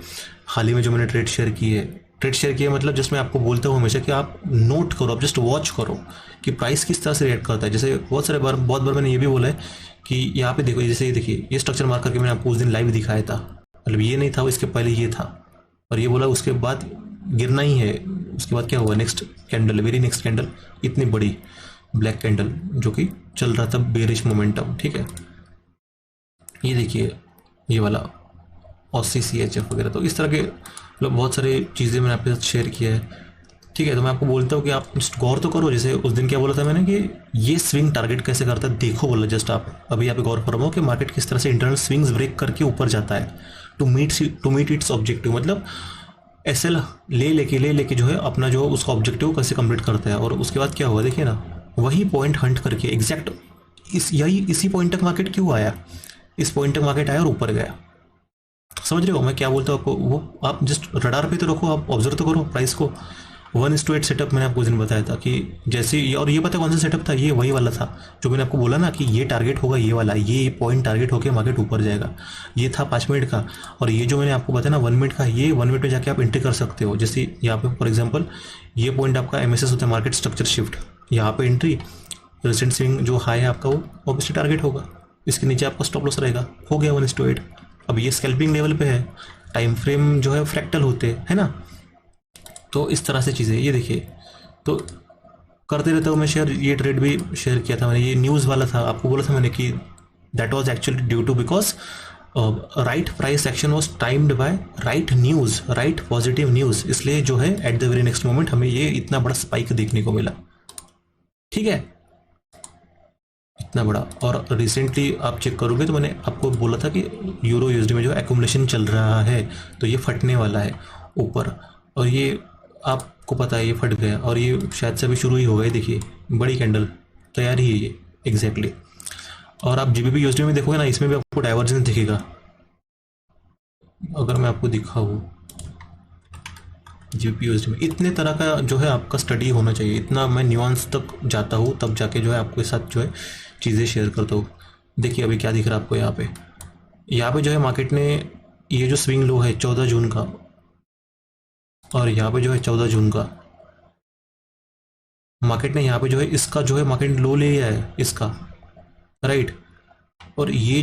हाल ही में जो मैंने ट्रेड शेयर किए मतलब जिसमें आपको बोलता हूँ हमेशा कि आप नोट करो, आप जस्ट वॉच करो कि प्राइस किस तरह से रिएक्ट करता है। जैसे बहुत बार मैंने ये भी बोला है कि यहाँ पे देखो, जैसे ये देखिए, ये स्ट्रक्चर मार्क करके मैंने आपको उस दिन लाइव दिखाया था, मतलब ये नहीं था, इसके पहले ये था, और ये बोला उसके बाद गिरना ही है। उसके बाद क्या हुआ, next candle, very next candle, इतनी बड़ी ब्लैक कैंडल जो कि चल रहा था बेरिश मोमेंटम। ठीक है, ये देखिए ये वाला OCCHF वगैरह, तो इस तरह के मतलब बहुत सारी चीज़ें मैंने आपके साथ शेयर किया है। ठीक है, तो मैं आपको बोलता हूँ कि आप गौर तो करो। जैसे उस दिन क्या बोला था मैंने कि ये स्विंग टारगेट कैसे करता है देखो, बोला जस्ट आप अभी यहाँ पे गौर फरमाओ कि मार्केट किस तरह से इंटरनल स्विंग्स ब्रेक करके ऊपर जाता है टू मीट इट्स ऑब्जेक्टिव, मतलब एसएल लेके जो है अपना जो उसका ऑब्जेक्टिव कैसे कंप्लीट करता है। और उसके बाद क्या हुआ देखिए ना, वही पॉइंट हंट करके एग्जैक्ट इसी पॉइंट तक मार्केट क्यों आया, इस पॉइंट तक मार्केट आया और ऊपर गया। समझ रहे हो मैं क्या बोलता हूँ आपको? वो आप जस्ट रडार पे तो रखो, आप ऑब्जर्व तो करो प्राइस को। 1:8 सेटअप मैंने आपको उस दिन बताया था कि जैसे ये, और ये पता है कौन सा सेटअप था, ये वही वाला था जो मैंने आपको बोला ना कि ये टारगेट होगा, ये वाला, ये पॉइंट टारगेट होकर मार्केट ऊपर जाएगा। ये था 5 मिनट का, और ये जो मैंने आपको बताया ना 1 मिनट का, ये 1 मिनट में जाके आप एंट्री कर सकते हो। जैसे यहाँ पे फॉर एग्जाम्पल ये पॉइंट आपका MSS होता है, मार्केट स्ट्रक्चर शिफ्ट, यहाँ पे एंट्री, रिसेंट स्विंग जो हाई है आपका वो ऑब्वियसली टारगेट होगा, इसके नीचे आपका स्टॉप लॉस रहेगा, हो गया 1:8। अब ये स्कैल्पिंग लेवल पे है, टाइम फ्रेम जो है फ्रैक्टल होते हैं ना, तो इस तरह से चीज़ें ये देखिए, तो करते रहता हूँ मैं शेयर। ये ट्रेड भी शेयर किया था मैंने, ये न्यूज़ वाला था, आपको बोला था मैंने कि that was actually due to because right price action was timed by right news, right positive news, इसलिए जो है at the very next moment हमें ये इतना बड़ा स्पाइक देखने को मिला। ठीक है, इतना बड़ा। और रिसेंटली आप चेक करोगे तो मैंने आपको बोला था कि यूरो यूएसडी में जो एक्यूमुलेशन चल रहा है तो ये फटने वाला है ऊपर, और ये आपको पता है ये फट गया, और ये शायद से अभी शुरू ही हो गई। देखिए बड़ी कैंडल तैयार ही है ये एग्जैक्टली। और आप जीबीपी यूएसडी में देखोगे ना, इसमें भी आपको डाइवर्जेंस दिखेगा, अगर मैं आपको दिखाऊँ जीपीयूएसडी में इतने तरह का जो है आपका स्टडी होना चाहिए, इतना मैं न्यूआंस तक जाता हूँ तब जाके जो है आपके साथ जो है चीज़ें शेयर करता हूँ। देखिए अभी क्या दिख रहा है आपको यहाँ पे, यहाँ पे जो है मार्केट ने ये जो स्विंग लो है 14 जून का, और यहाँ पे जो है 14 जून का मार्केट ने यहाँ पे जो है इसका जो है मार्केट लो ले लिया है इसका, राइट। और ये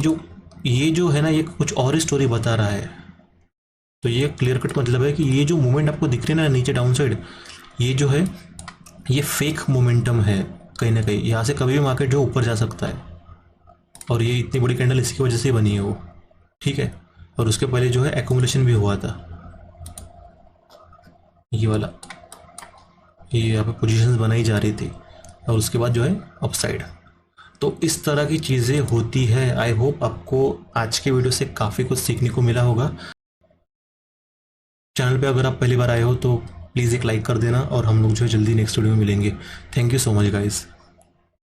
जो है ना ये कुछ और ही स्टोरी बता रहा है। तो ये क्लियर कट मतलब है कि ये जो मूवमेंट आपको दिख रही है ना नीचे डाउन साइड, ये जो है ये फेक मोमेंटम है। कहीं ना कहीं यहाँ से कभी भी मार्केट जो ऊपर जा सकता है, और ये इतनी बड़ी कैंडल इसकी वजह से ही बनी है वो, ठीक है। और उसके पहले जो है एक्यूमुलेशन भी हुआ था, ये वाला, ये यहाँ पे पोजीशंस बनाई जा रही थी, और उसके बाद जो है अपसाइड। तो इस तरह की चीज़ें होती है। आई होप आपको आज के वीडियो से काफ़ी कुछ सीखने को मिला होगा। चैनल पे अगर आप पहली बार आए हो तो प्लीज़ एक लाइक कर देना, और हम लोग जो है जल्दी नेक्स्ट वीडियो में मिलेंगे। Thank you so much guys.